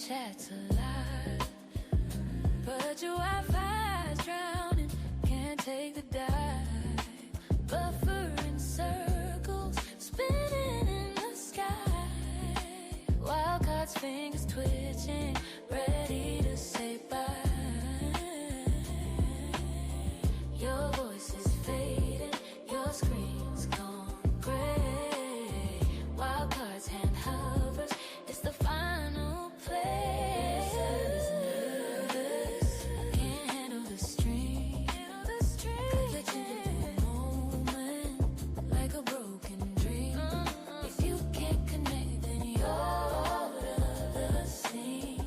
chat's a lot, but your Wi-Fi's drowning, can't take the dive. Buffering circles, spinning in the sky. Wildcard's fingers twitching, ready to say bye. Your voice is fading, your screen's gone gray. Wildcard's hand hovers, it's the final play. Nervous, I can't handle the strain. Glitching in the moment, like a broken dream. If you can't connect, then you're out of the scene.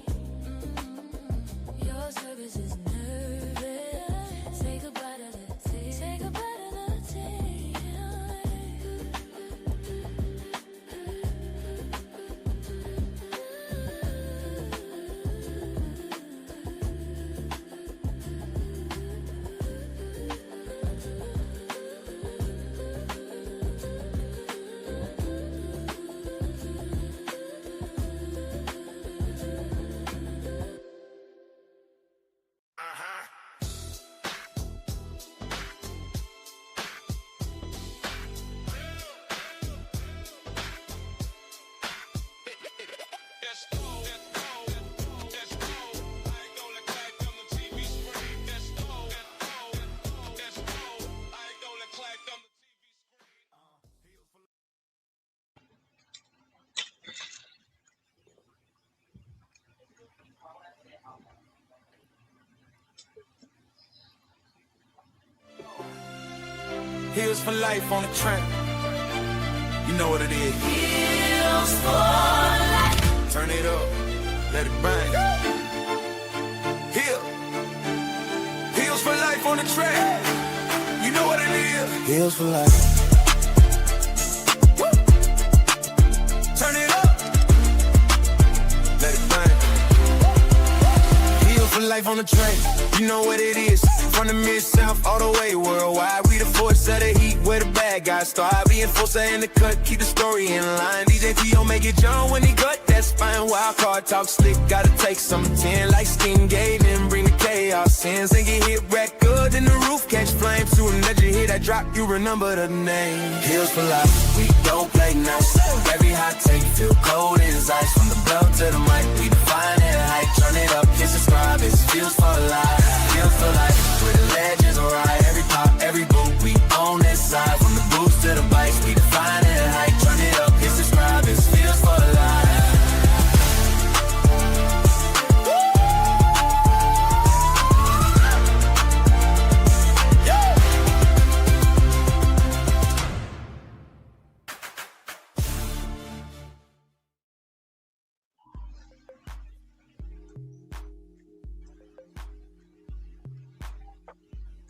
Your service is nervous. Say goodbye to the team. Say goodbye to the team. Heels for life on the track. You know what it is. Heels for life. Turn it up. Let it bang. Heels for life on the track. You know what it is. Heels for life. Woo. Turn it up. Let it bang. Heels for life on the track. You know what it is. From the mid-south all the way worldwide, we the force of the heat where the bad guys start. We enforcer in the cut, keep the story in line. DJ T.O. make it John when he gut, that's fine. Wild card talk slick, gotta take some 10 like Skin Gate and bring the chaos in. And get hit right good, then the roof catch flames. To another hit that drop, you remember the name. Heels for life, we don't play nice. Every hot take feel cold as ice. From the belt to the mic, we define it hype. Turn it up, hit subscribe, it's Feels for life. Feels for life. Where the legends alright, every pop, every boot, we on this side. From the boots to the bikes, we define it high. Turn it up, hit subscribe, it feels for life.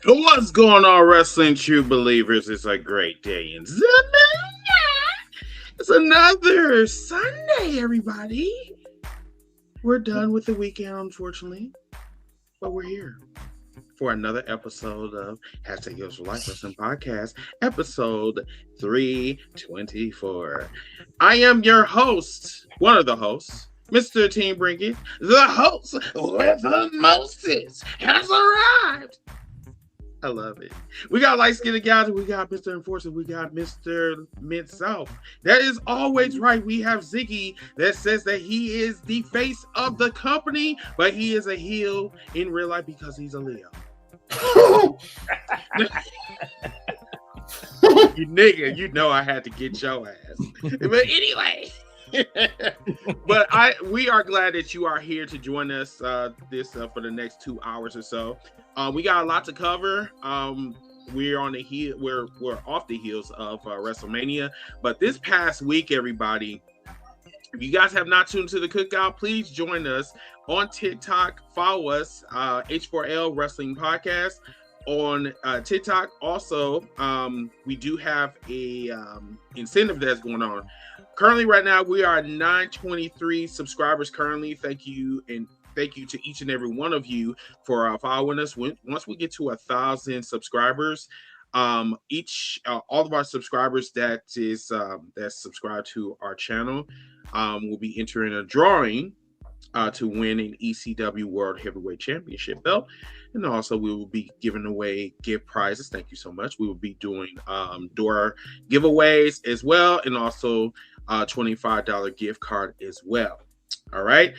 What's going on, wrestling true believers? It's a great day in Zelina. It's another Sunday, everybody. We're done with the weekend, unfortunately, but we're here for another episode of Hashtag Heels for Life Wrestling Podcast, episode 324. I am your host, one of the hosts, Mr. Team Brinket. The host with the mostest has arrived. I love it. We got light-skinned guys. We got Mr. Enforcer. We got Mr. Mid-South. That is always right. We have Ziggy that says that he is the face of the company, but he is a heel in real life because he's a Leo. You nigga, you know I had to get your ass. But anyway. But we are glad that you are here to join us for the next 2 hours or so. We got a lot to cover. We're on the heel. We're off the heels of WrestleMania. But this past week, everybody, if you guys have not tuned to the cookout, please join us on TikTok. Follow us, H4L Wrestling Podcast on TikTok. Also, we do have a incentive that's going on. Currently, right now, we are 923 subscribers currently. Thank you, and thank you to each and every one of you for following us. Once we get to 1,000 subscribers, all of our subscribers that's subscribed to our channel will be entering a drawing to win an ECW World Heavyweight Championship belt. And also, we will be giving away gift prizes. Thank you so much. We will be doing door giveaways as well, and also $25 gift card as well. All right.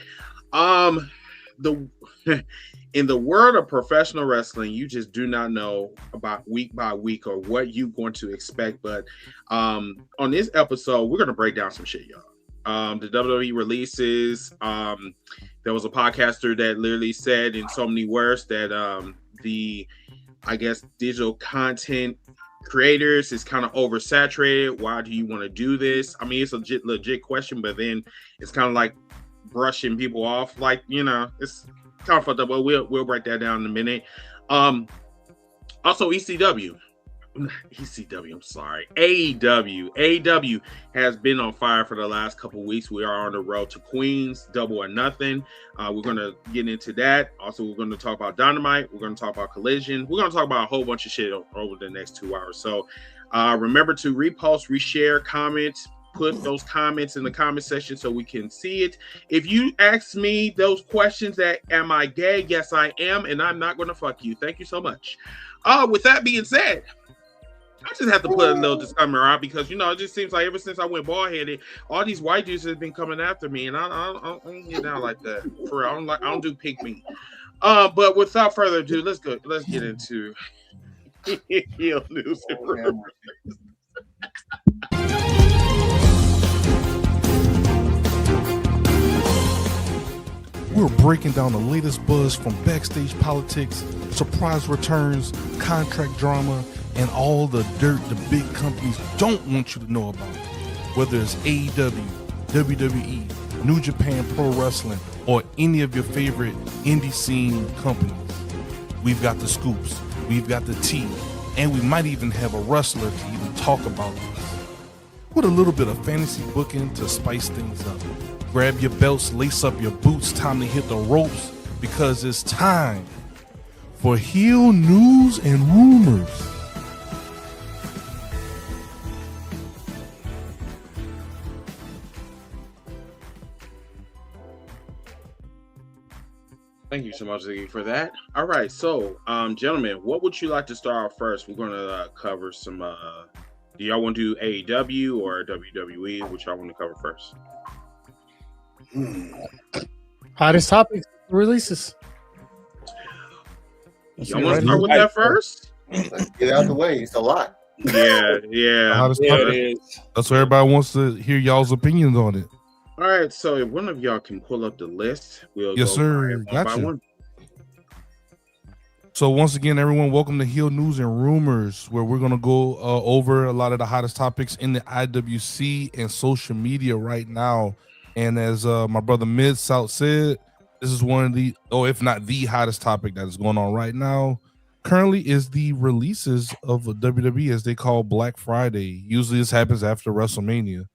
The in the world of professional wrestling, you just do not know about week by week or what you're going to expect. But on this episode, we're going to break down some shit, y'all. The WWE releases. There was a podcaster that literally said in so many words that the, I guess, digital content creators is kind of oversaturated. Why do you want to do this? I mean, it's a legit question, but then it's kind of like brushing people off. Like, you know, it's kind of fucked up. But we'll break that down in a minute. Also, ECW. I'm sorry. AEW has been on fire for the last couple weeks. We are on the road to Queens, Double or Nothing. We're going to get into that. Also, we're going to talk about Dynamite. We're going to talk about Collision. We're going to talk about a whole bunch of shit over the next 2 hours. So remember to repost, reshare, comment, put those comments in the comment section so we can see it. If you ask me those questions that, am I gay? Yes, I am. And I'm not going to fuck you. Thank you so much. With that being said, I just have to put a little disclaimer out because, you know, it just seems like ever since I went bald-headed, all these white dudes have been coming after me, and I don't get down like that. For real, I don't do pink meat. But without further ado, let's get into heel news. We're breaking down the latest buzz from backstage politics, surprise returns, contract drama, and all the dirt the big companies don't want you to know about. Whether it's AEW, WWE, New Japan Pro Wrestling, or any of your favorite indie scene companies, we've got the scoops, we've got the tea, and we might even have a wrestler to even talk about this. With a little bit of fantasy booking to spice things up. Grab your belts, lace up your boots, time to hit the ropes, because it's time for heel news and rumors. Thank you so much, Ziggy, for that. All right, so, gentlemen, what would you like to start off first? We're going to cover some, do y'all want to do AEW or WWE? Which y'all want to cover first? Hottest topics releases. Y'all want to start with that first? Let's get it out of the way. It's a lot. Yeah. That's what everybody wants to hear y'all's opinions on it. All right, so if one of y'all can pull up the list, we'll yes, go sir. one by one. So once again, everyone, welcome to Heel News and Rumors, where we're going to go over a lot of the hottest topics in the IWC and social media right now. And as my brother Mid-South said, this is one of the, if not the hottest topic that is going on right now. Currently is the releases of WWE, as they call Black Friday. Usually this happens after WrestleMania,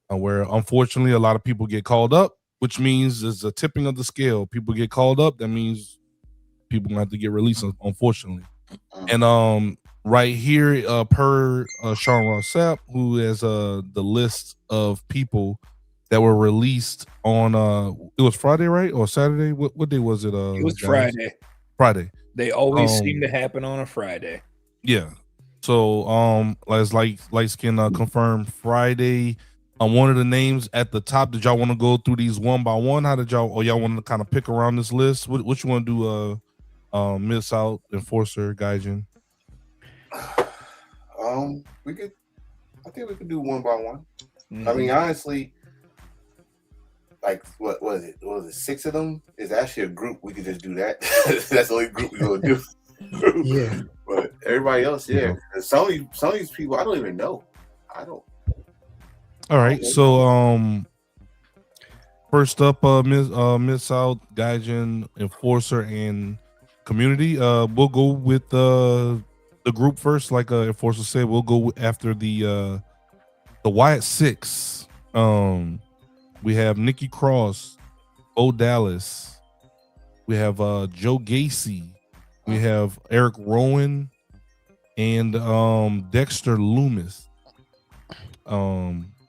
where unfortunately a lot of people get called up, which means there's a tipping of the scale. People get called up, that means people gonna have to get released, unfortunately. And right here, per Sean Ross Sapp, who has the list of people that were released on it was Friday, right? Or Saturday? What day was it? It was guys? Friday. They always seem to happen on a Friday. Yeah. So as light skin confirm Friday. One of the names at the top. Did y'all want to go through these one by one? How did y'all, or y'all want to kind of pick around this list? What you want to do? Mid-South, Enforcer, Gaijin. We could. I think we could do one by one. I mean, honestly, like what was it? Was it 6 of them? It's actually a group. We could just do that. That's the only group we're gonna do. Yeah. But everybody else, yeah. Some of these people, I don't even know. I don't. All right, so first up, Mid-South, Gaijin, Enforcer, and Community. We'll go with the group first, like Enforcer said. We'll go after the Wyatt Six. We have Nikki Cross, Bo Dallas. We have Joe Gacy. We have Eric Rowan and Dexter Loomis.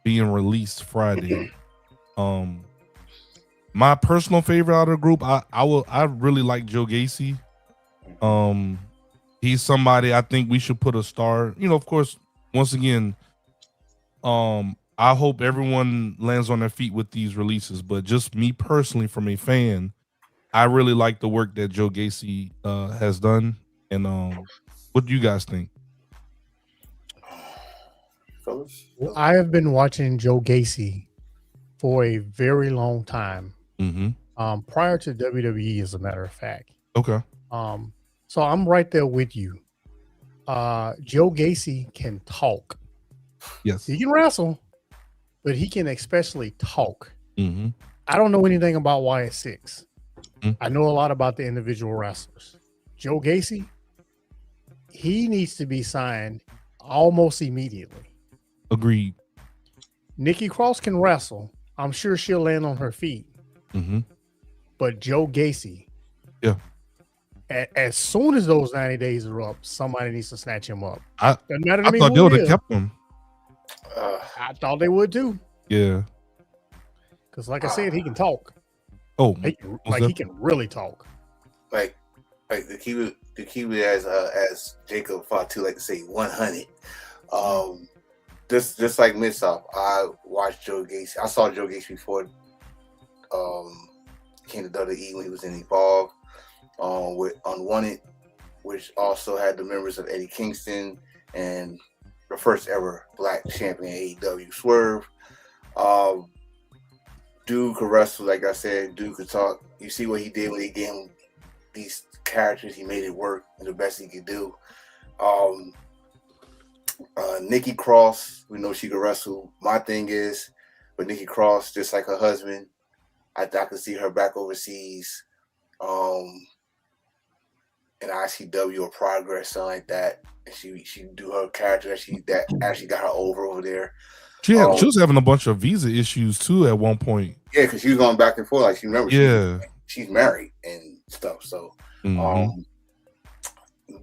Being released Friday. My personal favorite out of the group, I really like Joe Gacy. He's somebody I think we should put a star. You know, of course, once again, I hope everyone lands on their feet with these releases. But just me personally, from a fan, I really like the work that Joe Gacy has done. And what do you guys think? Well, I have been watching Joe Gacy for a very long time. Prior to WWE, as a matter of fact. Okay. So I'm right there with you. Joe Gacy can talk. Yes. He can wrestle, but he can especially talk. Mm-hmm. I don't know anything about YS6. I know a lot about the individual wrestlers. Joe Gacy, he needs to be signed almost immediately. Agreed. Nikki Cross can wrestle. I'm sure she'll land on her feet. But Joe Gacy, yeah. As soon as those 90 days are up, somebody needs to snatch him up. I thought they would have kept him. I thought they would too. Yeah. Because like I said, he can talk. Oh, he can really talk. Like the key as Jacob Fatu like to say 100. Just like Mid-South, I watched Joe Gacy. I saw Joe Gacy before came to WWE when he was in Evolve with Unwanted, which also had the members of Eddie Kingston and the first ever black champion AEW Swerve. Dude could wrestle, like I said. Dude could talk. You see what he did when he gave him these characters. He made it work and the best he could do. Nikki Cross, we know she could wrestle. My thing is, with Nikki Cross, just like her husband, I could see her back overseas, in ICW or Progress, something like that. And she do her character that actually got her over there. She was having a bunch of visa issues too at one point. Yeah, because she was going back and forth. Like she remember, she's married and stuff. So,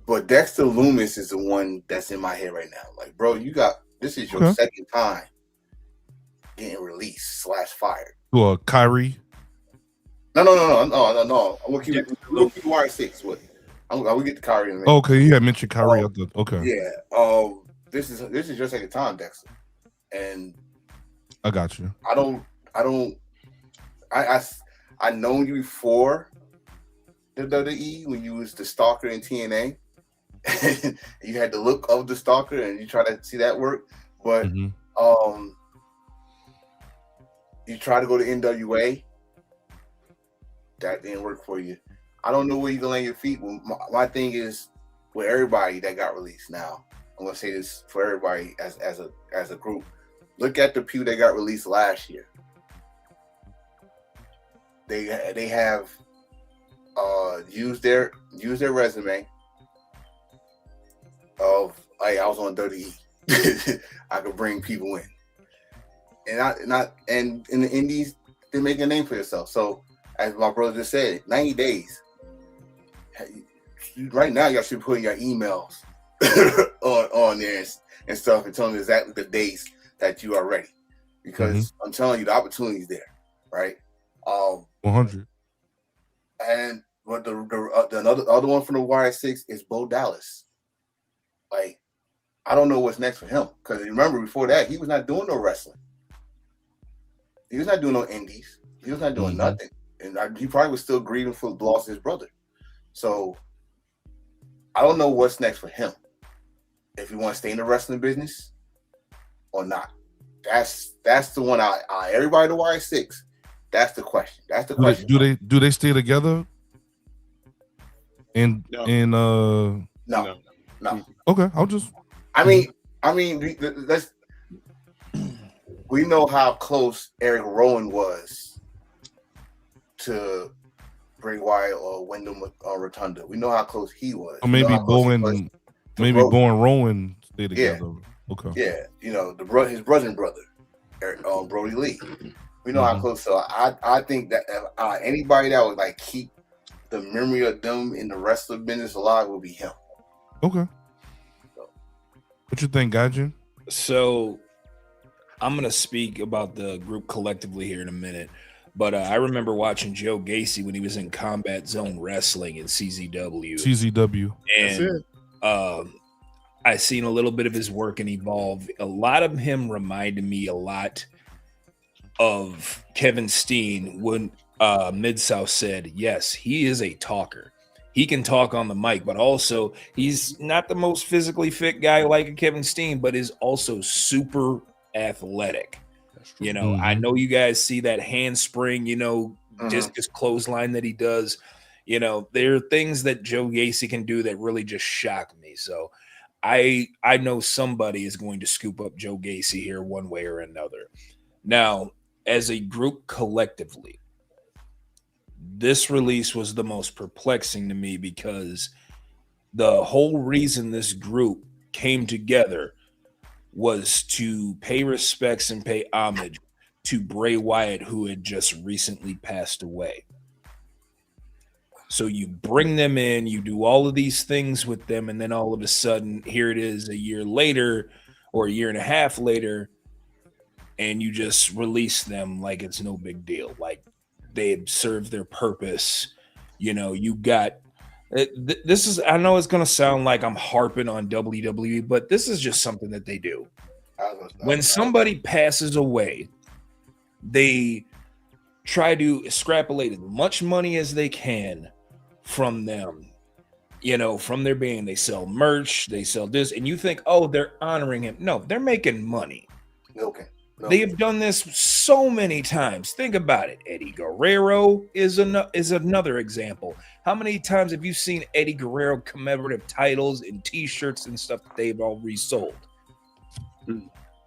but Dexter Lumis is the one that's in my head right now. Like, bro, this is your second time getting released / fired. Well, Kyrie. No. I'm gonna keep YS6 with. I'm gonna get to Kyrie in a minute. Okay, you had mentioned Kyrie. Okay. Yeah. This is your second time, Dexter, and I got you. I known you before the WWE when you was the stalker in TNA. You had the look of the stalker, and you try to see that work, but you try to go to NWA. That didn't work for you. I don't know where you can land your feet. My thing is with everybody that got released now. I'm gonna say this for everybody as a group. Look at the few that got released last year. They have used their resume of, hey, I was on WWE. I could bring people in, and in the indies they make a name for yourself. So as my brother just said, 90 days. Right now, y'all should put your emails on there and stuff and telling them exactly the days that you are ready. Because I'm telling you, the opportunity is there, right? 100. And but the other one from the YS6 is Bo Dallas. Like, I don't know what's next for him. Because remember, before that, he was not doing no wrestling. He was not doing no indies. He was not doing nothing. And he probably was still grieving for the loss of his brother. So I don't know what's next for him. If he want to stay in the wrestling business or not. That's the one everybody to YS6. That's the question. That's the question. Do they stay together? No. Okay, I'll just. I mean, let's. We know how close Eric Rowan was to Bray Wyatt or Wyndham Rotunda. We know how close he was. Or maybe Bowen and Rowan stay together. Yeah. Okay. Yeah, his brother and brother, Brody Lee. We know how close. So I think that anybody that would like keep the memory of them in the wrestling business alive will be him. Okay. What you think, Gaijin? So I'm gonna speak about the group collectively here in a minute. But I remember watching Joe Gacy when he was in Combat Zone Wrestling in CZW. CZW. And I seen a little bit of his work and evolve. A lot of him reminded me a lot of Kevin Steen when Mid-South said, yes, he is a talker. He can talk on the mic, but also he's not the most physically fit guy like a Kevin Steen, but is also super athletic. You know, I know you guys see that handspring, discus clothesline that he does. You know, there are things that Joe Gacy can do that really just shock me. So I know somebody is going to scoop up Joe Gacy here one way or another. Now, as a group collectively, this release was the most perplexing to me because the whole reason this group came together was to pay respects and pay homage to Bray Wyatt, who had just recently passed away. So you bring them in, you do all of these things with them, and then all of a sudden, here it is a year later or a year and a half later, and you just release them like it's no big deal. Like they had served their purpose. You know, you got this is, I know it's going to sound like I'm harping on WWE, but this is just something that they do. When somebody passes away, they try to extrapolate as much money as they can from them, from their band. They sell merch, they sell this, and you think, oh, they're honoring him. No, they're making money. Okay. No. They have done this so many times. Think about it. Eddie Guerrero is another example. How many times have you seen Eddie Guerrero commemorative titles and T-shirts and stuff that they've all resold?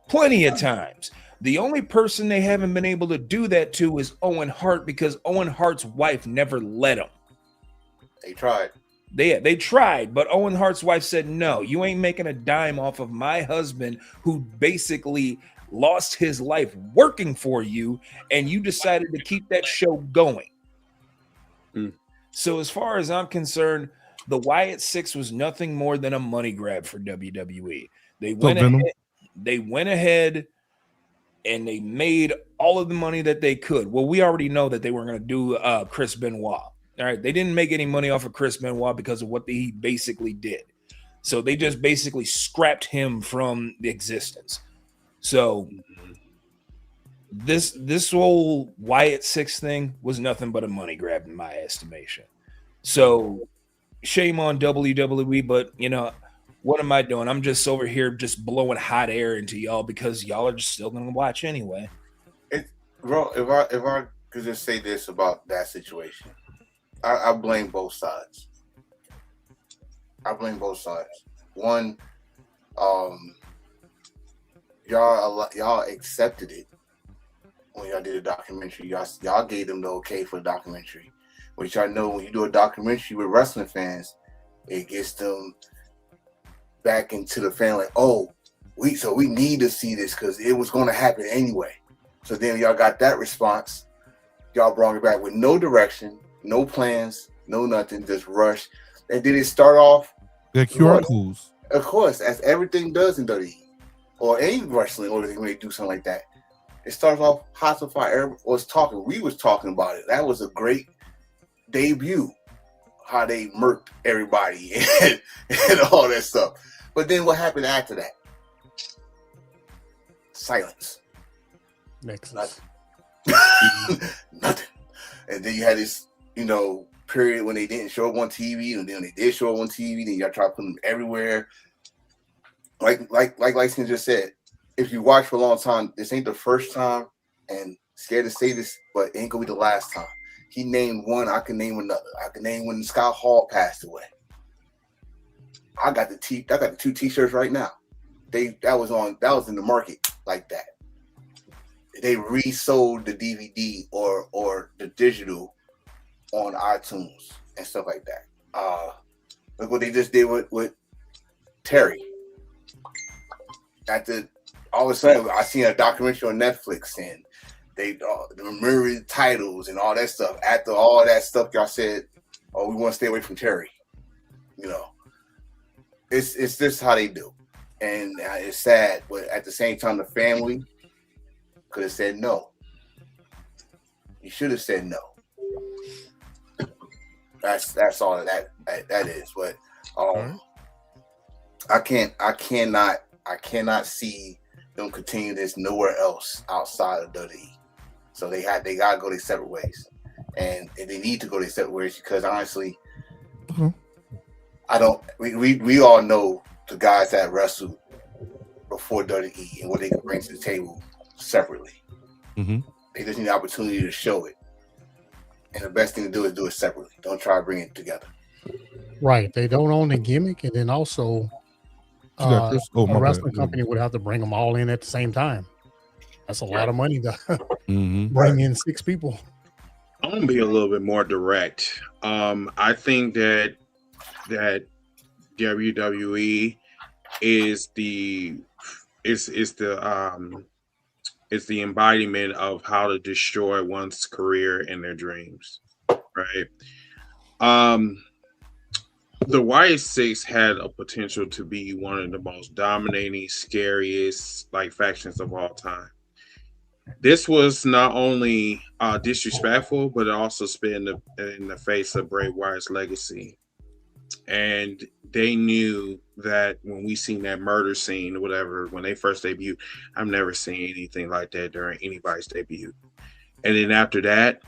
Plenty of times. The only person they haven't been able to do that to is Owen Hart, because Owen Hart's wife never let him. They tried. They tried, but Owen Hart's wife said, no, you ain't making a dime off of my husband, who basically lost his life working for you, and you decided to keep that show going. So as far as I'm concerned, the Wyatt Six was nothing more than a money grab for WWE. They went ahead and they made all of the money that they could. Well, we already know that they were going to do Chris Benoit. All right, they didn't make any money off of Chris Benoit because of what he basically did. So they just basically scrapped him from the existence. So this whole Wyatt Six thing was nothing but a money grab in my estimation. So shame on WWE, but what am I doing? I'm just over here just blowing hot air into y'all because y'all are just still gonna watch anyway. Bro, if I could just say this about that situation, I blame both sides. One, y'all accepted it when y'all did a documentary. Y'all gave them the okay for the documentary, which y'all know when you do a documentary with wrestling fans, it gets them back into the fan like, oh, we need to see this because it was going to happen anyway. So then y'all got that response. Y'all brought it back with no direction, no plans, no nothing, just rush. And did it start off? The QR codes. Of course, as everything does in WWE or any wrestling organization when they do something like that. It starts off hot to fire. Everyone was talking. We was talking about it. That was a great debut. How they murked everybody and all that stuff. But then what happened after that? Silence. Nexus. Nothing. And then you had this, period when they didn't show up on TV, and then they did show up on TV, then y'all try to put them everywhere. Like Lyson just said, if you watch for a long time, this ain't the first time, and scared to say this, but it ain't gonna be the last time. He named one, I can name another. I can name when Scott Hall passed away. I got the two T-shirts right now. That was in the market like that. They resold the DVD or the digital on iTunes and stuff like that. Look what they just did with Terry. All of a sudden, I seen a documentary on Netflix, and they remember titles and all that stuff. After all that stuff, y'all said, "Oh, we want to stay away from Terry." It's just how they do, and it's sad. But at the same time, the family could have said no. You should have said no. That's all that is. But I cannot see them continue this nowhere else outside of WWE. So they gotta go their separate ways, and they need to go their separate ways because honestly, we all know the guys that wrestled before WWE and what they can bring to the table separately. They just need the opportunity to show it. And the best thing to do is do it separately. Don't try to bring it together. Right. They don't own the gimmick. And then also, a wrestling company would have to bring them all in at the same time. That's a lot of money to bring in 6 people. I'm going to be a little bit more direct. I think that WWE is the embodiment of how to destroy one's career and their dreams, right? The Wyatt Six had a potential to be one of the most dominating, scariest factions of all time. This was not only disrespectful, but it also spit in the face of Bray Wyatt's legacy. And they knew that when we seen that murder scene or whatever, when they first debuted, I've never seen anything like that during anybody's debut. And then after that,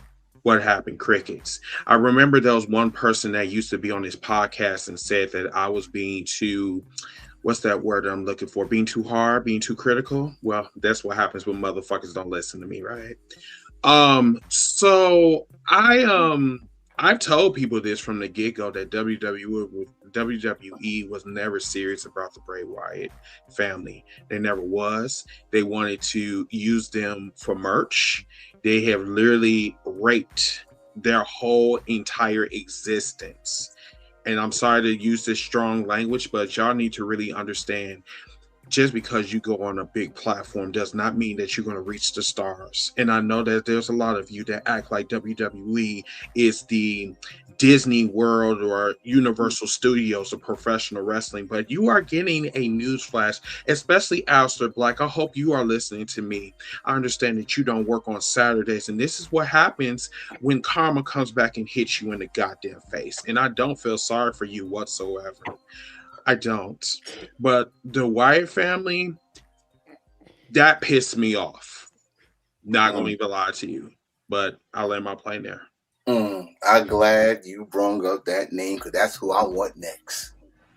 what happened? Crickets. I remember there was one person that used to be on this podcast and said that I was being too, what's that word I'm looking for? Being too hard, being too critical. Well, that's what happens when motherfuckers don't listen to me, right? So I've told people this from the get-go that WWE was never serious about the Bray Wyatt family. They never was. They wanted to use them for merch. They have literally raped their whole entire existence. And I'm sorry to use this strong language, but y'all need to really understand, just because you go on a big platform does not mean that you're going to reach the stars. And I know that there's a lot of you that act like WWE is the Disney World or Universal Studios of professional wrestling, but you are getting a newsflash, especially Aleister Black. I hope you are listening to me. I understand that you don't work on Saturdays, and this is what happens when karma comes back and hits you in the goddamn face. And I don't feel sorry for you whatsoever. I don't. But the Wyatt family, that pissed me off. Not gonna even lie to you, but I'll let my plane there. I'm glad you brought up that name because that's who I want next.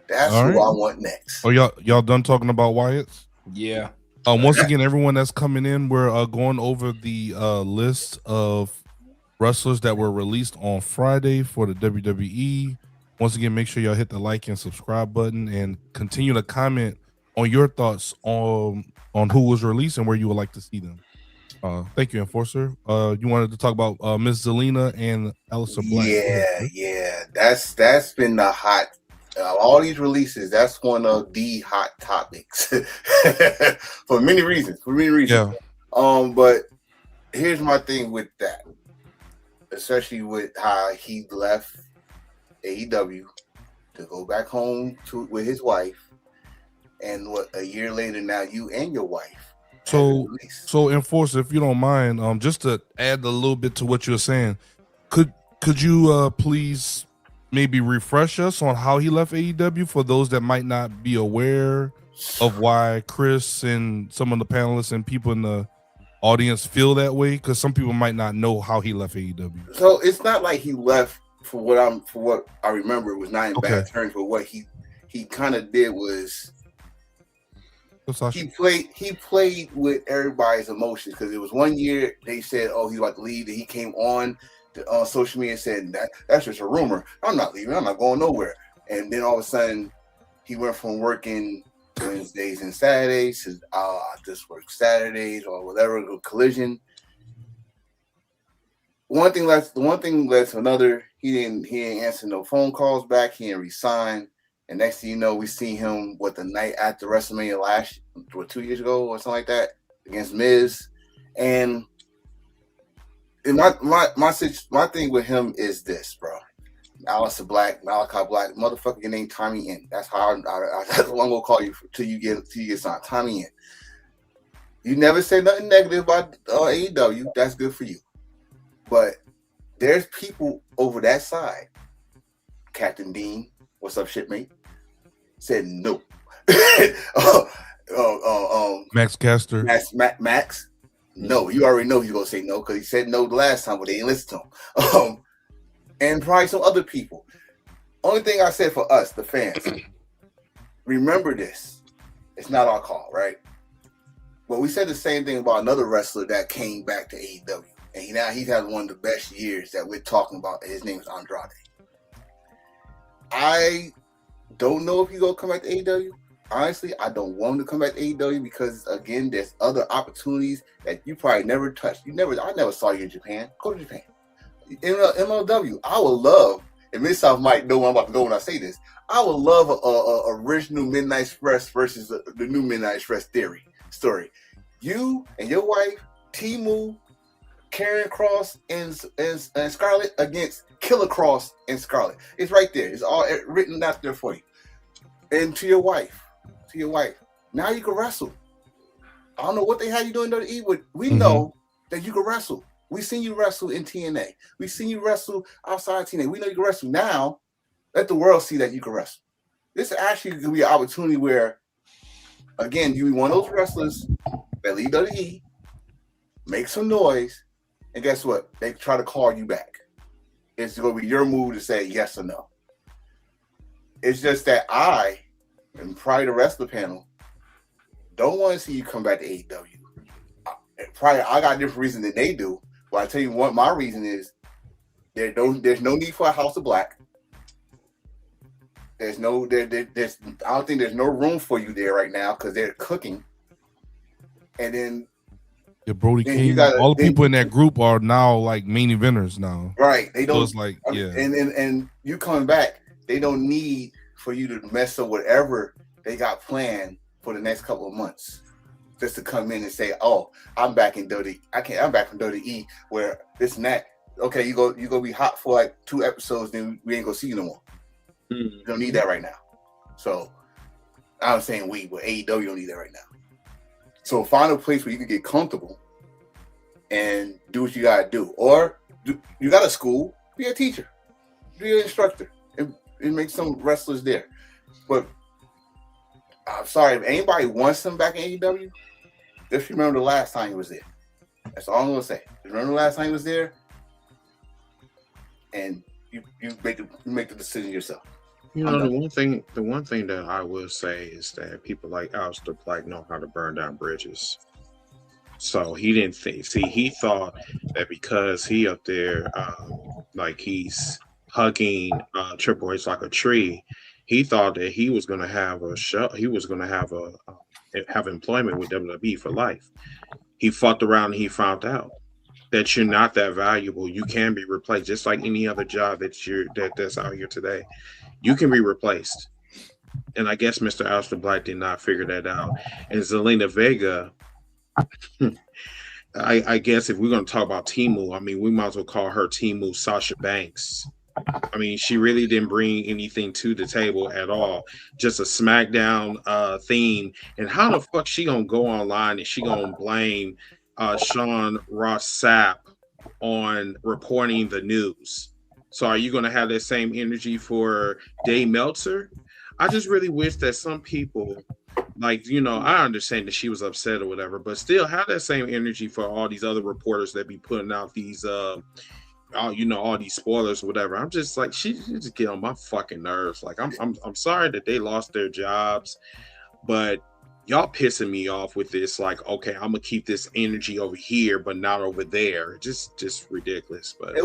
That's all who right. I want next. Oh, y'all done talking about Wyatt's? Yeah. Once again, everyone that's coming in, we're going over the list of wrestlers that were released on Friday for the WWE. Once again, make sure y'all hit the like and subscribe button and continue to comment on your thoughts on who was released and where you would like to see them. Thank you, Enforcer. You wanted to talk about Miss Zelina and Aleister Black. Yeah. That's been the hot. All these releases, that's one of the hot topics for many reasons. Yeah. But here's my thing with that, especially with how he left AEW to go back home with his wife, and a year later now you and your wife. So Enforcer, if you don't mind, just to add a little bit to what you're saying, could you please maybe refresh us on how he left AEW for those that might not be aware of why Chris and some of the panelists and people in the audience feel that way? Because some people might not know how he left AEW. So it's not like he left for what I remember. It was not in bad terms, but what he kind of did was he played with everybody's emotions, because it was one year they said, oh, he's about to leave, and he came on social media and said that's just a rumor. I'm not leaving. I'm not going nowhere. And then all of a sudden he went from working Wednesdays and Saturdays to I just work Saturdays or whatever, Collision. One thing led to another. He didn't answer no phone calls back. He didn't resign. And next thing you know, we see him the night after WrestleMania 2 years ago or something like that against Miz. And my thing with him is this, bro. Malachi Black, motherfucker, your name Tommy In. That's how that's what I'm gonna call you till you get signed. Tommy In. You never say nothing negative about AEW. That's good for you. But there's people over that side. Captain Dean, what's up, shipmate? Said no. Max Caster. Max. No, you already know he's gonna say no because he said no the last time, but they didn't listen to him. And probably some other people. Only thing I said for us, the fans, remember this. It's not our call, right? But we said the same thing about another wrestler that came back to AEW. And now he's had one of the best years that we're talking about. His name is Andrade. I don't know if he's going to come back to AEW. Honestly, I don't want him to come back to AEW because, again, there's other opportunities that you probably never touched. I never saw you in Japan. Go to Japan. MLW, I would love, and Mid-South might know where I'm about to go when I say this, I would love a original Midnight Express versus the new Midnight Express story. You and your wife, Timu, Karen Cross, and Scarlett against Killer Cross and Scarlett. It's right there. It's all written out there for you. And to your wife, now you can wrestle. I don't know what they had you doing WWE, but we know that you can wrestle. We seen you wrestle in TNA. We seen you wrestle outside TNA. We know you can wrestle. Now, let the world see that you can wrestle. This actually could be an opportunity where, again, you be one of those wrestlers that leave WWE, make some noise, and guess what? They try to call you back. It's going to be your move to say yes or no. It's just that I, and probably the rest of the panel, don't want to see you come back to AEW. Probably I got a different reason than they do. But I tell you what, my reason is there's no need for a House of Black. I don't think there's no room for you there right now because they're cooking. And then Brody King, all the people in that group are now like main eventers now. Right. They don't. So it's like, yeah. And you coming back, they don't need for you to mess up whatever they got planned for the next couple of months. Just to come in and say, "Oh, I'm back in WWE. I'm back from WWE where this and that." Okay, you go be hot for like 2 episodes, then we ain't gonna see you no more. You don't need that right now. So I'm saying but AEW don't need that right now. So find a place where you can get comfortable and do what you gotta do. Or you got a school, be a teacher, be an instructor, and make some wrestlers there. But I'm sorry, if anybody wants him back in AEW, just remember the last time he was there. That's all I'm gonna say. Remember the last time he was there, and you make the decision yourself. You know, the one thing that I will say is that people like Aleister Black know how to burn down bridges. So he didn't think. See, he thought that because he up there, like he's hugging Triple H like a tree, he thought that he was going to have a show. He was going to have employment with WWE for life. He fucked around and he found out that you're not that valuable. You can be replaced, just like any other job that's out here today. You can be replaced. And I guess Mr. Aleister Black did not figure that out. And Zelina Vega, I guess if we're going to talk about Timu, I mean, we might as well call her Timu Sasha Banks. I mean, she really didn't bring anything to the table at all. Just a SmackDown theme. And how the fuck she going to go online and she going to blame Sean Ross Sapp on reporting the news? So are you going to have that same energy for Dave Meltzer? I just really wish that some people, like, you know, I understand that she was upset or whatever, but still have that same energy for all these other reporters that be putting out these, all these spoilers or whatever. I'm just like, she just get on my fucking nerves. Like, I'm sorry that they lost their jobs, but y'all pissing me off with this. Like, okay, I'm gonna keep this energy over here, but not over there. Just ridiculous. But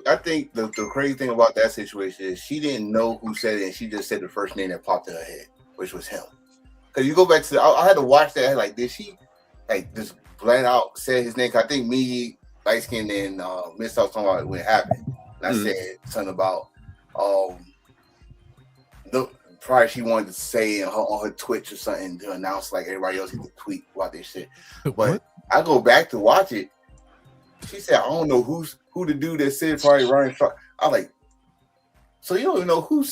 I think the crazy thing about that situation is she didn't know who said it, and she just said the first name that popped in her head, which was him. Because you go back to I had to watch that. Like, did she like just flat out say his name? 'Cause I think me, light skin, and Miss was talking about what happened. And I said something about probably she wanted to say on her Twitch or something to announce like everybody else could tweet about this shit. But I go back to watch it. She said, I don't know who the dude that said probably Ryan Sharp. I like, so you don't even know who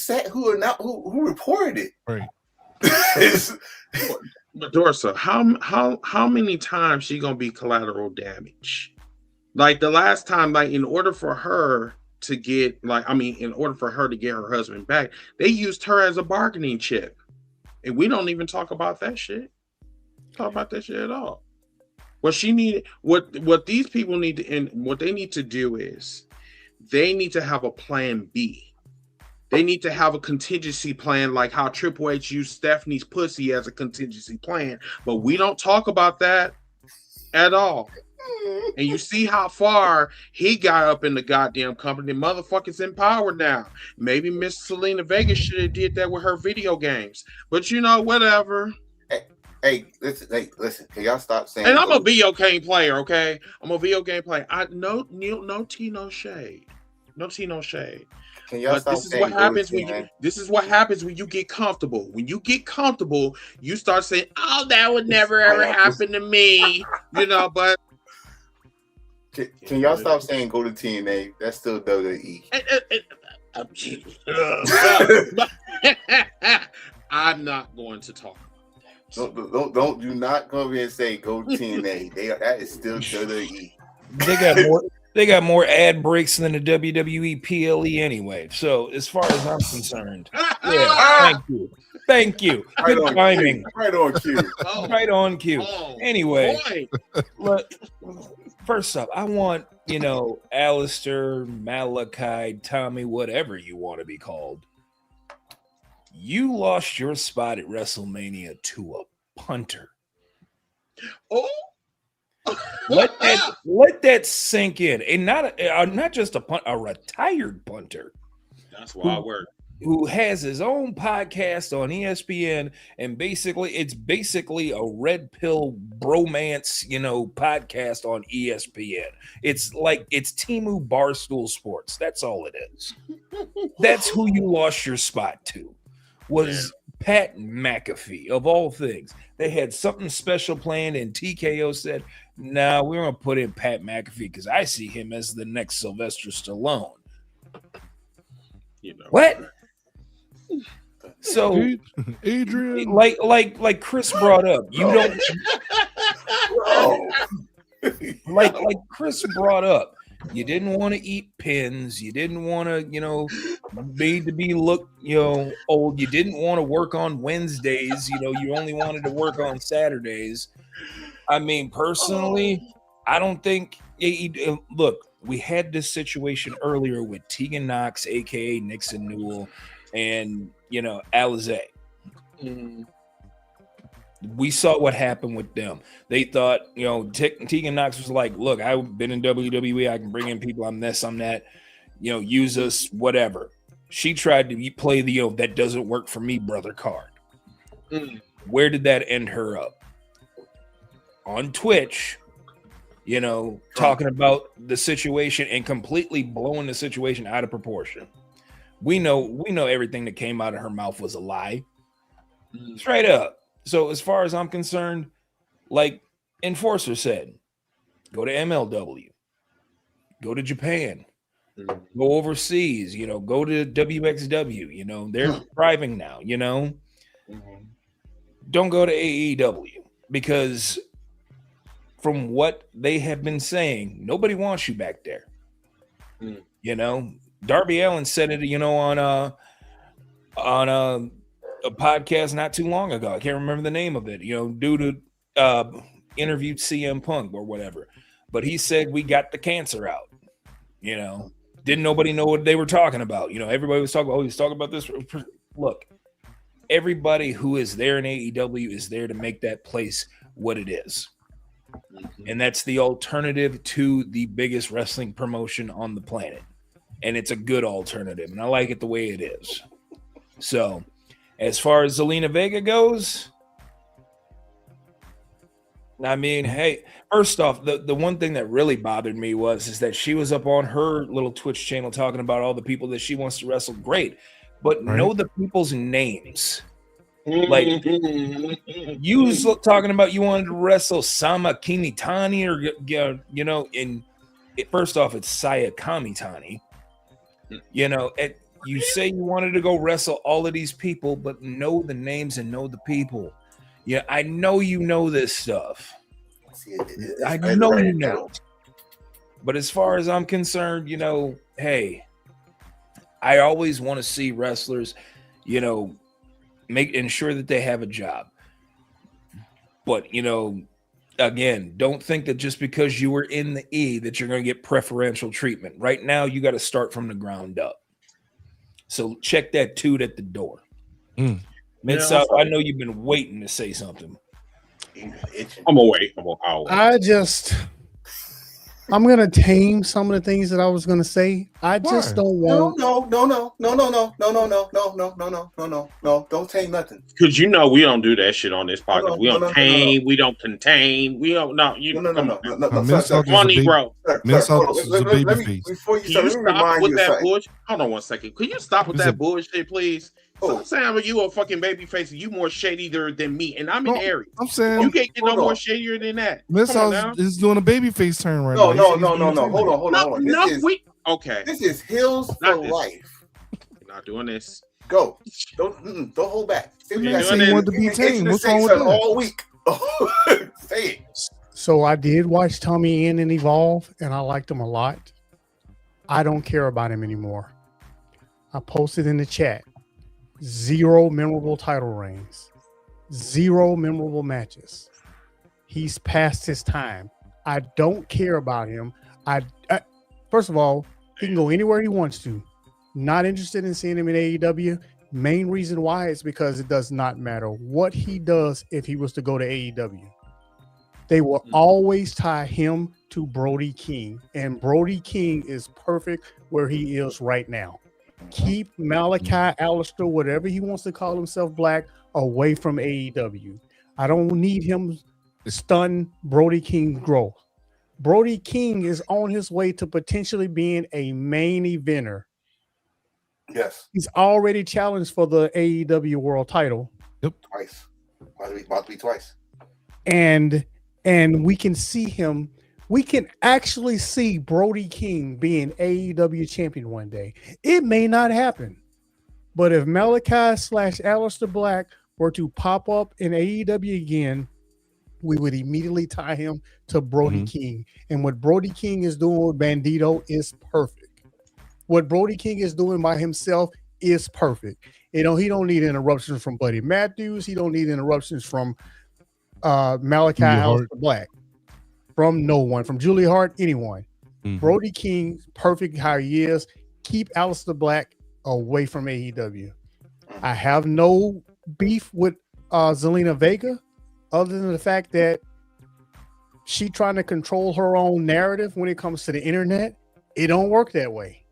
reported it. Right. But Dorsa, how many times she gonna be collateral damage? Like the last time, like in order for her to get in order for her to get her husband back, they used her as a bargaining chip. And we don't even talk about that shit. Talk about that shit at all. What she needed, what these people need to, and what they need to do is they need to have a plan B. They need to have a contingency plan, like how Triple H used Stephanie's pussy as a contingency plan. But we don't talk about that at all. And you see how far he got up in the goddamn company. Motherfuckers in power now. Maybe Miss Zelina Vega should have did that with her video games. But you know, whatever. Hey, listen. Can y'all stop saying? And I'm a video game player, okay? I'm a video game player. No tea, no shade. No tea, no shade. Can y'all stop this is what happens when you. This is what happens when you get comfortable. When you get comfortable, you start saying, "Oh, that would never ever happen to me," you know. But can y'all stop saying go to TNA? That's still WWE. I'm not going to talk. Do not come here and say go to TNA. That is still WWE. They got more ad breaks than the WWE PLE anyway. So as far as I'm concerned, yeah, thank you. Good timing. Right on cue. Right on cue. Anyway, look, first up, I want, Alistair, Malachi, Tommy, whatever you want to be called. You lost your spot at WrestleMania to a punter. Oh, let that sink in, and not just a retired punter. That's why I work. Who has his own podcast on ESPN, and it's basically a red pill bromance, podcast on ESPN. It's Temu Barstool Sports. That's all it is. That's who you lost your spot to. Was Pat McAfee, of all things. They had something special planned, and TKO said, "Nah, we're going to put in Pat McAfee because I see him as the next Sylvester Stallone." What? So, Adrian, like Chris brought up, you don't. like Chris brought up, you didn't want to eat pins. You didn't want to, made to be look, old. You didn't want to work on Wednesdays. You only wanted to work on Saturdays. I mean, personally, I don't think. Look, we had this situation earlier with Tegan Knox, aka Nixon Newell, and Alizé. We saw what happened with them. They thought, Tegan Knox was like, "Look, I've been in WWE. I can bring in people. I'm this, I'm that. Use us, whatever." She tried to play the that doesn't work for me, brother card. Where did that end her up? On Twitch, talking about the situation and completely blowing the situation out of proportion. We know everything that came out of her mouth was a lie. Straight up. So as far as I'm concerned, like Enforcer said, go to MLW, go to Japan, go overseas, go to WXW, they're thriving now, Don't go to AEW because from what they have been saying, nobody wants you back there. Darby Allin said it, on a podcast not too long ago. I can't remember the name of it, due to interviewed CM Punk or whatever. But he said, we got the cancer out. Didn't nobody know what they were talking about. Everybody was talking, he's talking about this. Look, everybody who is there in AEW is there to make that place what it is. And that's the alternative to the biggest wrestling promotion on the planet. And it's a good alternative. And I like it the way it is. So, as far as Zelina Vega goes, I mean, hey, first off, the one thing that really bothered me is that she was up on her little Twitch channel talking about all the people that she wants to wrestle. Great. But know the people's names. Like, you was talking about you wanted to wrestle Sama Kimitani first off, it's Saya Kamitani. You say you wanted to go wrestle all of these people, but know the names and know the people. Yeah, I know you know this stuff. I know you know. But as far as I'm concerned, you know, hey, I always want to see wrestlers, you know, ensure that they have a job. But, you know, again, don't think that just because you were in the E that you're going to get preferential treatment. Right now, you got to start from the ground up. So check that toot at the door. Mid-South, I know you've been waiting to say something. I'm gonna wait. I'm gonna tame some of the things that I was gonna say. I just don't want. No. Don't tame nothing. Because you know we don't do that shit on this podcast. We don't tame. We don't contain. We don't. No. You no. Come on, Negro. Let me before you start. Let me remind you of something. Hold on 1 second. Could you stop with that bullshit, please? I'm saying you a fucking baby face and you more shadier than me, and I'm in Aries. I'm saying you can't get no more shadier than that. Miss House is doing a baby face turn right now. No. Hold on. Okay. This is Hills for life. We're not doing this. Go. Don't hold back. You want to be tame. What's wrong with that? All week. Say it. So I did watch Tommy End and Evolve, and I liked him a lot. I don't care about him anymore. I posted in the chat. 0 memorable title reigns, 0 memorable matches. He's past his time. I don't care about him. First of all, he can go anywhere he wants to. Not interested in seeing him in AEW. Main reason why is because it does not matter what he does if he was to go to AEW. They will always tie him to Brody King, and Brody King is perfect where he is right now. Keep Malachi, Alistair, whatever he wants to call himself, Black, away from AEW. I don't need him to stun Brody King's growth. Brody King is on his way to potentially being a main eventer. Yes. He's already challenged for the AEW world title. Yep. Twice. About to be twice. And we can see him. We can actually see Brody King being AEW champion one day. It may not happen, but if Malachi / Aleister Black were to pop up in AEW again, we would immediately tie him to Brody King. And what Brody King is doing with Bandito is perfect. What Brody King is doing by himself is perfect. You know, he don't need interruptions from Buddy Matthews. He don't need interruptions from Malachi Aleister Black. From no one, from Julia Hart, anyone. Brody King, perfect how he is. Keep Aleister Black away from AEW. I have no beef with Zelina Vega, other than the fact that she trying to control her own narrative when it comes to the internet. It don't work that way.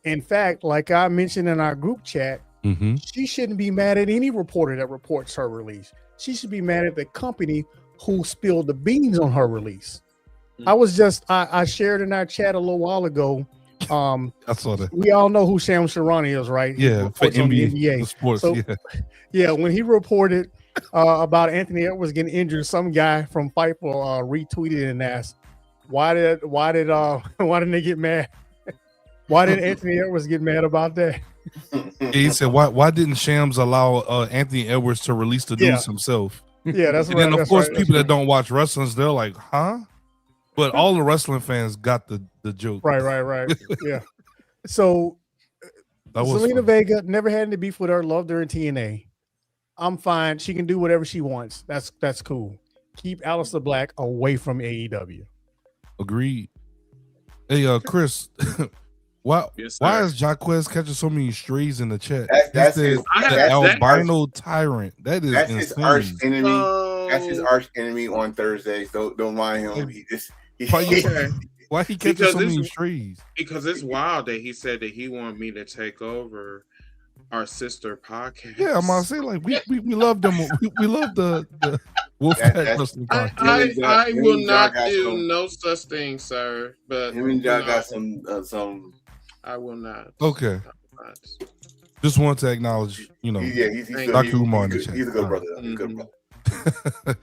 In fact, like I mentioned in our group chat, she shouldn't be mad at any reporter that reports her release. She should be mad at the company who spilled the beans on her release. I shared in our chat a little while ago. I saw that. We all know who Sham Sharani is, right? Yeah, for NBA. Sports, so, when he reported about Anthony Edwards getting injured, some guy from Fightful retweeted and asked, why didn't they get mad? Why did Anthony Edwards get mad about that? He said, why didn't Shams allow Anthony Edwards to release the news himself? Yeah, that's and right. And then, of course, people that don't watch wrestling, they're like, huh? But all the wrestling fans got the joke. Right. Yeah. So, Zelina Vega, never had any beef with her. Loved her in TNA. I'm fine. She can do whatever she wants. That's cool. Keep Aleister Black away from AEW. Agreed. Hey, Chris, why is Jaquez catching so many strays in the chat? That's the albino tyrant. That's insane. His arch enemy. That's his arch enemy on Thursdays. Don't mind him. Why he catching so many strays? Because it's wild that he said that he wanted me to take over our sister podcast. Yeah, I'm gonna say like we love them. We love the Wolfpack Wrestling podcast. I will not do no such thing, sir. But him and John got some. I will not. Okay. Just want to acknowledge, he's Dr. Umar in the chat. He's a good brother. Good brother.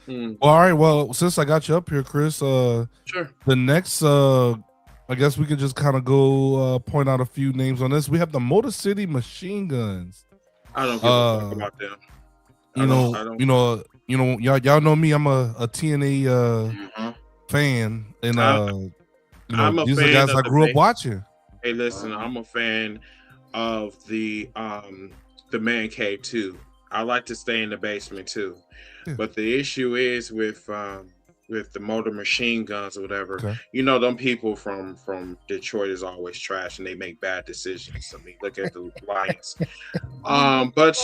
Well, all right. Well, since I got you up here, Chris, sure. The next, I guess we could just kind of go point out a few names on this. We have the Motor City Machine Guns. I don't give a fuck about them. Y'all know me. I'm a TNA fan, and these are guys I grew up watching. Hey, listen, I'm a fan of the man cave too. I like to stay in the basement too. Yeah. But the issue is with the Motor Machine Guns or whatever. Okay. Them people from Detroit is always trash and they make bad decisions. I mean, look at the Lions. But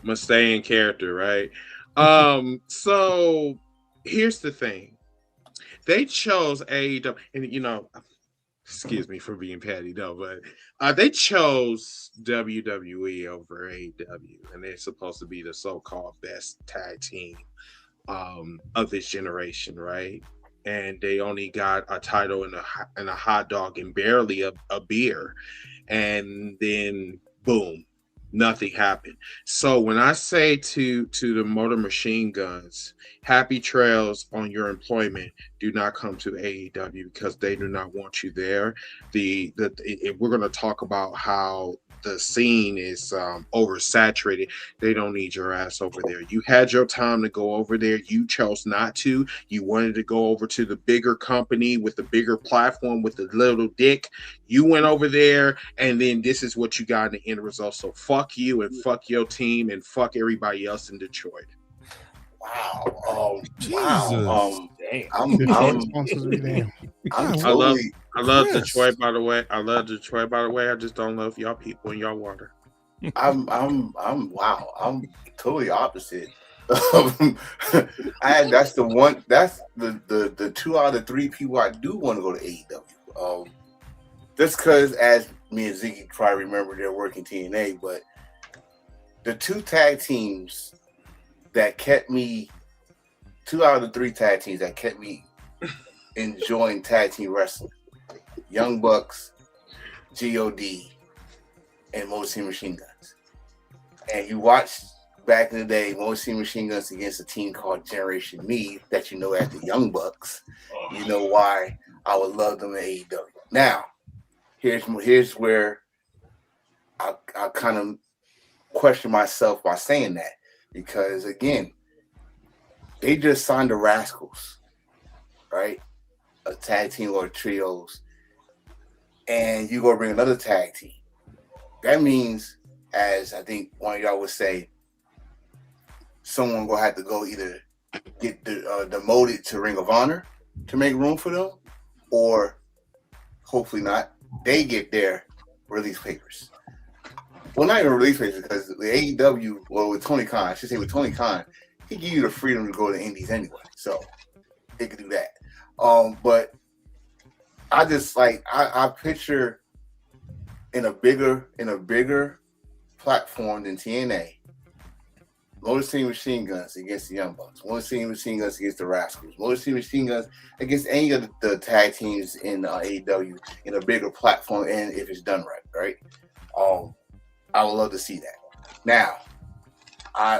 my stay in character, right? So here's the thing. They chose AEW, and excuse me for being petty, but they chose WWE over AEW, and they're supposed to be the so-called best tag team of this generation, right? And they only got a title and a hot dog and barely a beer, and then boom, nothing happened. So when I say to the Motor Machine Guns, happy trails on your employment, do not come to AEW because they do not want you there. We're going to talk about how the scene is oversaturated. They don't need your ass over there. You had your time to go over there. You chose not to. You wanted to go over to the bigger company with the bigger platform with the little dick. You went over there, and then this is what you got in the end result. So fuck you and fuck your team and fuck everybody else in Detroit. Wow. Jesus. I love Detroit, by the way. I love Detroit, by the way. I just don't love y'all people and y'all water. I'm totally opposite. That's the 2 out of 3 people I do want to go to AEW. Just because, as me and Ziggy probably remember, they're working TNA, but the 2 tag teams that kept me, 2 out of the 3 tag teams that kept me enjoying tag team wrestling: Young Bucks, G.O.D., and Motor City Machine Guns. And you watched back in the day Motor City Machine Guns against a team called Generation Me that you know as the Young Bucks. You know why I would love them at AEW. Now, here's where I kind of question myself by saying that. Because, again, they just signed the Rascals, right? A tag team or trios. And you go bring another tag team. That means, as I think one of y'all would say, someone will have to go either get demoted to Ring of Honor to make room for them, or hopefully not, they get their release papers. Well, not even release papers, because the AEW, with Tony Khan, I should say with Tony Khan, he give you the freedom to go to indies anyway, so they could do that. But I just I picture in a bigger platform than TNA, Motor City Machine Guns against the Young Bucks, Motor City Machine Guns against the Rascals, Motor City Machine Guns against any of the tag teams in AEW in a bigger platform, and if it's done right? I would love to see that. Now,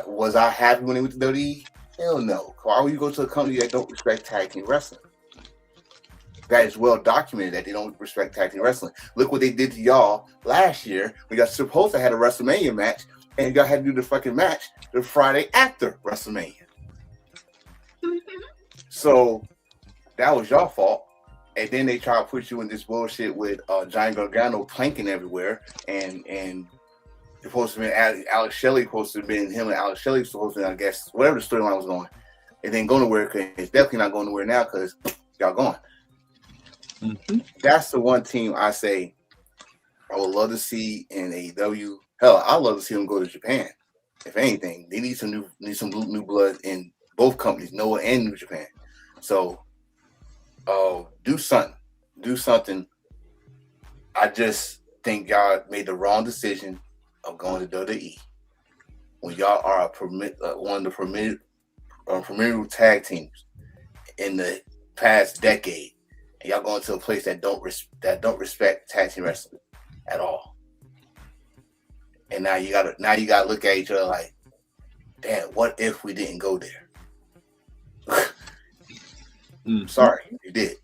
was I happy when they went to WWE? Hell no. Why would you go to a company that don't respect tag team wrestling? That is well documented that they don't respect tag team wrestling. Look what they did to y'all last year. We got supposed to have a WrestleMania match, and y'all had to do the fucking match the Friday after WrestleMania. So that was your fault. And then they try to put you in this bullshit with Johnny Gargano planking everywhere, and supposed to be Alex Shelley, supposed to have been him and Alex Shelley, supposed to be, I guess, whatever the storyline was going. It didn't go nowhere, because it's definitely not going nowhere now because y'all gone. Mm-hmm. That's the one team I say I would love to see in AEW. Hell, I'd love to see them go to Japan. If anything, they need some new blood in both companies, Noah and New Japan. So, do something. I just think y'all made the wrong decision of going to WWE when y'all are one of the premier tag teams in the past decade, and y'all going to a place that don't respect tag team wrestling at all. And now you gotta look at each other like, damn, what if we didn't go there? Sorry, you did.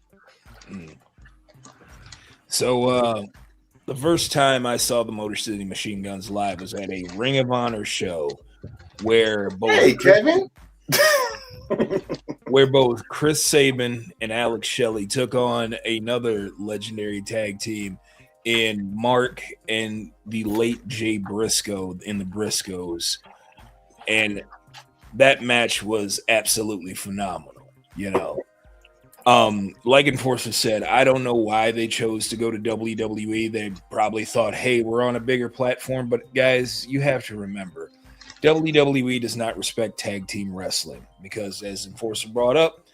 So the first time I saw the Motor City Machine Guns live was at a Ring of Honor show where both Kevin. where both Chris Sabin and Alex Shelley took on another legendary tag team in Mark and the late Jay Briscoe in the Briscoes. And that match was absolutely phenomenal, you know. Like Enforcer said, I don't know why they chose to go to WWE. They probably thought, hey, we're on a bigger platform. But guys, you have to remember, WWE does not respect tag team wrestling because, as Enforcer brought up,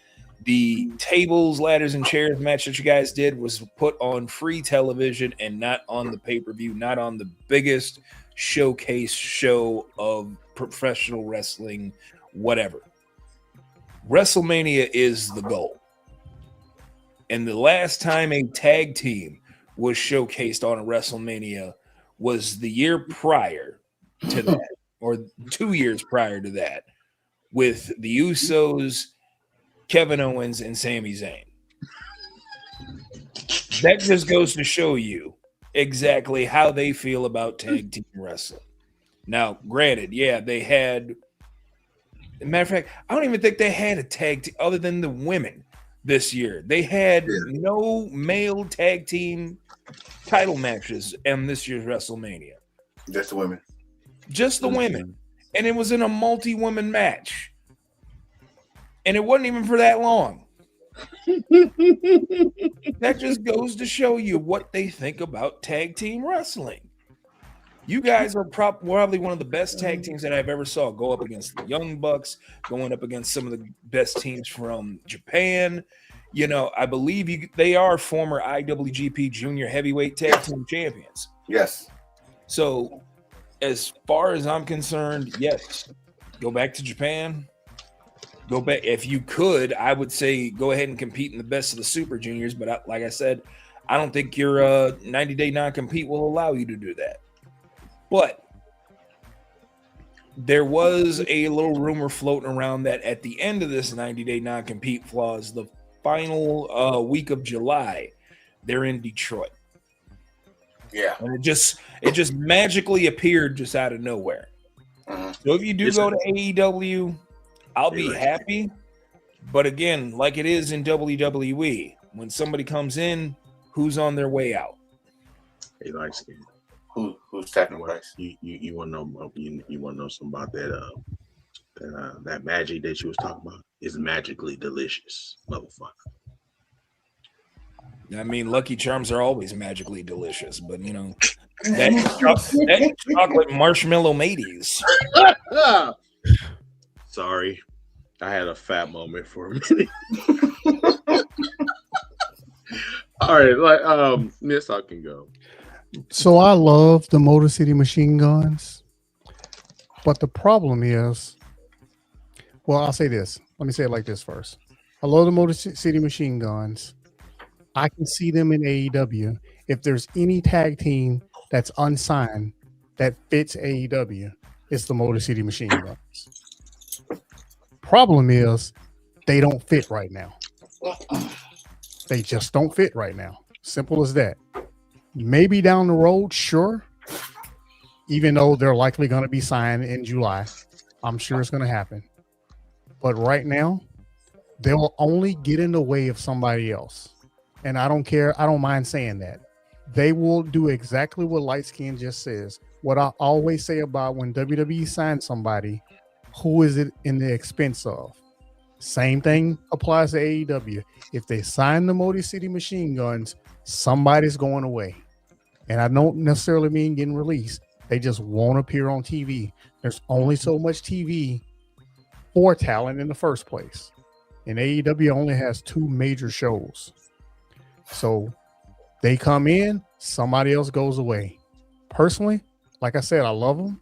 the tables, ladders, and chairs match that you guys did was put on free television and not on the pay-per-view, not on the biggest showcase show of professional wrestling, whatever. WrestleMania is the goal. And the last time a tag team was showcased on a WrestleMania was the year prior to that, or 2 years prior to that, with the Usos, Kevin Owens, and Sami Zayn. That just goes to show you exactly how they feel about tag team wrestling. Now, granted, yeah, they had, as a matter of fact, I don't even think they had a tag team other than the women this year. They had no male tag team title matches in this year's WrestleMania. Just the women. Just the women. And it was in a multi-woman match. And it wasn't even for that long. That just goes to show you what they think about tag team wrestling. You guys are probably one of the best tag teams that I've ever saw go up against the Young Bucks, going up against some of the best teams from Japan. You know, I believe they are former IWGP Junior Heavyweight Tag Team Champions. Yes. So, as far as I'm concerned, yes, go back to Japan. Go back. If you could, I would say go ahead and compete in the best of the Super Juniors. But like I said, I don't think your 90-day non-compete will allow you to do that. But there was a little rumor floating around that at the end of this 90-day non-compete clause, the final week of July, they're in Detroit. Yeah. And it just magically appeared just out of nowhere. So if you do go to AEW, I'll be happy. But again, like it is in WWE, when somebody comes in, who's on their way out? He likes it. Who's second place? You want to know? You want to know something about that magic that you was talking about? Is magically delicious, motherfucker. I mean, Lucky Charms are always magically delicious, but you know that chocolate marshmallow mateys. Sorry, I had a fat moment for a minute. All right, Miss, I can go. So I love the Motor City Machine Guns, but the problem is, well, I'll say this. Let me say it like this first. I love the Motor City Machine Guns. I can see them in AEW. If there's any tag team that's unsigned that fits AEW, it's the Motor City Machine Guns. Problem is, they don't fit right now. They just don't fit right now. Simple as that. Maybe down the road, sure. Even though they're likely going to be signed in July, I'm sure it's going to happen. But right now, they'll only get in the way of somebody else. And I don't care. I don't mind saying that. They will do exactly what Light Skin just says. What I always say about when WWE signs somebody, who is it in the expense of? Same thing applies to AEW. If they sign the Motor City Machine Guns, somebody's going away. And I don't necessarily mean getting released. They just won't appear on TV. There's only so much TV for talent in the first place. And AEW only has 2 major shows. So they come in, somebody else goes away. Personally, like I said, I love them.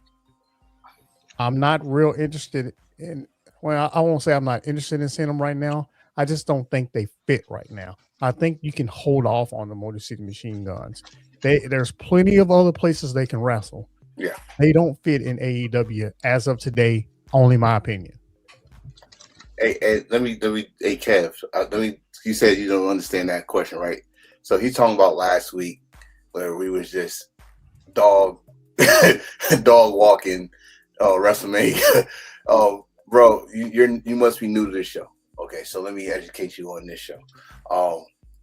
I'm not real interested in, well, I won't say I'm not interested in seeing them right now. I just don't think they fit right now. I think you can hold off on the Motor City Machine Guns. There's plenty of other places they can wrestle. Yeah. They don't fit in AEW as of today, only my opinion. Hey, let me, hey, Kev, you said you don't understand that question, right? So he's talking about last week where we was just dog walking WrestleMania. Bro, you must be new to this show. Okay, so let me educate you on this show.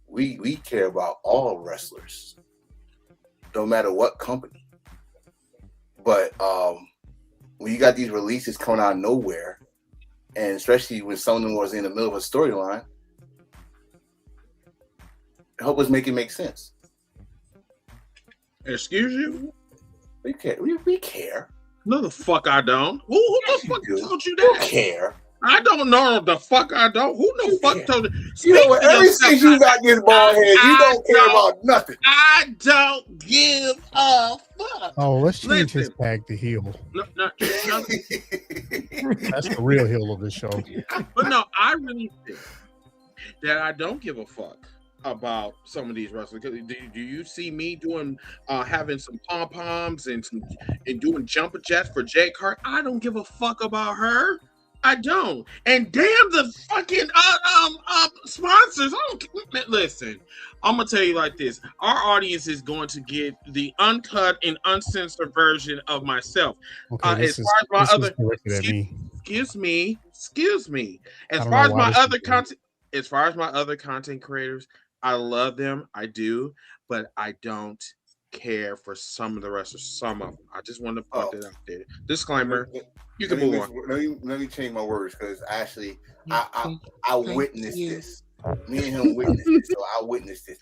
We care about all wrestlers, no matter what company. But when you got these releases coming out of nowhere, and especially when someone was in the middle of a storyline, help us make it make sense. Excuse you? We care. We care. No, the fuck I don't. Who the fuck told you that? We care. I don't know the fuck I don't. Who the fuck told you? You know what? Ever since you got this bald head, you don't care about nothing. I don't give a fuck. Oh, let's change his tag to heel. No. That's the real heel of the show. But no, I really think that I don't give a fuck about some of these wrestlers. Do you see me doing having some pom poms and doing jumper jets for Jade Carter? I don't give a fuck about her. I don't. And damn the fucking sponsors. Listen, I'm gonna tell you like this. Our audience is going to get the uncut and uncensored version of myself. Okay, Excuse me. As far as my other content creators, I love them. I do, but I don't care for some of the wrestlers. Some of them. I just want to put that out there. Disclaimer. You can move on. Let me change my words because actually, I witnessed this. Me and him witnessed this, so I witnessed this.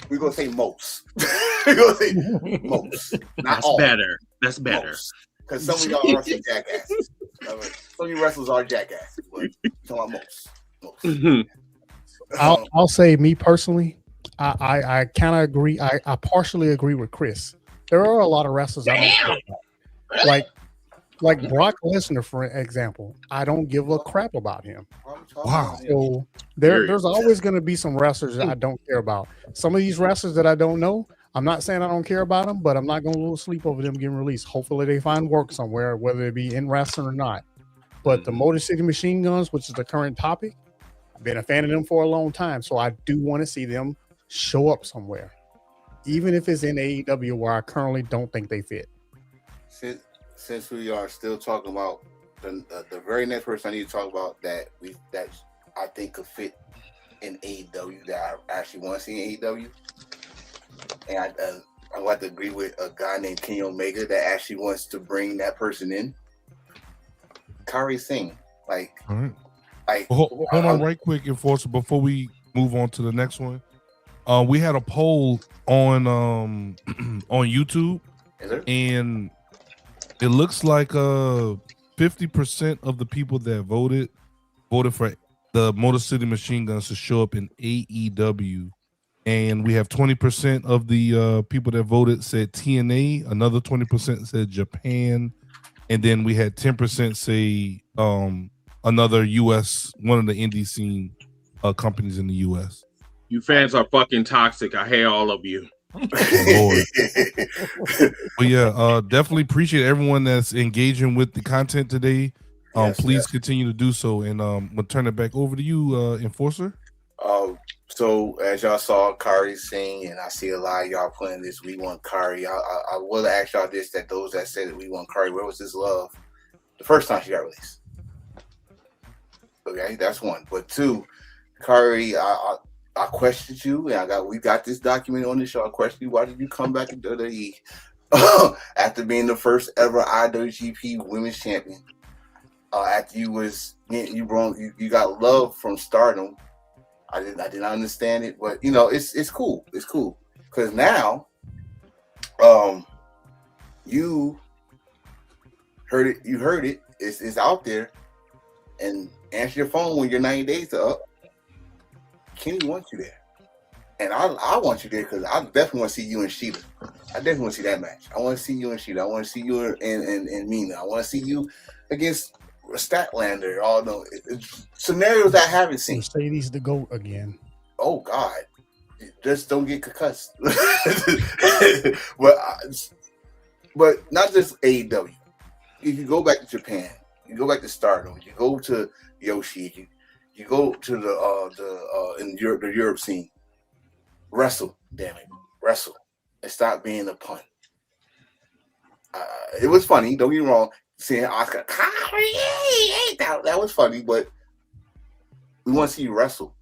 We're gonna say most. We're gonna say most. Not That's all. better. That's better. Because some of y'all are some jackasses. Some of you wrestlers are jackasses, but I'm talking about most. I'll say me personally. I kind of agree. I partially agree with Chris. There are a lot of wrestlers I don't care about. Like Brock Lesnar, for example. I don't give a crap about him. Wow. So there's always going to be some wrestlers that I don't care about. Some of these wrestlers that I don't know, I'm not saying I don't care about them, but I'm not going to lose sleep over them getting released. Hopefully they find work somewhere, whether it be in wrestling or not. But the Motor City Machine Guns, which is the current topic, I've been a fan of them for a long time. So I do want to see them show up somewhere, even if it's in AEW where I currently don't think they fit. Since we are still talking about the very next person I need to talk about that I think could fit in AEW that I actually want to see in AEW, and I want to agree with a guy named Kenny Omega that actually wants to bring that person in. Kari Singh, all right. Hold on right quick, Enforcer, before we move on to the next one. We had a poll on on YouTube, and it looks like 50% of the people that voted for the Motor City Machine Guns to show up in AEW, and we have 20% of the people that voted said TNA, another 20% said Japan, and then we had 10% say another US, one of the indie scene companies in the US. You fans are fucking toxic. I hate all of you. Lord. But yeah, definitely appreciate everyone that's engaging with the content today. Please continue to do so, and we'll turn it back over to you, Enforcer. So as y'all saw Kari Singh, and I see a lot of y'all playing this "We Want Kari." I will ask y'all this: that those that said that "We Want Kari," where was this love the first time she got released? Okay, that's one. But two, Kari, I questioned you, and we got this document on the show. I questioned you. Why did you come back to WWE after being the first ever IWGP Women's Champion? After you got love from Stardom. I did not understand it, but it's cool. It's cool because now, you heard it. You heard it. It's out there, and answer your phone when your 90 days are up. Kenny wants you there, and I want you there because I definitely want to see you and Sheeta. I definitely want to see that match. I want to see you and Sheeta. I want to see you and Mina. I want to see you against Statlander. All those scenarios I haven't seen. Mercedes the GOAT again. Oh God, just don't get concussed. but not just AEW. If you go back to Japan, you go back to Stardom, you go to Yoshi, you go to in Europe, the Europe scene. Wrestle, damn it, wrestle, and stop being a pun. It was funny. Don't get me wrong. seeing Asuka, Kyrie, that was funny, but we want to see you wrestle.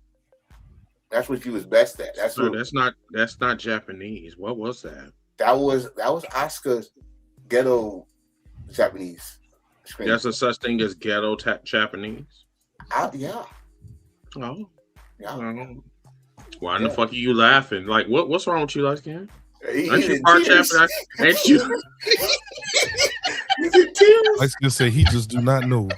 That's what you was best at. That's not Japanese. What was that? That was Asuka's ghetto Japanese. Scream. There's a such thing as ghetto Japanese. Yeah. Oh. Yeah. Why in the fuck are you laughing? Like, what's wrong with you, light skin? Aren't you part Japanese? Ain't you? I was gonna say he just do not know.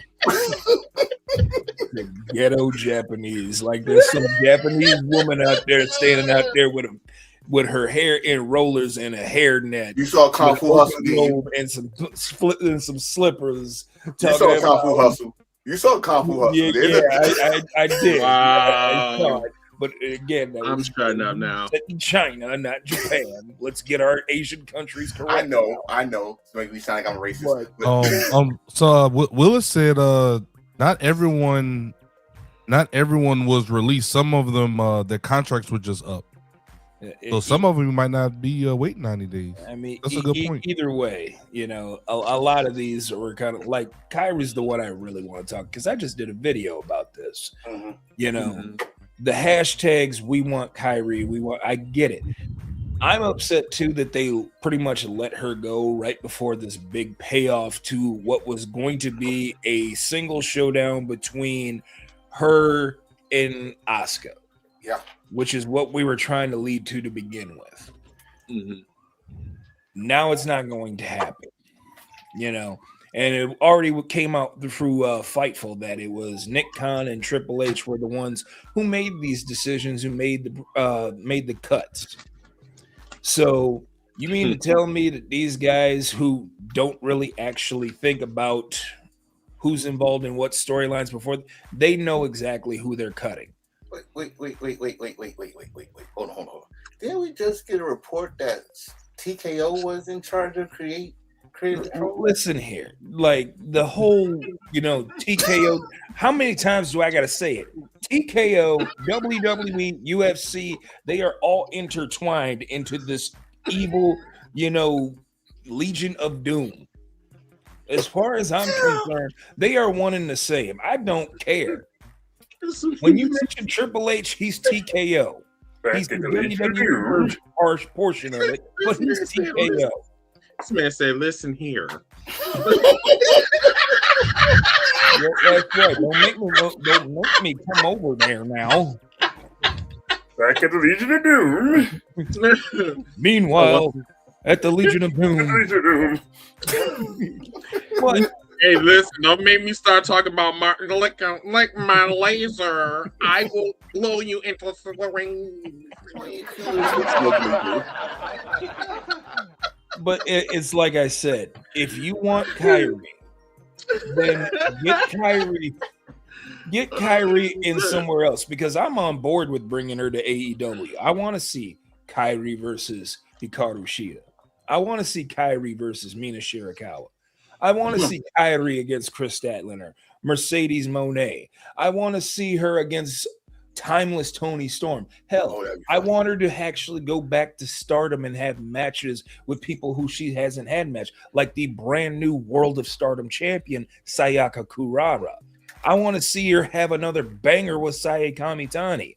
The ghetto Japanese, like there's some Japanese woman out there standing out there with her hair in rollers and a hairnet. You saw Kung Fu Hustle and some slippers. You saw Kung Fu Hustle. You saw Kung Fu Hustle. Yeah, I did. Wow. I saw it. But again, I'm shutting up now. In China, not Japan. Let's get our Asian countries correct. I know. It's making me sound like I'm racist. So Willis said, not everyone was released. Some of them, their contracts were just up. So some of them might not be waiting 90 days. I mean, that's a good point. Either way, a lot of these were kind of like Kyrie's the one I really want to talk because I just did a video about this. Mm-hmm. The hashtags we want Kyrie, I get it. I'm upset too that they pretty much let her go right before this big payoff to what was going to be a single showdown between her and Asuka. Yeah. Which is what we were trying to lead to begin with. Mm-hmm. Now it's not going to happen, and it already came out through Fightful that it was Nick Khan and Triple H were the ones who made these decisions, who made the cuts. So you mean to tell me that these guys who don't really actually think about who's involved in what storylines before, they know exactly who they're cutting? Wait. Hold on. Didn't we just get a report that TKO was in charge of creative control? Listen here, like the whole, TKO. How many times do I got to say it? TKO, WWE, UFC, they are all intertwined into this evil, Legion of Doom. As far as I'm concerned, they are one and the same. I don't care. When you mention Triple H, he's TKO. He's the WWE harsh portion of it, but he's TKO. This man said, "Listen here." That's right. Don't make me come over there now. Back at the Legion of Doom. Meanwhile, at the Legion of Doom. What? Hey, listen! Don't make me start talking about my laser. I will blow you into smithereens. But it's like I said, if you want Kyrie, then get Kyrie in somewhere else, because I'm on board with bringing her to AEW. I want to see Kyrie versus Hikaru Shida. I want to see Kyrie versus Mina Shirakawa. I want to see Kyrie against Chris Statlander, Mercedes Moné. I want to see her against Timeless Tony Storm. Hell, I want her to actually go back to Stardom and have matches with people who she hasn't had match, like the brand new World of Stardom champion, Sayaka Kurara. I want to see her have another banger with Saya Kamitani.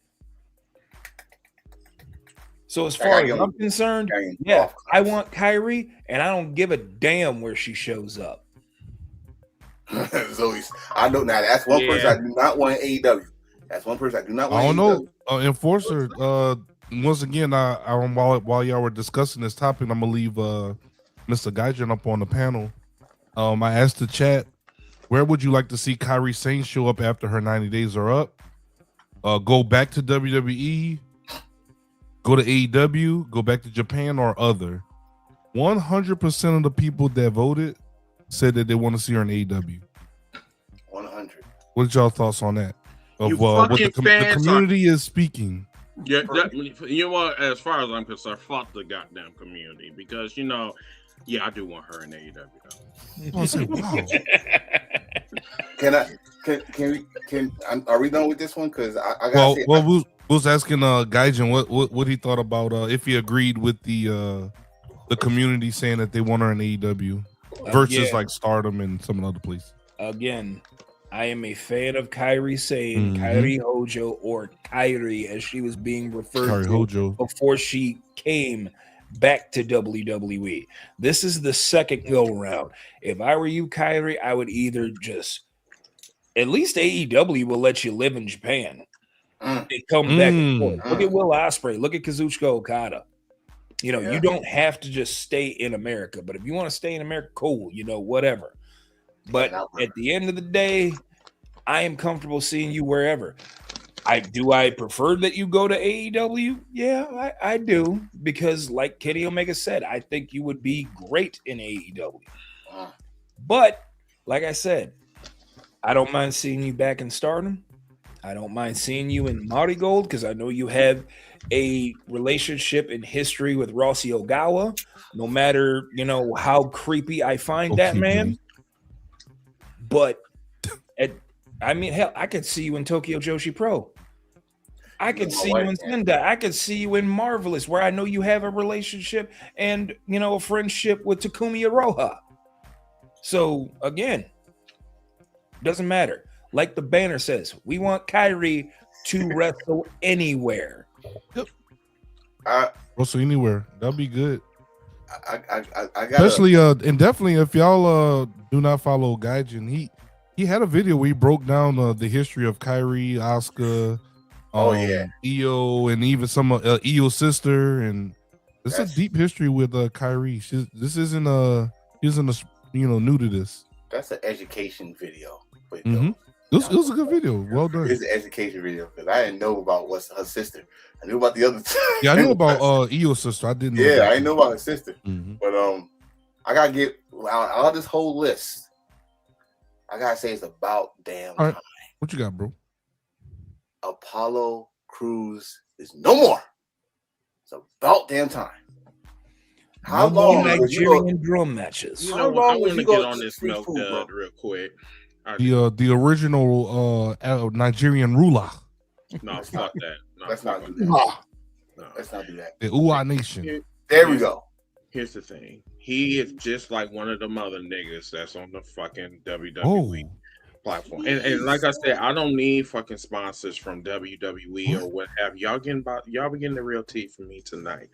So as far as I'm concerned, yeah, I want Kyrie, and I don't give a damn where she shows up. Zoe, I know now. That's one person I do not want in AEW. That's one person I do not want. I don't know. Enforcer. Once again, while y'all were discussing this topic, I'm gonna leave Mr. Gaijin up on the panel. I asked the chat, where would you like to see Kairi Sane show up after her 90 days are up? Go back to WWE. Go to AEW, go back to Japan, or other. 100% of the people that voted said that they want to see her in AEW. 100. What's y'all thoughts on that? Of what the community is speaking. Yeah, you know what? As far as I'm concerned, fuck the goddamn community, because I do want her in AEW. I say, wow. Are we done with this one? Because I got. Was asking Gaijin what he thought about if he agreed with the community saying that they want her in AEW. versus like Stardom and some other places. Again, I am a fan of Kairi Sane, Kairi Hojo, or Kairi as she was being referred to before she came back to WWE. This is the second go around. If I were you, Kairi, I would either just at least AEW will let you live in Japan. They come back and forth. Look at Will Ospreay. Look at Kazuchika Okada. You know, you don't have to just stay in America. But if you want to stay in America, cool. You know, whatever. But at the end of the day, I am comfortable seeing you wherever. I prefer that you go to AEW? Yeah, I do. Because like Kenny Omega said, I think you would be great in AEW. But like I said, I don't mind seeing you back in Stardom. I don't mind seeing you in Marty Gold because I know you have a relationship in history with Rossi Ogawa. No matter, you know, how creepy I find that man. But I mean, hell, I could see you in Tokyo Joshi Pro. I could see you in Sendai. I could see you in Marvelous, where I know you have a relationship and, you know, a friendship with Takumi Iroha. So again, doesn't matter. Like the banner says, we want Kairi to wrestle anywhere. Wrestle anywhere. That'll be good. I especially and definitely if y'all do not follow Gaijin, he had a video where he broke down the history of Kairi, Asuka, Io, and even some Io's sister, and it's a deep history with Kairi. This isn't new to this. That's an education video. It was a good video. Well done. It's an education video because I didn't know about what's her sister. I knew about the other. Yeah, I knew about Io's sister. I didn't know. Yeah, I didn't know about her sister. But I gotta get out of this whole list. I gotta say it's about damn time. What you got, bro? Apollo Crews is no more. It's about damn time. How long Nigerian drum matches? You know, I want to get on this milk dud real quick. The original Nigerian ruler. No, fuck that. No, let's not do that. No, let's not do that. The Uwa Nation. There we go. Here's the thing. He is just like one of them other niggas that's on the fucking WWE platform. And like I said, I don't need fucking sponsors from WWE or what have you. Y'all be getting the real tea from me tonight.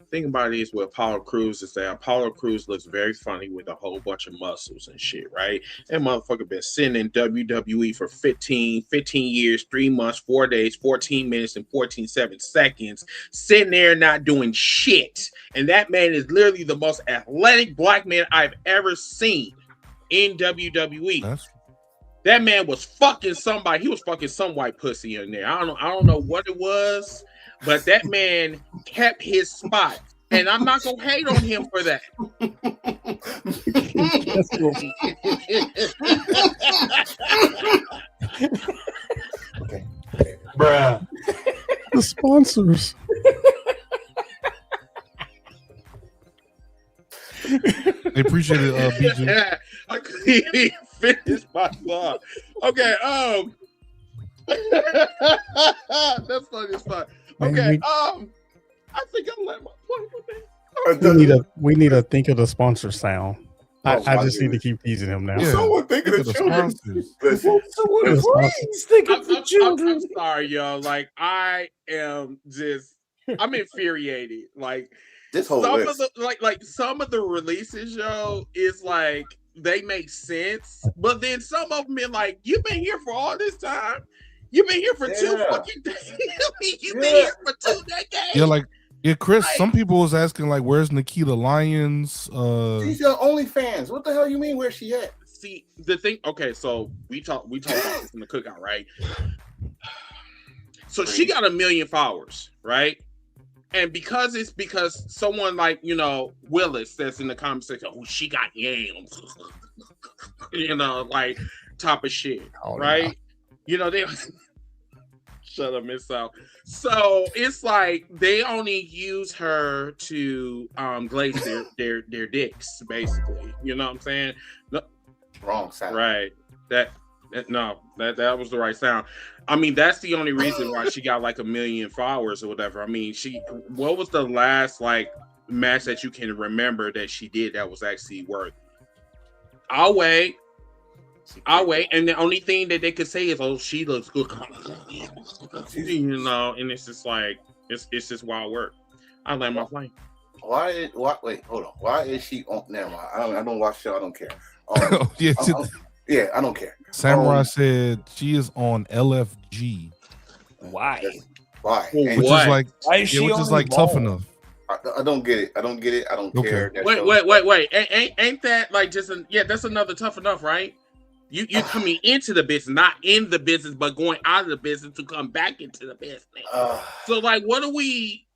Thing about it is with Apollo Crews is that Apollo Crews looks very funny with a whole bunch of muscles and shit, right? That motherfucker been sitting in WWE for 15 years, 3 months, 4 days, 14 minutes, and 14 seconds, sitting there not doing shit. And that man is literally the most athletic black man I've ever seen in WWE. That man was fucking somebody. He was fucking some white pussy in there. I don't know what it was, but that man kept his spot. And I'm not gonna hate on him for that. Okay. Bruh. The sponsors. They appreciate it, BJ. Yeah, I couldn't even finish my thought. Okay, that's funny as fuck. Okay, I think I'm letting my point with that. We need to think of the sponsor sound. I just need to keep teasing him now. Yeah. Someone think of the children. Please think of the children. I'm sorry, y'all. Like I'm infuriated. Like this whole some list. of the some of the releases, yo, is like they make sense, but then some of them been like, you've been here for all this time. You've been here for 2 fucking days. You've been here for 2 decades. Yeah, Chris. Some people was asking like, "Where's Nikita Lyons?" She's your OnlyFans. What the hell you mean? Where's she at? See the thing. Okay, so we talked about this in the cookout, right? So she got 1 million followers, right? And because someone like Willis that's in the comment section, oh, she got yams, like type of shit, right? They. Shut up, Miss South. So it's like they only use her to glaze their dicks, basically. You know what I'm saying? No, wrong sound. Right. That was the right sound. I mean, that's the only reason why she got like 1 million followers or whatever. I mean, what was the last like match that you can remember that she did that was actually worth? I'll wait. And the only thing that they could say is, "Oh, she looks good," you know. And it's just like it's just wild work. I land my plane. Wait, hold on. Why is she on? Never mind. I don't watch show. I don't care. Yeah, I don't care. Samurai said she is on LFG. Why? Why? Which is like, why is she which is like tough enough. I don't get it. I don't care. Wait. Ain't that like just that's another tough enough, right? You coming into the business, not in the business, but going out of the business to come back into the business. So like, what are we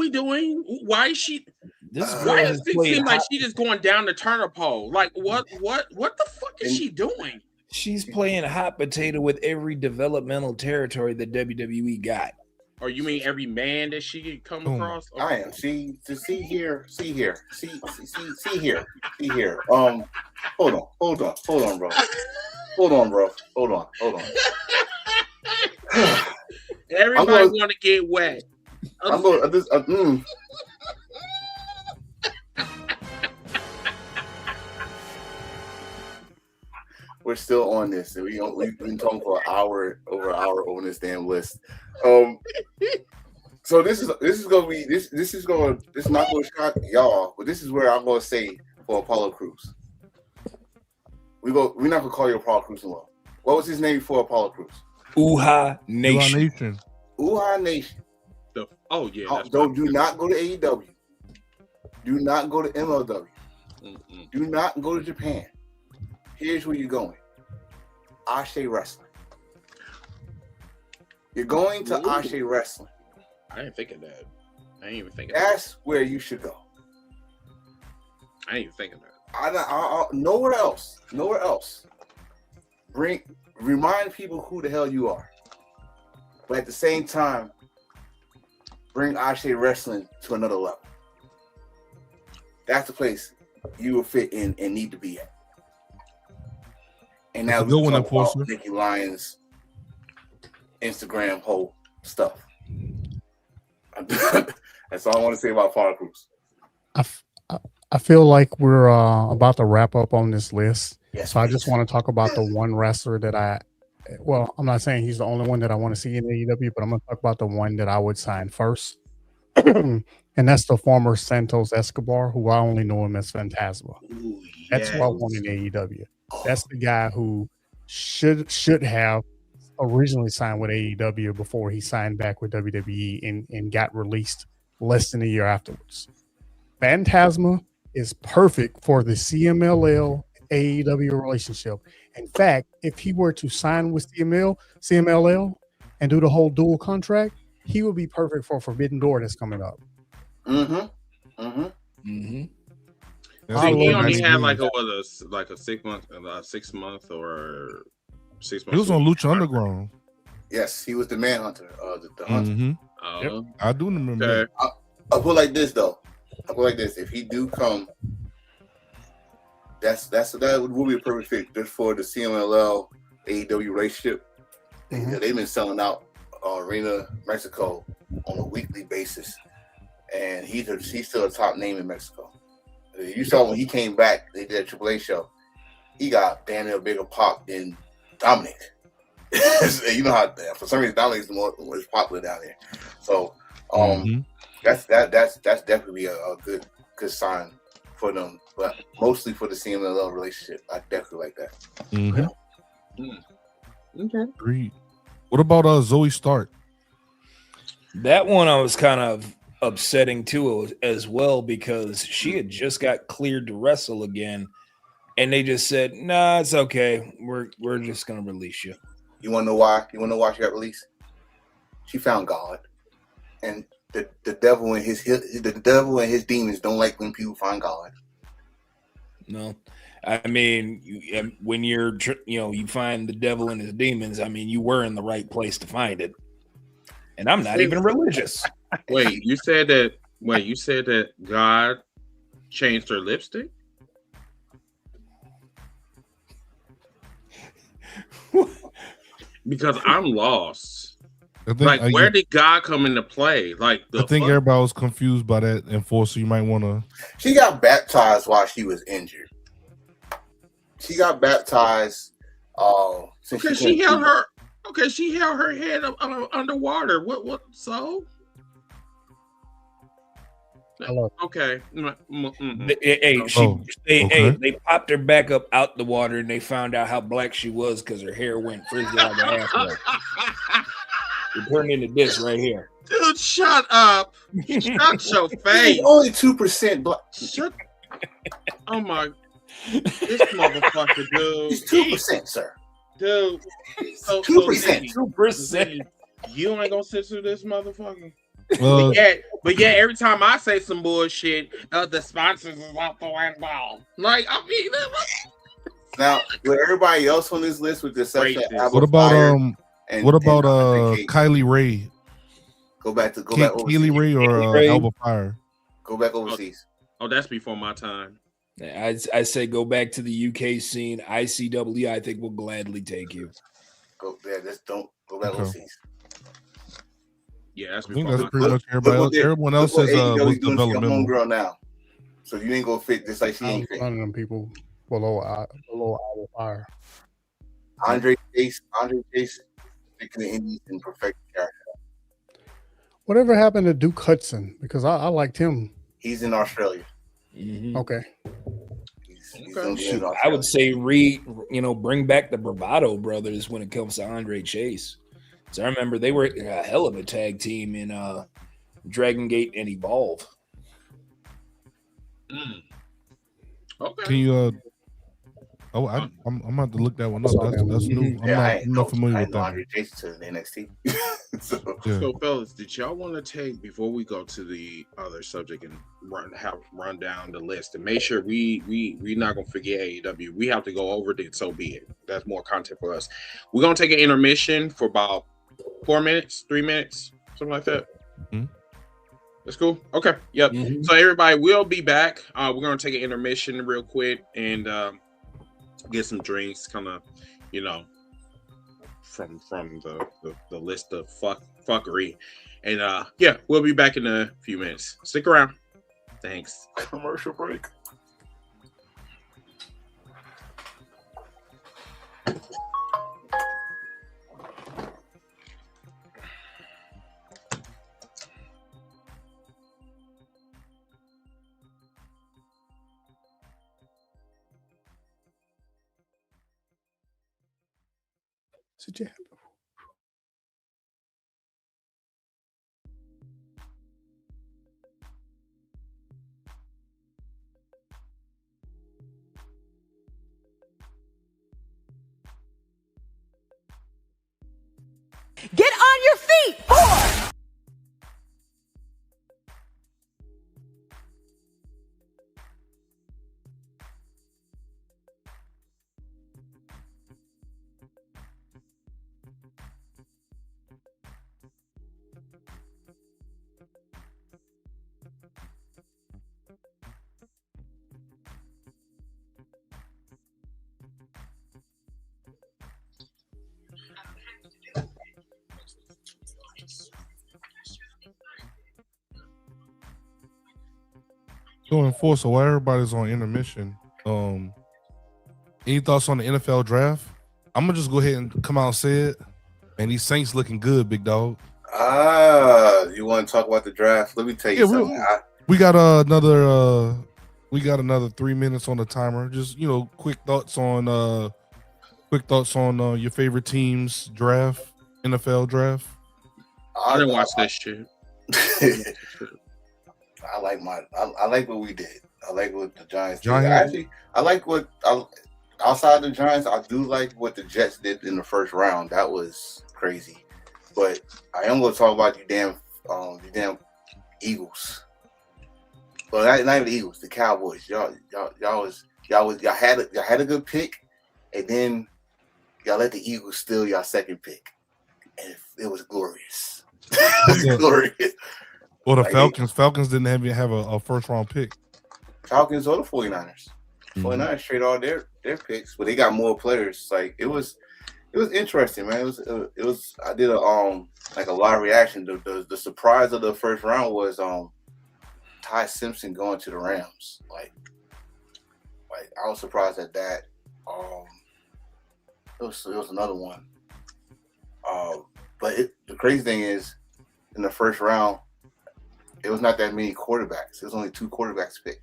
doing? Why is she? Why does it seem like she just going down the Turner pole? Like what the fuck is she doing? She's playing hot potato with every developmental territory that WWE got. Or you mean every man that she could come across? Okay. I am. See here. Hold on, bro. Hold on. Everybody want to get wet. I'm going. We're still on this, and we've been talking for over an hour on this damn list. So this is not going to shock y'all, but this is where I'm going to say for Apollo Crews. We're not going to call you Apollo Crews anymore. What was his name before Apollo Crews? Uha Nation. Uha Nation. Do not go to AEW. Do not go to MLW. Mm-mm. Do not go to Japan. Here's where you're going. Ashe Wrestling. You're going to Ashe Wrestling. I didn't think of that. I ain't even think of That's where you should go. I ain't even think of that. Nowhere else. Remind people who the hell you are. But at the same time, bring Ashe Wrestling to another level. That's the place you will fit in and need to be at. And now we're talking about Nikki Lyons' Instagram whole stuff. That's all I want to say about Apollo Crews. I feel like we're about to wrap up on this list. Yes, so I just want to talk about the one wrestler that I'm not saying he's the only one that I want to see in AEW, but I'm going to talk about the one that I would sign first. And that's the former Santos Escobar, who I only know him as Phantasma. Ooh, yes. That's who I want in AEW. That's the guy who should have originally signed with AEW before he signed back with WWE and got released less than a year afterwards. Phantasma is perfect for the CMLL AEW relationship. In fact, if he were to sign with CMLL and do the whole dual contract, he would be perfect for Forbidden Door that's coming up. See, he only had like a 6 month or 6 month. He was on Lucha Underground. Yes, he was the Manhunter, the Hunter. Mm-hmm. Yep. I do remember. Okay. I'll put it like this though. If he do come, that would be a perfect fit just for the CMLL AEW relationship. Mm-hmm. They've been selling out Arena Mexico on a weekly basis, and he's still a top name in Mexico. You saw when he came back, they did a AAA show. He got damn near bigger pop than Dominic. You know how for some reason Dominic's the most popular down there. So that's definitely a good sign for them, but mostly for the CMLL relationship. I definitely like that. Okay. Agreed. What about Zoe Stark? That one I was kind of upsetting too as well, because she had just got cleared to wrestle again, and they just said, "Nah, it's okay. We're just gonna release you." You want to know why? She got released? She found God, and the devil and his demons don't like when people find God. No, I mean, when you find the devil and his demons, I mean, you were in the right place to find it. And I'm not even religious. Wait, you said that God changed her lipstick? Because I'm lost. Where did God come into play? I think everybody was confused by that, and so you might want to. She got baptized while she was injured. She got baptized. Okay, she held her head up underwater. What? So? Okay. They popped her back up out the water, and they found out how black she was because her hair went frizzy out the halfway. It turned into this right here. Dude, shut up! Shut your face. Only 2% black. Shut. Oh my! This motherfucker, dude. It's 2%, sir. Dude, 2%. 2%. You ain't gonna censor this motherfucker. But yeah, every time I say some bullshit, the sponsors is out the window. Like, I mean, now with everybody else on this list, with the exception of what about Kylie Ray? Go back Kylie Ray or Alba Fire? Go back overseas. Oh, that's before my time. I say go back to the UK scene. ICW, I think will gladly take you. Go back overseas. Yeah, that's I think that's pretty much everybody else. Everyone else is was developmental. Homegirl now, so you ain't gonna fit just like she ain't fit. None of them people below Alba Fire. Andre Chase, taking the Indies and perfect character. Whatever happened to Duke Hudson? Because I liked him. He's in Australia. Mm-hmm. Okay. I would say bring back the Bravado brothers when it comes to Andre Chase. So I remember they were a hell of a tag team in Dragon Gate and Evolve. Okay. Can you I'm gonna have to look that one up. That's new. I'm not familiar with that. Andre Chase to NXT. So fellas, did y'all want to take before we go to the other subject and run down the list and make sure we not gonna forget AEW. We have to go over it, so be it. That's more content for us. We're gonna take an intermission for about 4 minutes, 3 minutes, something like that. Mm-hmm. That's cool. Okay. Yep. Mm-hmm. So everybody will be back. We're gonna take an intermission real quick and get some drinks, kind of, from the list of fuckery, and we'll be back in a few minutes. Stick around. Thanks. Commercial break. Get on your feet, boy! Going forward, so while everybody's on intermission, any thoughts on the NFL draft? I'm gonna just go ahead and come out and say it. And these Saints looking good, big dog. You want to talk about the draft? Let me tell you something. We got another 3 minutes on the timer. Just quick thoughts on your favorite team's draft, NFL draft. I didn't watch that shit. I like what we did. I like what the Giants did. Actually, I like what outside the Giants. I do like what the Jets did in the first round. That was crazy. But I am going to talk about you damn Eagles. Well, not even the Eagles, the Cowboys. Y'all had a good pick, and then y'all let the Eagles steal y'all second pick, and it was glorious. It was glorious. Well, the Falcons didn't even have a first round pick. Falcons or the 49ers. 49ers trade all their picks, but they got more players. Like it was interesting, man. It was. I did a live reaction. The surprise of the first round was Ty Simpson going to the Rams. Like I was surprised at that. It was another one. But the crazy thing is, in the first round, it was not that many quarterbacks. There was only 2 quarterbacks picked.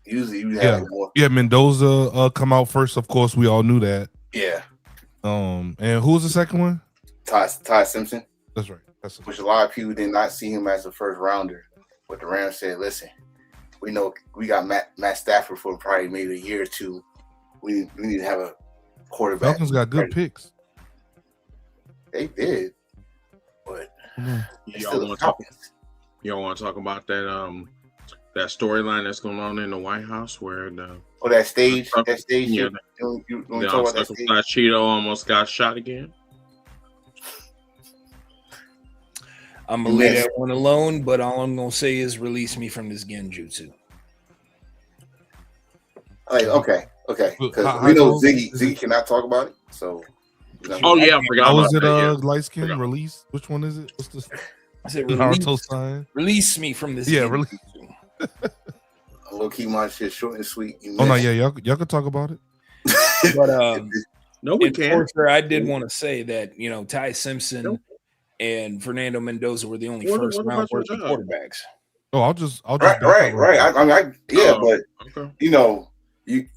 Usually, you have more. Yeah, Mendoza come out first. Of course, we all knew that. Yeah. And who was the second one? Ty Simpson. That's right. Which a lot of people did not see him as a first rounder. But the Rams said, "Listen, we know we got Matt Stafford for probably maybe a year or two. We need to have a quarterback." Falcons got good picks. They did, but y'all want to talk about that that storyline that's going on in the White House where that stage. Yeah, you talk about that stage? Cheeto almost got shot again. I'm gonna leave that one alone, but all I'm gonna say is release me from this genjutsu. Okay, because we know Ziggy cannot talk about it. So, I forgot. Was it light skin release? Which one is it? What's this? I said Naruto sign. Release me from this. Yeah, release. I'm gonna keep my shit short and sweet. Y'all could talk about it. But no, we can't. I did want to say that Ty Simpson and Fernando Mendoza were the only first round worthy quarterbacks. Oh, I'll just right. But you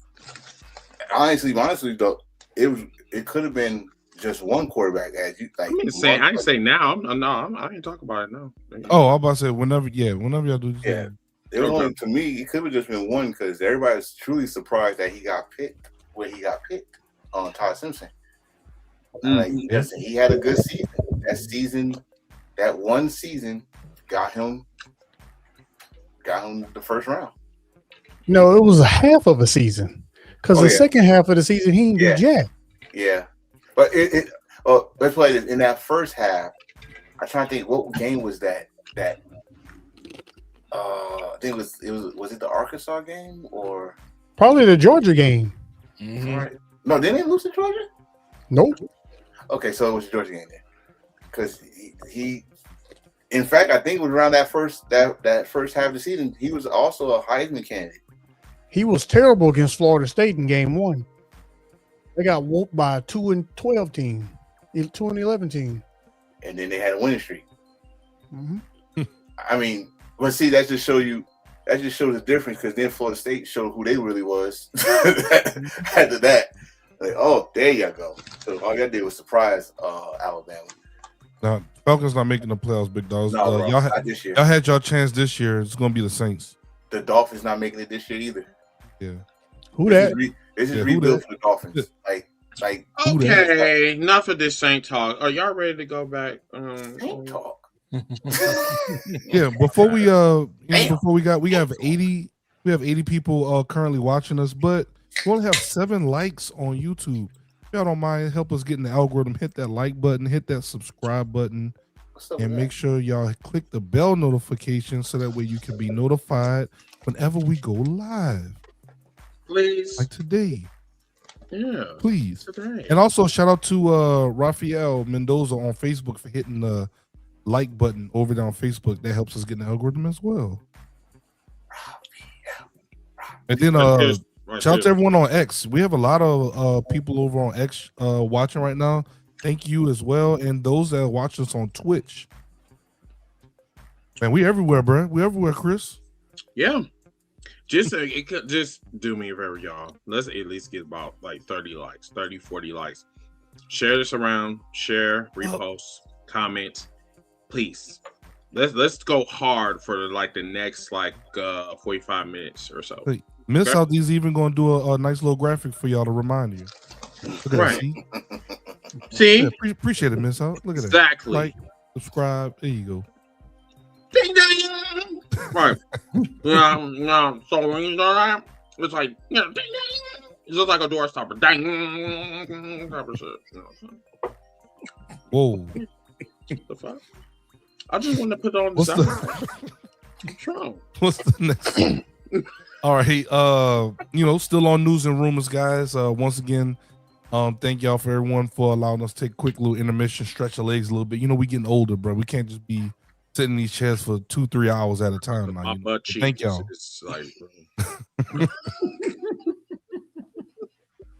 honestly though, it could have been just one quarterback. As you like, I didn't say now. I didn't talk about it now. Oh, I'm about to say whenever y'all do. Yeah, it was only, to me. It could have just been one because everybody's truly surprised that he got picked where he got picked on Todd Simpson. Listen, he had a good season. That one season got him the first round. No, it was a half of a season because the second half of the season he didn't do jack. Yeah, but let's play this. In that first half, I'm trying to think what game was that. I think was it the Arkansas game or probably the Georgia game. Mm-hmm. Right. No, didn't they lose to Georgia? Nope. Okay, so it was the Georgia game then, because he, in fact, I think it was around that first half of the season. He was also a Heisman candidate. He was terrible against Florida State in game 1. They got whooped by a 2-12 team, 2-11 team, and then they had a winning streak. Mm-hmm. I mean, but see, that just shows the difference because then Florida State showed who they really was. After that, like, oh, there you go. So all y'all did was surprise Alabama. Now, Falcons not making the playoffs, big dogs. No, bro, y'all this year. Y'all had your chance this year. It's going to be the Saints. The Dolphins not making it this year either. Yeah. Who that? This is rebuilt for the Dolphins. Like. Okay, enough of this Saint talk. Are y'all ready to go back? Saint talk. Yeah. Before we we have 80 people currently watching us, but we only have 7 likes on YouTube. If y'all don't mind, help us get in the algorithm. Hit that like button, hit that subscribe button, and make sure y'all click the bell notification so that way you can be notified whenever we go live. Please. Like today. Yeah. Please. Today. And also shout out to Rafael Mendoza on Facebook for hitting the like button over there on Facebook. That helps us get in the algorithm as well. And then shout out to everyone on X. We have a lot of people over on X watching right now. Thank you as well. And those that watch us on Twitch. Man, we everywhere, bro. We everywhere, Chris. Yeah. Just do me a favor, y'all. Let's at least get about like 30 likes, 30, 40 likes. Share this around, share, repost, comment. Please. Let's go hard for the next 45 minutes or so. Hey, Miss Okay. Southeast even gonna do a nice little graphic for y'all to remind you. Look at Right. that, See? Yeah, appreciate it, Miss Out. Look at that. Exactly. Like, subscribe. There you go. Ding ding. Right. Yeah. So when you know that, it's like, ding ding. It's just like a door stopper. Ding. Type of shit. You know what I'm saying? Whoa. The fuck? I just want to put it on the What's side. the What's the next? All right. Still on news and rumors, guys. Once again, thank y'all for everyone for allowing us to take a quick little intermission, stretch our legs a little bit. We getting older, bro. We can't just be sitting in these chairs for 2-3 hours at a time. My butt cheek. Thank y'all. It's like,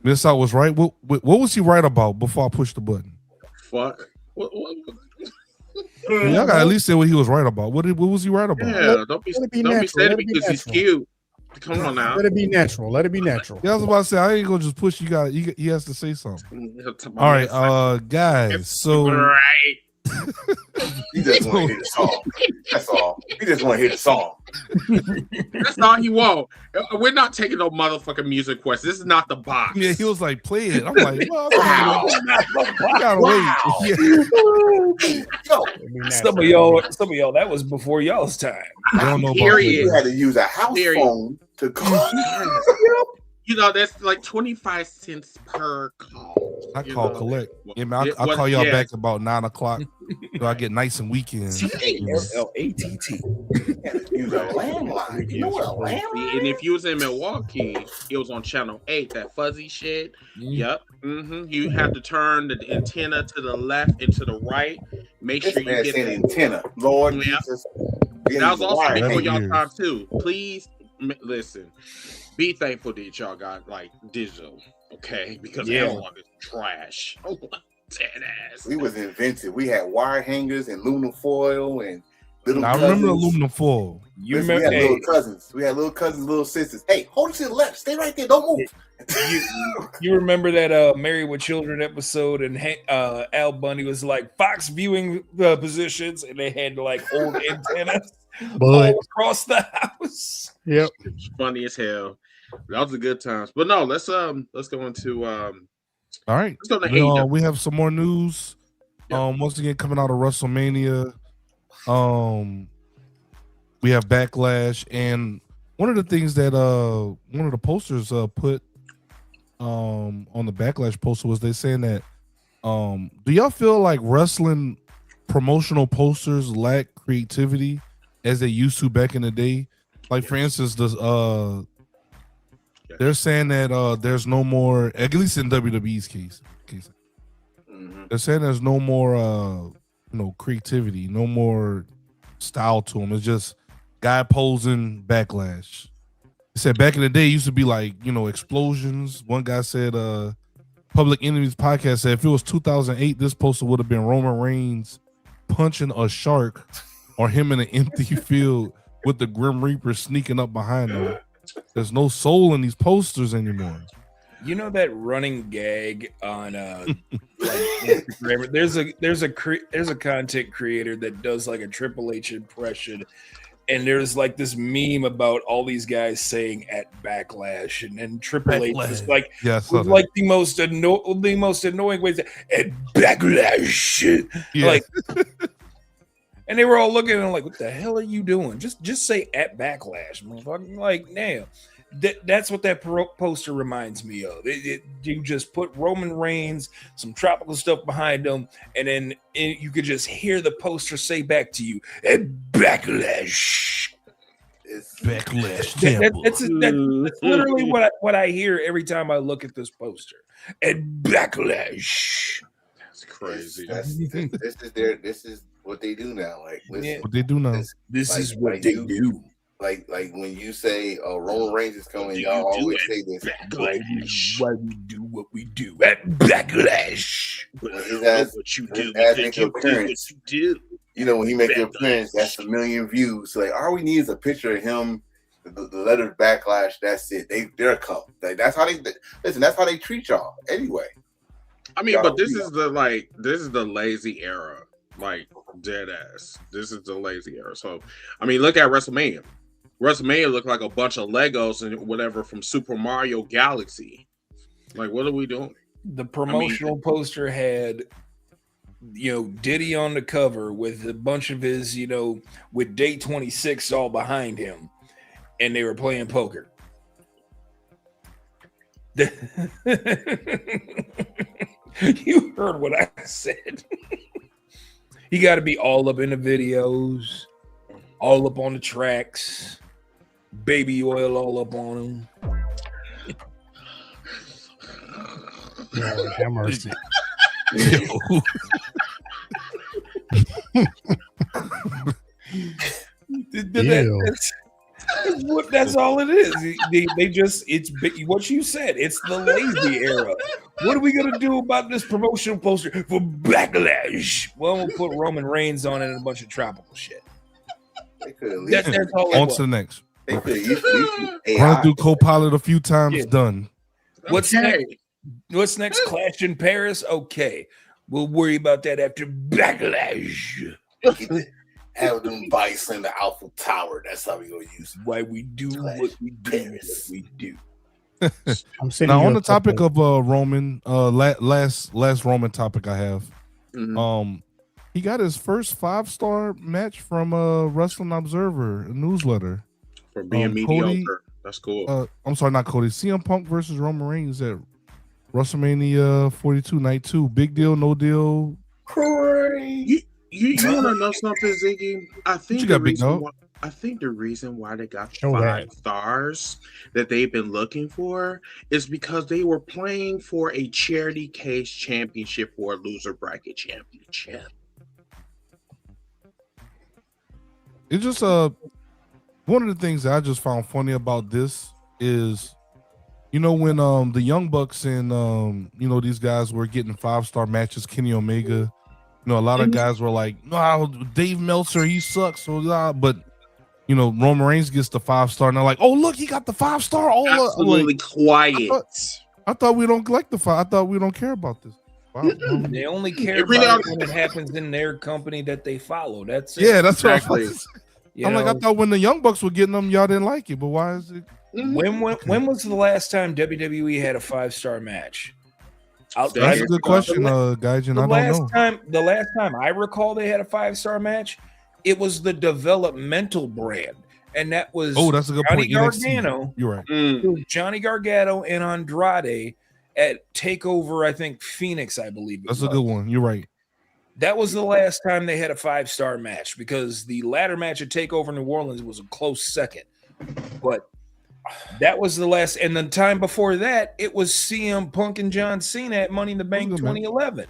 Miss Out was right. What was he right about before I pushed the button? Fuck. Y'all gotta at least say what he was right about. What was he right about? Yeah, don't be sad because he's cute. Come on now. Let it be natural. Let it be natural. Yeah, I was about to say I ain't gonna just push. He has to say something. All right, guys. So right. He just want to hear the song. That's all. He just want to hear the song. That's all he want. We're not taking no motherfucking music questions. This is not the box. Yeah, he was like, play it. I'm like, well, Wow. I gotta wait. Yeah. Yo, some of y'all, that was before y'all's time. I don't know about you had to use a house phone to call. You know, that's like 25 cents per call. I call collect. Yeah, man, I'll call y'all back about 9 o'clock. So I get nights and weekends. L-A-T-T. Use a landline. You know what a landline? And if you was in Milwaukee, it was on channel 8, that fuzzy shit. Yep. You have to turn the antenna to the left and to the right. Make sure you get the antenna. Lord Jesus. That was also before y'all time too. Please listen. Be thankful that y'all got like digital, okay? Because analog is trash. Dead ass. We was inventive. We had wire hangers and aluminum foil and little. I remember aluminum foil. We had little cousins. We had little cousins, little sisters. Hey, hold it to the left. Stay right there. Don't move. You remember that Married with Children episode, and Al Bundy was like Fox viewing positions, and they had like old antennas all across the house. Yep, it's funny as hell. That was a good times. But no, let's go into all right. Let's go to AEW. We have some more news. Yep. Once again, coming out of WrestleMania. We have Backlash, and one of the things that one of the posters put on the Backlash poster was they saying that do y'all feel like wrestling promotional posters lack creativity as they used to back in the day? Like for instance, they're saying that there's no more, at least in WWE's case. They're saying there's no more creativity, no more style to them. It's just guy posing Backlash. He said back in the day it used to be like, explosions. One guy said Public Enemies podcast said if it was 2008, this poster would have been Roman Reigns punching a shark or him in an empty field with the Grim Reaper sneaking up behind him. There's no soul in these posters anymore. You know that running gag on Instagram? There's a content creator that does like a Triple H impression, and there's like this meme about all these guys saying at Backlash, and then Triple H is like, like the most annoying way to at Backlash, like. And they were all looking at him like, "What the hell are you doing? Just say at Backlash, motherfucker!" Like, damn, that's what that poster reminds me of. You just put Roman Reigns, some tropical stuff behind him, and then you could just hear the poster say back to you, "At Backlash." Backlash. That's literally what I hear every time I look at this poster. At Backlash. That's crazy. This is what they do now. Like, listen, what they do now. This is what they do. Like when you say Roman Reigns is coming, y'all always say this. Why we do what we do at Backlash. What you do. Make your appearance. When he makes an appearance, that's 1 million views. So like, all we need is a picture of him. The letter Backlash. That's it. They're come. Like, that's how they listen. That's how they treat y'all anyway. I mean, but this is the lazy era. Like, dead ass. This is the lazy era. So, I mean, look at WrestleMania. WrestleMania looked like a bunch of Legos and whatever from Super Mario Galaxy. Like, what are we doing? The promotional poster had, Diddy on the cover with a bunch of his, with day 26 all behind him, and they were playing poker. You heard what I said. You got to be all up in the videos, all up on the tracks, baby oil all up on them. Lord have mercy. That's all it is. They just, it's what you said. It's the lazy era. What are we gonna do about this promotional poster for Backlash? Well, we'll put Roman Reigns on it and a bunch of tropical shit. They could at That's least all. On to the next. they could use Run through co-pilot a few times. Yeah. Done. What's next? What's next? Clash in Paris? Okay. We'll worry about that after Backlash. Have them bikes in the Alpha Tower. That's how we gonna use it. Why we do what we do. What we do. Now on the topic of Roman, last Roman topic I have. He got his first 5-star match from Wrestling Observer newsletter For being mediocre. That's cool. I'm sorry, not Cody. CM Punk versus Roman Reigns at WrestleMania 42 Night 2. Big deal, no deal. Crazy. You want to know something, Ziggy? I think the reason why they got 5 stars that they've been looking for is because they were playing for a charity case championship or a loser bracket championship. It's just one of the things that I just found funny about this is, when the Young Bucks and these guys were getting 5-star matches, Kenny Omega, a lot of guys were like, "No, Dave Meltzer, he sucks." But Roman Reigns gets the 5-star, and they're like, "Oh, look, he got the 5-star." Absolutely quiet. I thought we don't like the 5. I thought we don't care about this. Wow. They only care about when it happens in their company that they follow. That's it. Yeah, that's exactly. I'm like, I thought when the Young Bucks were getting them, y'all didn't like it, but why is it? When was the last time WWE had a 5-star match? That's a good question, Gaijin. I don't know. The last time I recall they had a 5-star match, it was the developmental brand, and that was that's a good Johnny point. Gargano. You're right. It was Johnny Gargano and Andrade at TakeOver, I think Phoenix, I believe. That's a good one. You're right. That was the last time they had a 5-star match, because the ladder match at TakeOver New Orleans was a close second. But that was the last, and the time before that, it was CM Punk and John Cena at Money in the Bank 2011.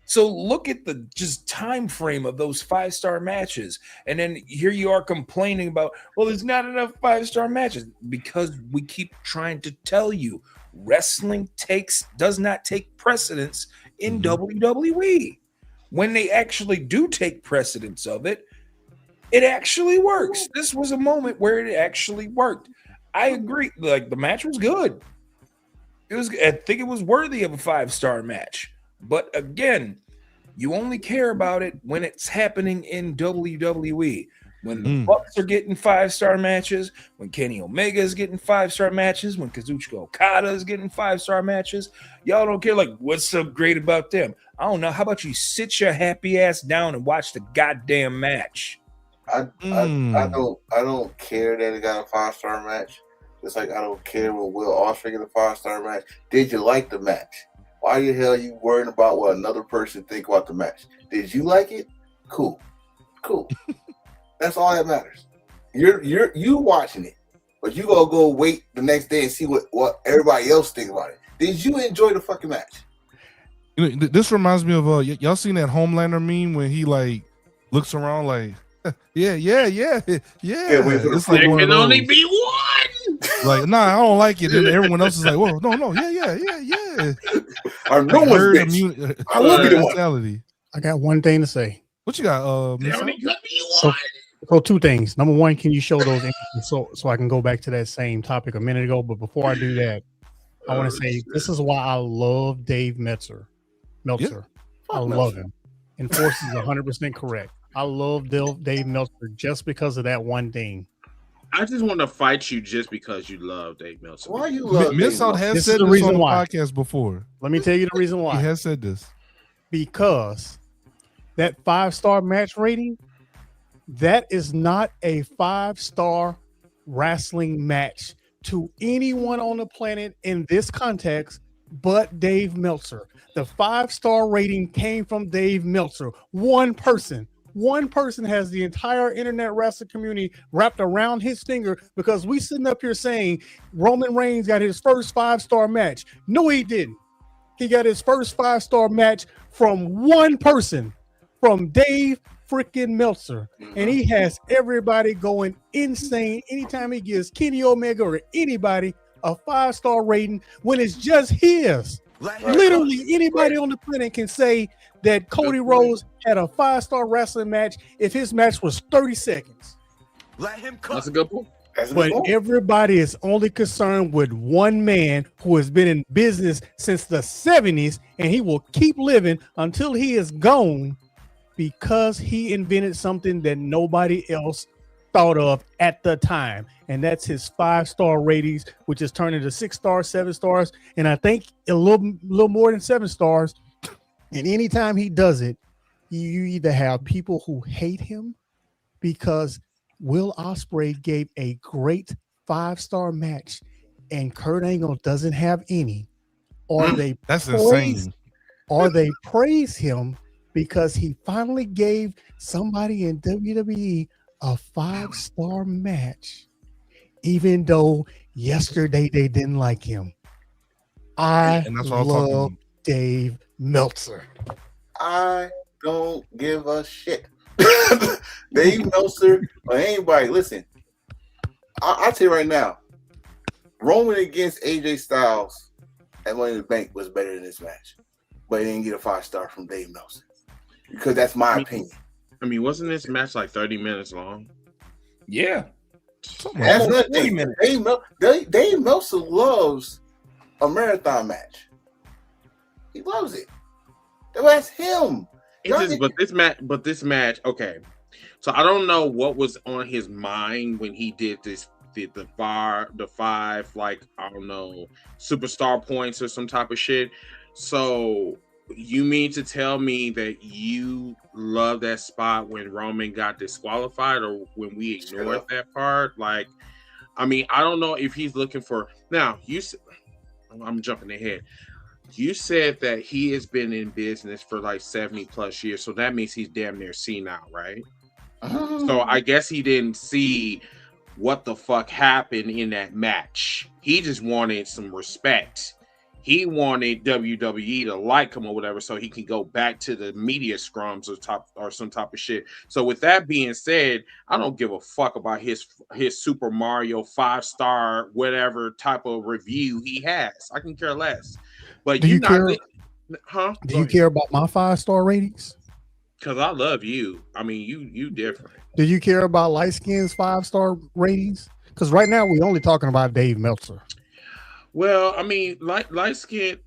So look at the just time frame of those 5-star matches, and then here you are complaining about, well, there's not enough 5-star matches, because we keep trying to tell you wrestling does not take precedence in WWE. When they actually do take precedence of it, it actually works. This was a moment where it actually worked. I agree. Like, the match was good. I think it was worthy of a 5-star match. But again, you only care about it when it's happening in WWE. When the Bucks are getting 5-star matches, when Kenny Omega is getting 5-star matches, when Kazuchika Okada is getting 5-star matches, y'all don't care. Like, what's so great about them? I don't know. How about you sit your happy ass down and watch the goddamn match? I don't care that it got a 5-star match. Just like I don't care when Will Ospreay get a 5-star match. Did you like the match? Why the hell are you worried about what another person think about the match? Did you like it? Cool. That's all that matters. You watching it, but you gonna go wait the next day and see what everybody else think about it. Did you enjoy the fucking match? This reminds me of y'all seen that Homelander meme when he like looks around like, yeah. It's like there can only be one. Like, nah, I don't like it. And everyone else is like, well, no, yeah. I know what's bitch. I will be the one. I got one thing to say. What you got? There only could be one. So 2 things. Number 1, can you show those images so I can go back to that same topic a minute ago? But before I do that, I want to say this is why I love Dave Meltzer. Yep. I love him. And Force is 100% correct. I love Dave Meltzer just because of that one thing. I just want to fight you just because you love Dave Meltzer. Why you love Miss Out has said this on the podcast before. Let me tell you the reason why. He has said this. Because that 5-star match rating, that is not a 5-star wrestling match to anyone on the planet in this context but Dave Meltzer. The 5-star rating came from Dave Meltzer. One person has the entire internet wrestling community wrapped around his finger because we sitting up here saying Roman Reigns got his first 5-star match. No, he didn't. He got his first 5-star match from one person, from Dave freaking Meltzer, and he has everybody going insane anytime he gives Kenny Omega or anybody a 5-star rating when it's just his. Literally anybody on the planet can say that Cody Rhodes had a 5-star wrestling match if his match was 30 seconds. Let him cook. That's a good point. But everybody is only concerned with one man who has been in business since the 70s, and he will keep living until he is gone because he invented something that nobody else thought of at the time. And that's his 5-star ratings, which is turned into 6 stars, 7 stars, and I think a little more than 7 stars. And anytime he does it, you either have people who hate him because Will Ospreay gave a great 5-star match and Kurt Angle doesn't have any, or that's insane, or they praise him because he finally gave somebody in WWE a 5-star match, even though yesterday they didn't like him. I love Dave Meltzer. I don't give a shit. Dave Meltzer or anybody, listen. I'll tell you right now, Roman against AJ Styles at Money in the Bank was better than this match, but he didn't get a 5-star from Dave Meltzer because that's my opinion. I mean, wasn't this match like 30 minutes long? Yeah, that's another thing. Dave Meltzer loves a marathon match. He loves it. That's him. But this match, okay. So I don't know what was on his mind when he did the 5, like, I don't know, superstar points or some type of shit. So you mean to tell me that you love that spot when Roman got disqualified, or when we ignored that part? Like, I mean, I don't know if he's looking for. Now, I'm jumping ahead. You said that he has been in business for like 70 plus years, so that means he's damn near senile, right? So I guess he didn't see what the fuck happened in that match. He just wanted some respect. He wanted WWE to like him or whatever, so he can go back to the media scrums or some type of shit. So with that being said, I don't give a fuck about his Super Mario 5-star whatever type of review he has. I can care less. But do you care? Huh? Do you care about my 5-star ratings? Because I love you. I mean, you different. Do you care about light skin's 5-star ratings? Because right now we're only talking about Dave Meltzer. Well, I mean, light skin.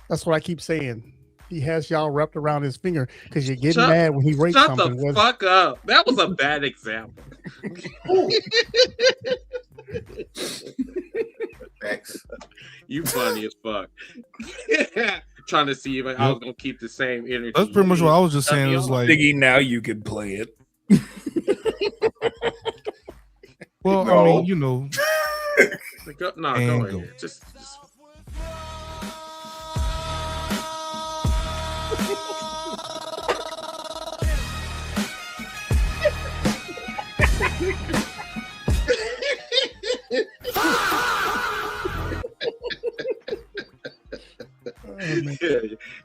That's what I keep saying. He has y'all wrapped around his finger because you're getting mad when he rates something. Shut the fuck up. That was a bad example. Thanks. You funny as fuck. Trying to see if I was gonna keep the same energy. That's pretty much what I was just saying. It was like, Biggie, now you can play it. Well, no. I mean, you know. Go ahead. Just...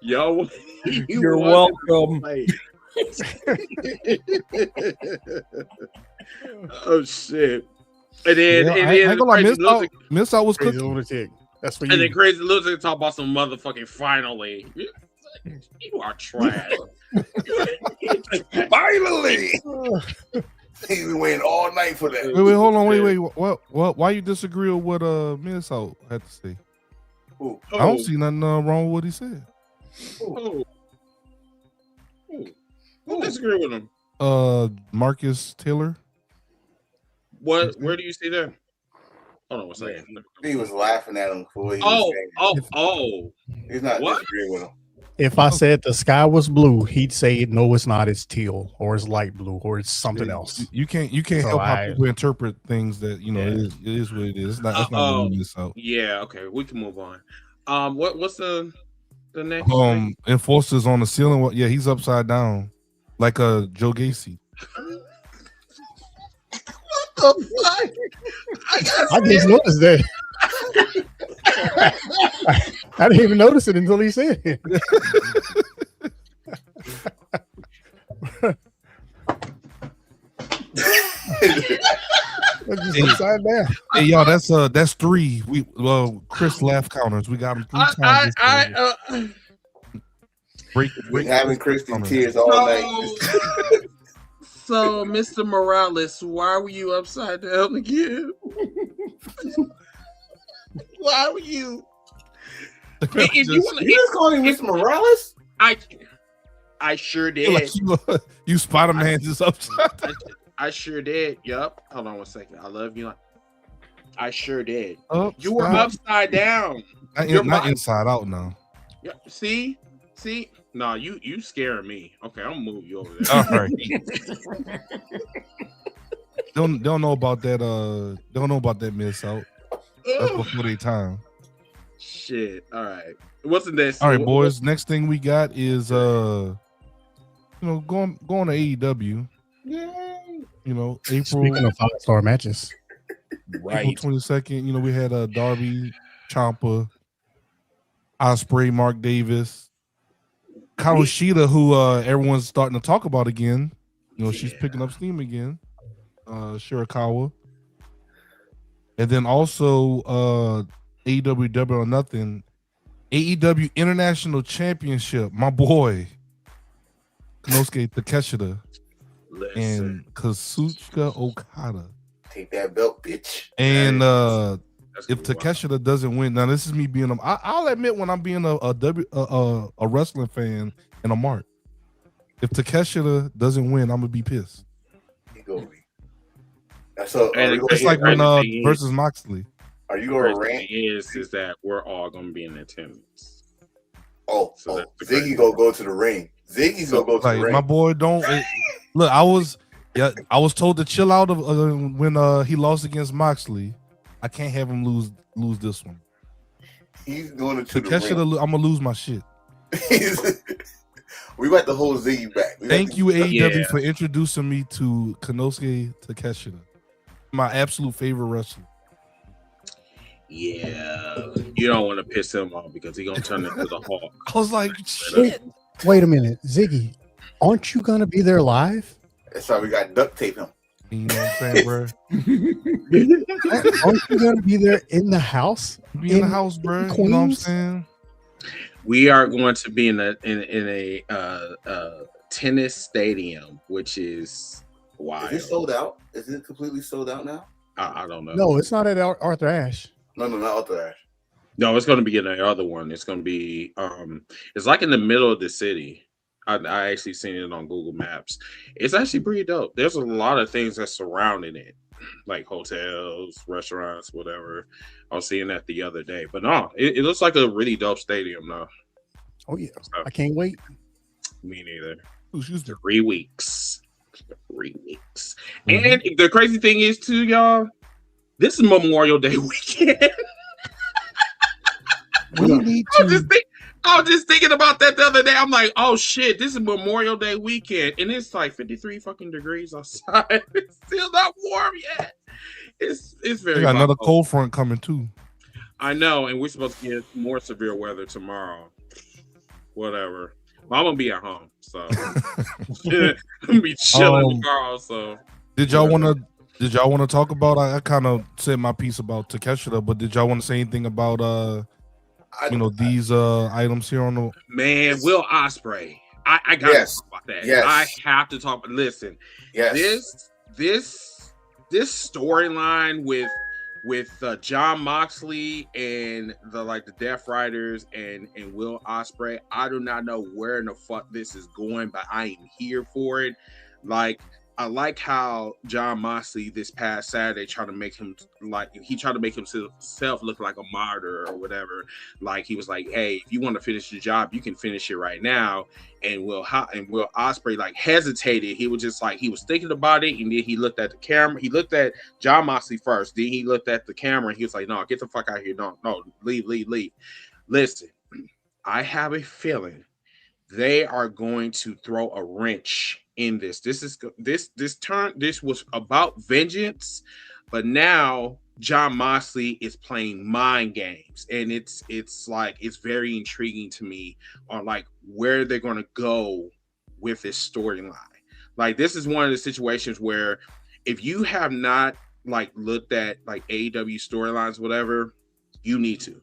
Yo, you're welcome. Oh shit! And then, Miss out was cooking. Lunatic. That's for you. And then Crazy Lunatic talk about some motherfucking finally. You are trash. Finally. He's been waiting all night for that. Wait, hold on, wait. What? Why you disagree with what Miss out had to say? Ooh. I don't see nothing wrong with what he said. Who disagree with him? Marcus Taylor. What? Where do you see that? Hold on, what's that? He was laughing at him for what he was saying. He's not disagreeing with him. If I said the sky was blue, he'd say, "No, it's not. It's teal, or it's light blue, or it's something else." You can't help how people interpret things that it is what it is. That's not this out. Yeah, okay, we can move on. What's the next? Enforcers on the ceiling. Yeah, he's upside down, like Joe Gacy. What the fuck? I just noticed that. I didn't even notice it until he said it. He's upside down. Hey, y'all, that's 3. Chris laugh counters. We got him 3 times. Break having Chris in tears all night. So, Mr. Morales, why were you upside down again? Why were you? If you just call him Mr. Morales? I sure did. Like you Spider-Man just upside down. I sure did. Yup. Hold on one second. I love you. I sure did. You were upside down. Not inside out now. Yeah. See? No, you scaring me. Okay, I'm gonna move you over there. All right. Don't know about that. Don't know about that miss out. That's before their time. Shit. All right. What's the next? All right, boys. Next thing we got is going to AEW. Yay. April. Speaking of 5-star matches, right? April 22nd. We had Darby, Ciampa, Ospreay, Mark Davis, Karushida, who everyone's starting to talk about again. She's picking up steam again. Shirakawa. And then also AEW Double or Nothing, AEW International Championship, my boy Konosuke Takeshita and Kazuchika Okada. Take that belt, bitch. And if Takeshita doesn't win, now this is me being I'll admit when I'm being a wrestling fan and a mark. If Takeshita doesn't win, I'm gonna be pissed. It's like when versus Moxley. Are you going to rant? Is that we're all going to be in attendance. Ziggy gonna go to the ring. Ziggy's gonna go to the ring. My boy, don't look. I was told to chill out when he lost against Moxley. I can't have him lose this one. He's going to the ring. I'm gonna lose my shit. We got to hold Ziggy back. Thank you, AEW, for introducing me to Konosuke Takeshita, my absolute favorite wrestler. Yeah, you don't want to piss him off because he's gonna turn into the Hawk. I was like, shit. Wait a minute, Ziggy, aren't you gonna be there live? That's why we got duct tape him. You know what I'm saying, bro? Aren't you gonna be there in the house? Be in the house, bro. Queens? You know what I'm saying? We are going to be in a tennis stadium, which is wild. Is it sold out? Is it completely sold out now? I don't know. No, it's not at Arthur Ashe. No, not Arthur Ashe. No, it's going to be in the other one. It's going to be it's like in the middle of the city. I actually seen it on Google Maps. It's actually pretty dope. There's a lot of things that surrounding it, like hotels, restaurants, whatever. I was seeing that the other day, but no, it looks like a really dope stadium though. Oh yeah, so, I can't wait. Me neither. 3 weeks. 3 weeks. Mm-hmm. And the crazy thing is too, y'all, this is Memorial Day weekend. I was just thinking about that the other day. I'm like, oh shit, this is Memorial Day weekend, and it's like 53 fucking degrees outside. It's still not warm yet. It's very. We got another cold front coming too. I know, and we're supposed to get more severe weather tomorrow. Whatever. Well, I'm gonna be at home, so I'm gonna be chilling tomorrow. So, did y'all want to talk about? I kind of said my piece about Takeshita, but did y'all want to say anything about these items here on the man? Will Ospreay. I gotta talk about that. Yes. I have to talk. Listen, this storyline with John Moxley and the Death Riders and Will Ospreay, I do not know where in the fuck this is going, but I am here for it. Like, I like how John Moxley this past Saturday tried to make himself look like a martyr or whatever. Like, he was like, "Hey, if you want to finish the job, you can finish it right now." And Will Ospreay hesitated. He was just like, he was thinking about it, and then he looked at the camera. He looked at John Moxley first, then he looked at the camera, and he was like, "No, get the fuck out of here! No, leave." Listen, I have a feeling they are going to throw a wrench in this. This was about vengeance, but now John Moxley is playing mind games, and it's very intriguing to me on where they're going to go with this storyline. Like, this is one of the situations where if you have not like looked at like AEW storylines, whatever, you need to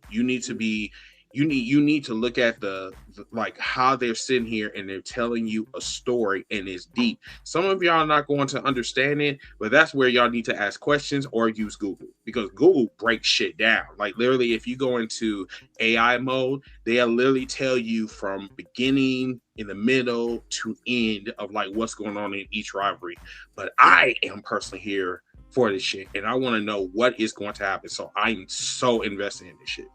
look at the like how they're sitting here and they're telling you a story and it's deep. Some of y'all are not going to understand it, but that's where y'all need to ask questions or use Google, because Google breaks shit down. Like literally, if you go into AI mode, they'll literally tell you from beginning, in the middle to end of like what's going on in each rivalry. But I am personally here for this shit, and I want to know what is going to happen. So I'm so invested in this shit.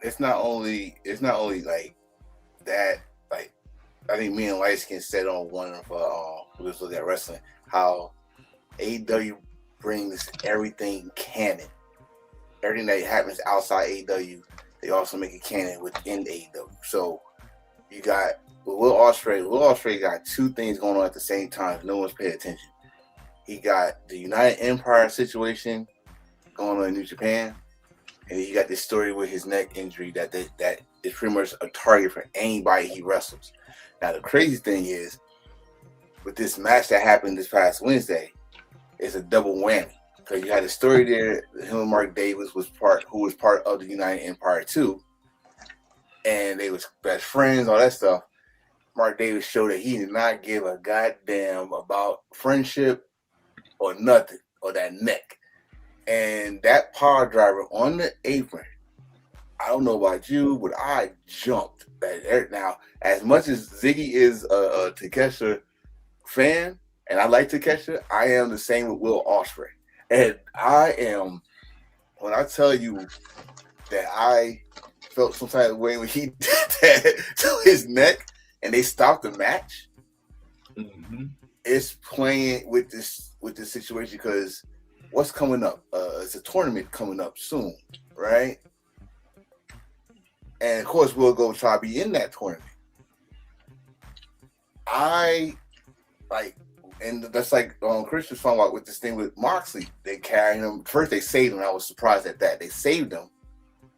It's not only like that. Like I think me and Lightskin said on one of Let's Look at Wrestling how AEW brings everything canon. Everything that happens outside AEW, they also make it canon within AEW. So you got Will Ospreay. Will Ospreay got two things going on at the same time. No one's paying attention. He got the United Empire situation going on in New Japan, and then you got this story with his neck injury that is pretty much a target for anybody he wrestles. Now the crazy thing is, with this match that happened this past Wednesday, it's a double whammy because you had a story there. Him and Mark Davis who was part of the United Empire too, and they was best friends, all that stuff. Mark Davis showed that he did not give a goddamn about friendship or nothing, or that neck. And that power driver on the apron, I don't know about you, but I jumped. Now, as much as Ziggy is a Takeshita fan, and I like Takeshita, I am the same with Will Ospreay. And when I tell you that I felt some type of way when he did that to his neck and they stopped the match, it's playing with this situation because what's coming up? It's a tournament coming up soon, right? And of course, we'll go try to be in that tournament. And that's like Chris was talking about with this thing with Moxley. They carried him. First, they saved him. I was surprised at that. They saved him,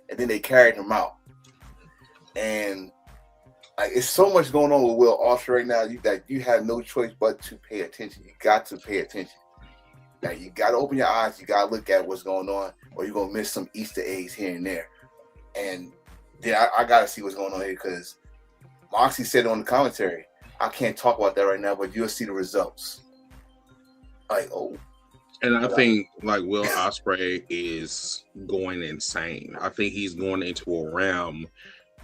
and then they carried him out. And like, it's so much going on with Will Ospreay right now that you have no choice but to pay attention. You got to pay attention. Now you got to open your eyes. You got to look at what's going on, or you're gonna miss some Easter eggs here and there. And then I got to see what's going on here because Moxie said on the commentary, "I can't talk about that right now, but you'll see the results." Like, oh. And I think like Will Ospreay is going insane. I think he's going into a realm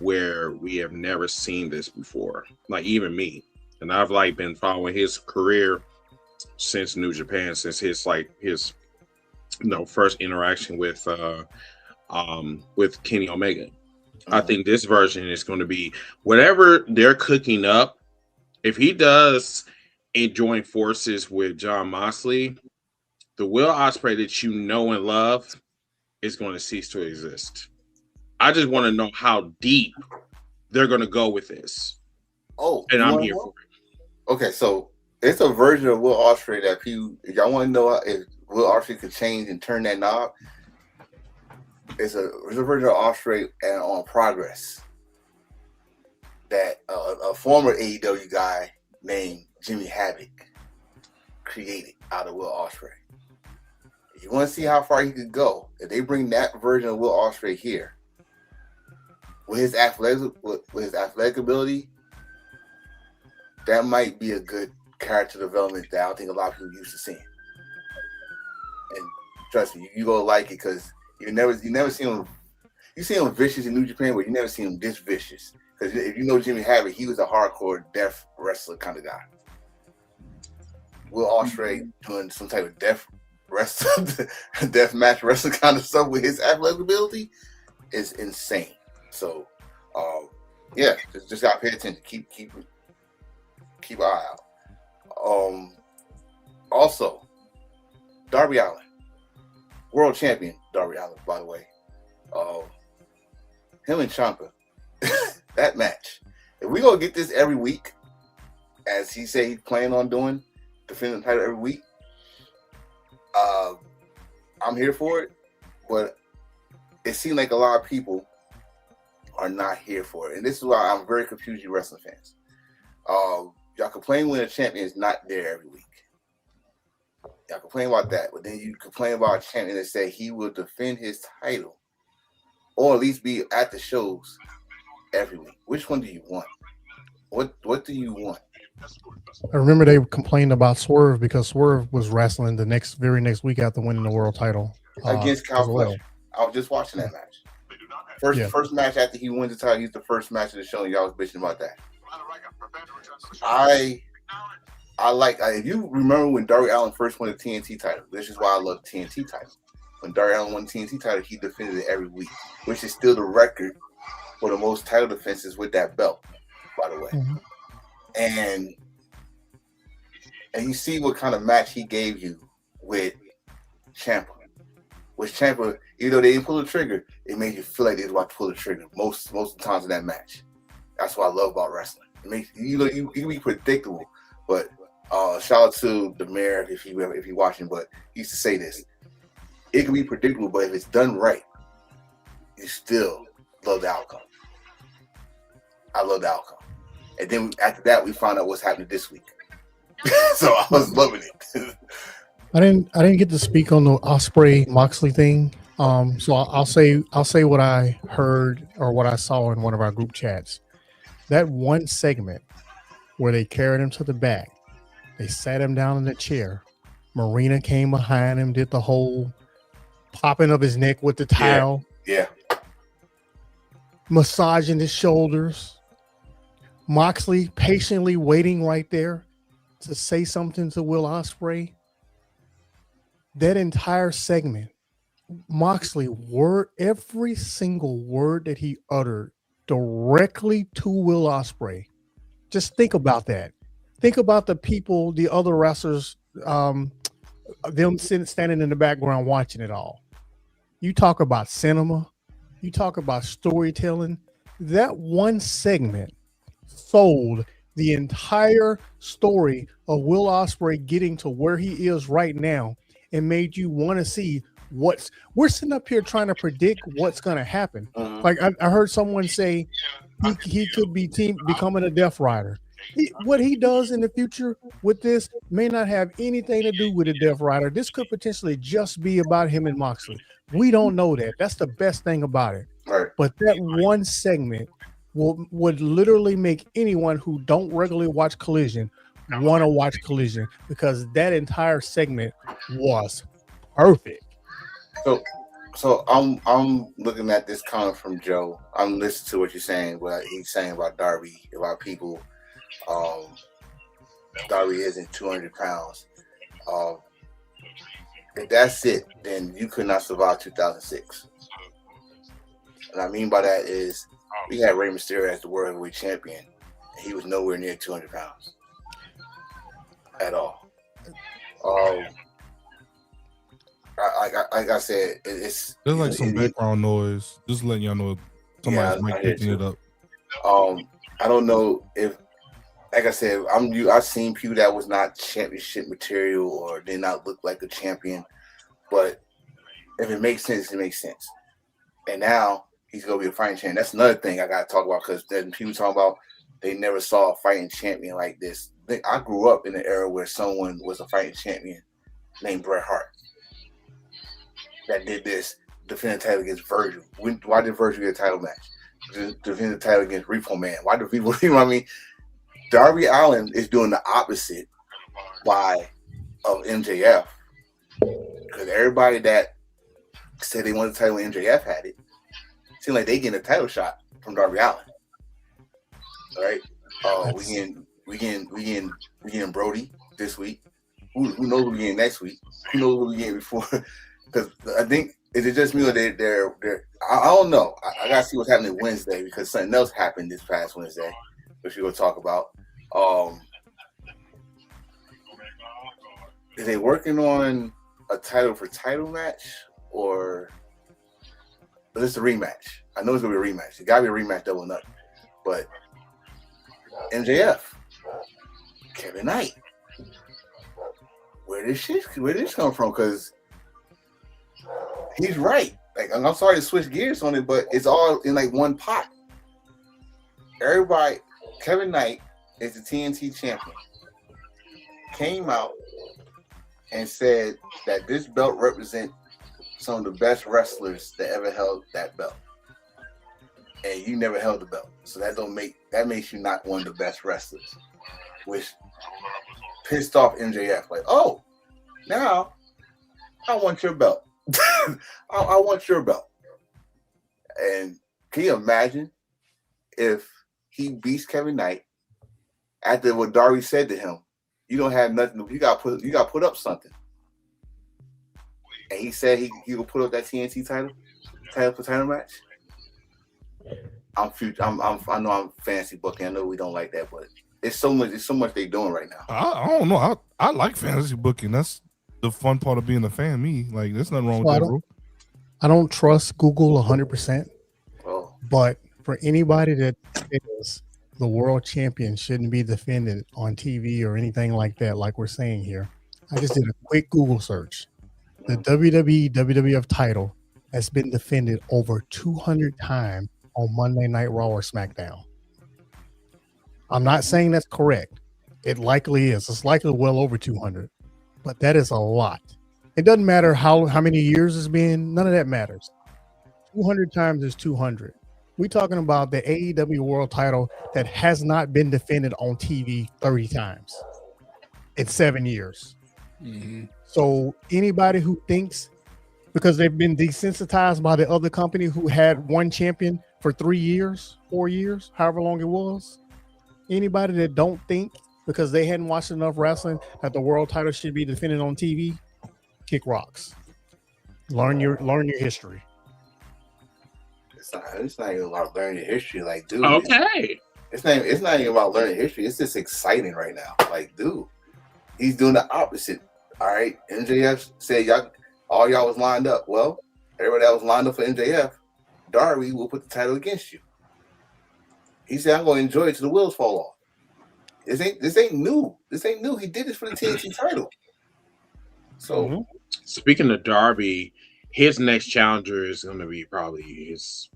where we have never seen this before. Like even me, and I've like been following his career since New Japan, since his first interaction with Kenny Omega. I think this version is going to be whatever they're cooking up. If he does join forces with Jon Moxley, the Will Ospreay that you know and love is going to cease to exist. I just want to know how deep they're going to go with this. Oh, and I'm here for it. Okay, so it's a version of Will Ospreay that if y'all want to know if Will Ospreay could change and turn that knob, it's a version of Ospreay on Progress that a former AEW guy named Jimmy Havoc created out of Will Ospreay. If you want to see how far he could go, if they bring that version of Will Ospreay here, with his athletic ability, that might be a good character development that I don't think a lot of people used to seeing. And trust me, you gonna like it because you never see him. You see him vicious in New Japan, but you never see him this vicious. Because if you know Jimmy Havoc, he was a hardcore death wrestler kind of guy. Will Ospreay doing some type of death match wrestling kind of stuff with his athletic ability is insane. So, yeah, just gotta pay attention. Keep an eye out. Also, Darby Allin, world champion Darby Allin, by the way. Him and Ciampa, that match. If we gonna get this every week, as he said he's planning on doing, defending the title every week, I'm here for it. But it seems like a lot of people are not here for it, and this is why I'm very confused, you wrestling fans. Y'all complain when a champion is not there every week, Y'all complain about that, but then you complain about a champion that said he will defend his title, or at least be at the shows every week. Which one do you want? What do you want? I remember they complained about Swerve because Swerve was wrestling the very next week after winning the world title against Kyle Fletcher. I was just watching that match. First match after he wins the title, he's the first match of the show, and y'all was bitching about that. I like, if you remember when Darby Allin first won the TNT title, this is why I love TNT title. When Darby Allin won the TNT title, he defended it every week, which is still the record for the most title defenses with that belt, by the way. Mm-hmm. And you see what kind of match he gave you with Ciampa. With Ciampa, even though they didn't pull the trigger, it made you feel like they was about to pull the trigger most of the times in that match. That's what I love about wrestling. It makes you can be predictable, but shout out to the mayor if he watching, but he used to say this: it can be predictable, but if it's done right, you still love the outcome. I love the outcome, and then after that, we found out what's happening this week. So I was loving it. I didn't get to speak on the Ospreay Moxley thing. So I'll say what I heard or what I saw in one of our group chats. That one segment where they carried him to the back, they sat him down in the chair. Marina came behind him, did the whole popping of his neck with the towel. Yeah. Massaging his shoulders. Moxley patiently waiting right there to say something to Will Ospreay. That entire segment, Moxley, every single word that he uttered directly to Will Ospreay. Just think about that. Think about the people, the other wrestlers, them standing in the background watching it all. You talk about cinema, you talk about storytelling. That one segment sold the entire story of Will Ospreay getting to where he is right now and made you want to see we're sitting up here trying to predict what's going to happen. Like I heard someone say he could be becoming a Death Rider. What he does in the future with this may not have anything to do with a Death Rider. This could potentially just be about him and Moxley. We don't know that. That's the best thing about it. Right. But that one segment would literally make anyone who don't regularly watch Collision want to watch Collision, because that entire segment was perfect. So I'm looking at this comment from Joe. I'm listening to what you're saying, what he's saying about Darby, about people. Darby isn't 200 pounds. If that's it, then you could not survive 2006. And I mean by that is we had Rey Mysterio as the World Heavyweight Champion. And he was nowhere near 200 pounds at all. Like I said, there's like some background noise. Just letting y'all know somebody's mic picking it up. I don't know if, like I said, I've seen people that was not championship material or did not look like a champion, but if it makes sense, it makes sense. And now he's gonna be a fighting champion. That's another thing I gotta talk about, because then people talk about they never saw a fighting champion like this. I grew up in an era where someone was a fighting champion named Bret Hart that did this, defend the title against Virgil. Why did Virgil get a title match? Defend the title against Repo Man. Why do people, you know what I mean? Darby Allin is doing the opposite of MJF, because everybody that said they wanted the title when MJF had it seemed like they getting a title shot from Darby Allin. All right, we getting Brody this week. Who knows what we getting next week? Who knows what we getting before? Because I think, is it just me or they're I don't know. I gotta see what's happening Wednesday, because something else happened this past Wednesday, which we're gonna talk about. Is they working on a title for title match, or it's a rematch? I know it's gonna be a rematch. It gotta be a rematch, double nothing. But MJF, Kevin Knight, where this come from? Because he's right. Like, I'm sorry to switch gears on it, but it's all in like one pot. Everybody, Kevin Knight is the TNT champion. Came out and said that this belt represents some of the best wrestlers that ever held that belt, and you never held the belt, so that makes you not one of the best wrestlers, which pissed off MJF. Like, oh, now I want your belt. I want your belt. And can you imagine if he beats Kevin Knight after what Darby said to him? You don't have nothing. You got to put up something. And he said he will put up that TNT title match. I know I'm fancy booking. I know we don't like that, but it's so much they doing right now. I don't know. I like fantasy booking. That's the fun part of being a fan. Me, like, there's nothing wrong with that, bro. I don't trust Google 100%. Oh. But for anybody that says the world champion shouldn't be defended on TV or anything like that, like we're saying here, I just did a quick Google search. The WWE WWF title has been defended over 200 times on Monday Night Raw or SmackDown. I'm not saying that's correct. It likely is. It's likely well over 200, but that is a lot. It doesn't matter how many years it's been. None of that matters. 200 times is 200. We're talking about the AEW World Title that has not been defended on TV 30 times in 7 years. Mm-hmm. So anybody who thinks because they've been desensitized by the other company who had one champion for 3 years, 4 years, however long it was, anybody that don't think because they hadn't watched enough wrestling that the world title should be defended on TV, kick rocks. Learn your history. It's not even about learning history, like, dude. Okay. It's not even about learning history. It's just exciting right now. Like, dude, he's doing the opposite. All right, MJF said all y'all was lined up. Well, everybody that was lined up for MJF, Darby will put the title against you. He said, I'm going to enjoy it till the wheels fall off. This ain't new. This ain't new. He did this for the TNT title. So, speaking of Darby, his next challenger is going to be probably his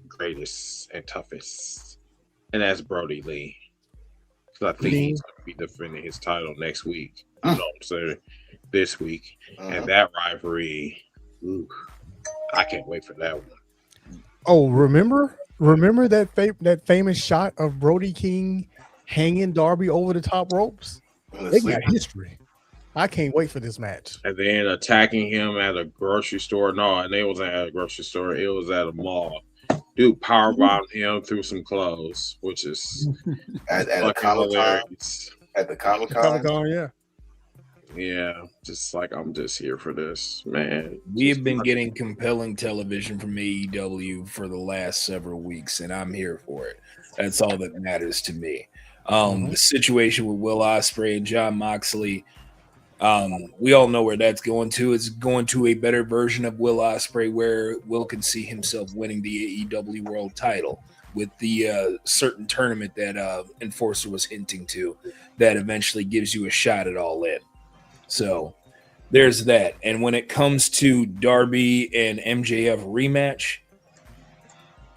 greatest and toughest, and that's Brody Lee. So I think he's going to be defending his title next week. You know what I'm saying? This week. And that rivalry, I can't wait for that one. Oh, remember that famous shot of Brody King hanging Darby over the top ropes? They got history. I can't wait for this match. And then attacking him at a grocery store. No, and it wasn't at a grocery store. It was at a mall. Dude powerbombed him through some clothes, which is at a Comic-Con. At the Comic-Con, yeah. Yeah, just like I'm just here for this, man. We've been getting compelling television from AEW for the last several weeks, and I'm here for it. That's all that matters to me. The situation with Will Ospreay and Jon Moxley, we all know where that's going to. It's going to a better version of Will Ospreay where Will can see himself winning the AEW World Title with the certain tournament that Enforcer was hinting to that eventually gives you a shot at All In. So there's that. And when it comes to Darby and MJF rematch,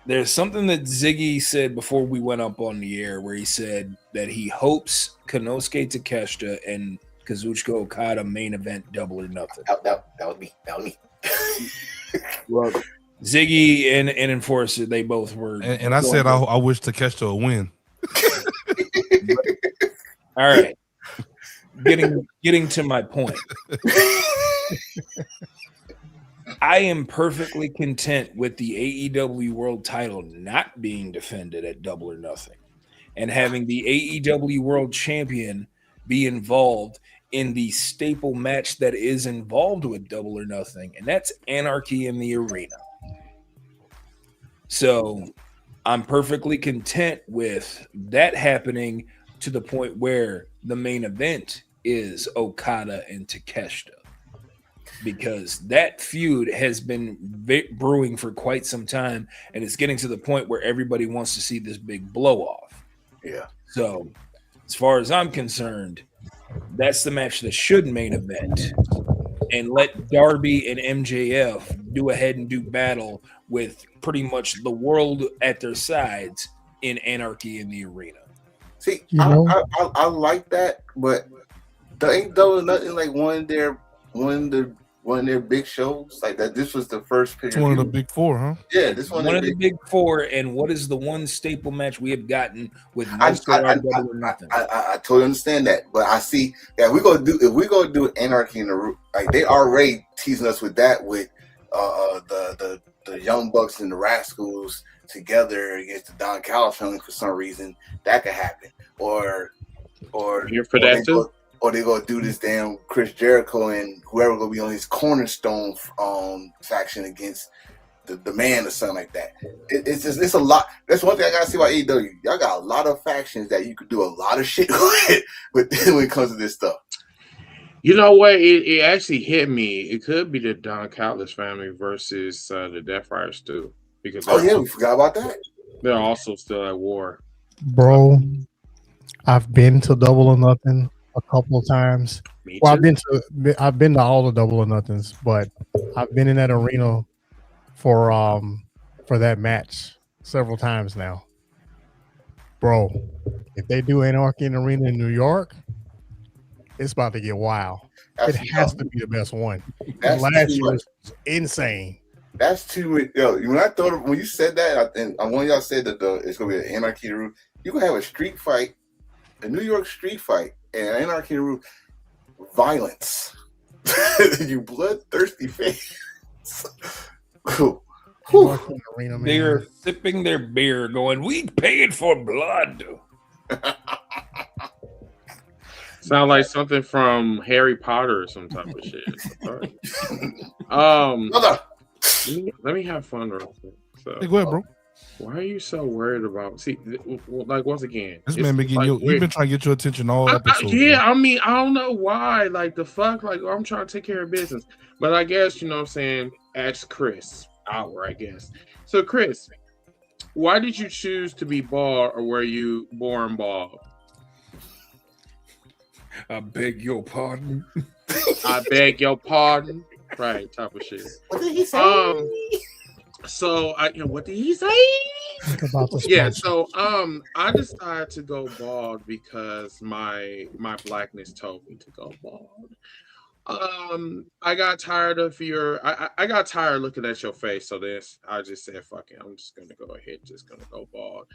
there's something that Ziggy said before we went up on the air where he said that he hopes Konosuke Takeshita and Kazuchika Okada main event Double or Nothing. That was me. Well, Ziggy and Enforcer, they both were. And I said I wish Takeshita would win. All right. Getting to my point. I am perfectly content with the AEW World Title not being defended at Double or Nothing and having the AEW World Champion be involved in the staple match that is involved with Double or Nothing, and that's Anarchy in the Arena. So I'm perfectly content with that happening to the point where the main event is Okada and Takeshita, because that feud has been brewing for quite some time, and it's getting to the point where everybody wants to see this big blow off. Yeah. So as far as I'm concerned, that's the match that should main event, and let Darby and MJF do a head-and-do battle with pretty much the world at their sides in Anarchy in the Arena. See, I like that, but ain't Double or Nothing like one of their one of their big shows like that. This was the first pay-per-view. It's one of the big four, huh? Yeah, this one of the big four. And what is the one staple match we have gotten with most of our Double or Nothing? I totally understand that, but I see that if we're gonna do Anarchy in the Room, like they already teasing us with that with the Young Bucks and the Rascals together against the Don Callis family for some reason. That could happen, or here for that too. Or they gonna do this damn Chris Jericho and whoever gonna be on his cornerstone faction against the man or something like that. It's a lot. That's one thing I gotta see about AEW. Y'all got a lot of factions that you could do a lot of shit with when it comes to this stuff. You know what? It actually hit me. It could be the Don Callis family versus the Death Riders too. Because we forgot about that. They're also still at war. Bro, I've been to Double or Nothing a couple of times. Well, I've been to all the Double or Nothings, but I've been in that arena for that match several times now. Bro, if they do Anarchy in the Arena in New York, it's about to get wild. It has to be the best one. Last year was insane. That's too. Yo, when you said that, and one of y'all said that it's gonna be an Anarchy in the Room. You gonna have a street fight, a New York street fight, and an Anarchy in the Room. Violence. You bloodthirsty face. They're sipping their beer, going, "We paid for blood." Sound like something from Harry Potter or some type of shit. Let me have fun real quick. So, hey, go ahead, bro. Why are you so worried about? See, like once again, this man been getting you've been trying to get your attention all episode. I mean, I don't know why. Like the fuck, like I'm trying to take care of business, but I guess you know what I'm saying. Ask Chris Hour, I guess. So, Chris, why did you choose to be bald, or were you born bald? I beg your pardon. I beg your pardon. Right, type of shit. What did he say? So what did he say? Yeah, so I decided to go bald because my blackness told me to go bald. I got tired of I got tired looking at your face, so I just said fuck it, I'm just gonna go ahead, just gonna go bald.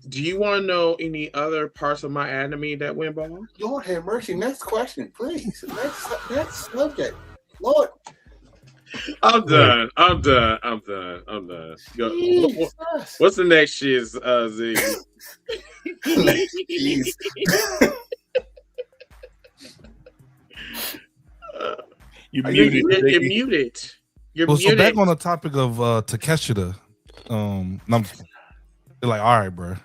Do you want to know any other parts of my anatomy that went bald? Lord have mercy. Next question, please. Next subject. Lord. I'm done. What's the next shit, Z? You're muted. You're muted. You're muted. So back on the topic of Takeshita, they're like, all right, bro.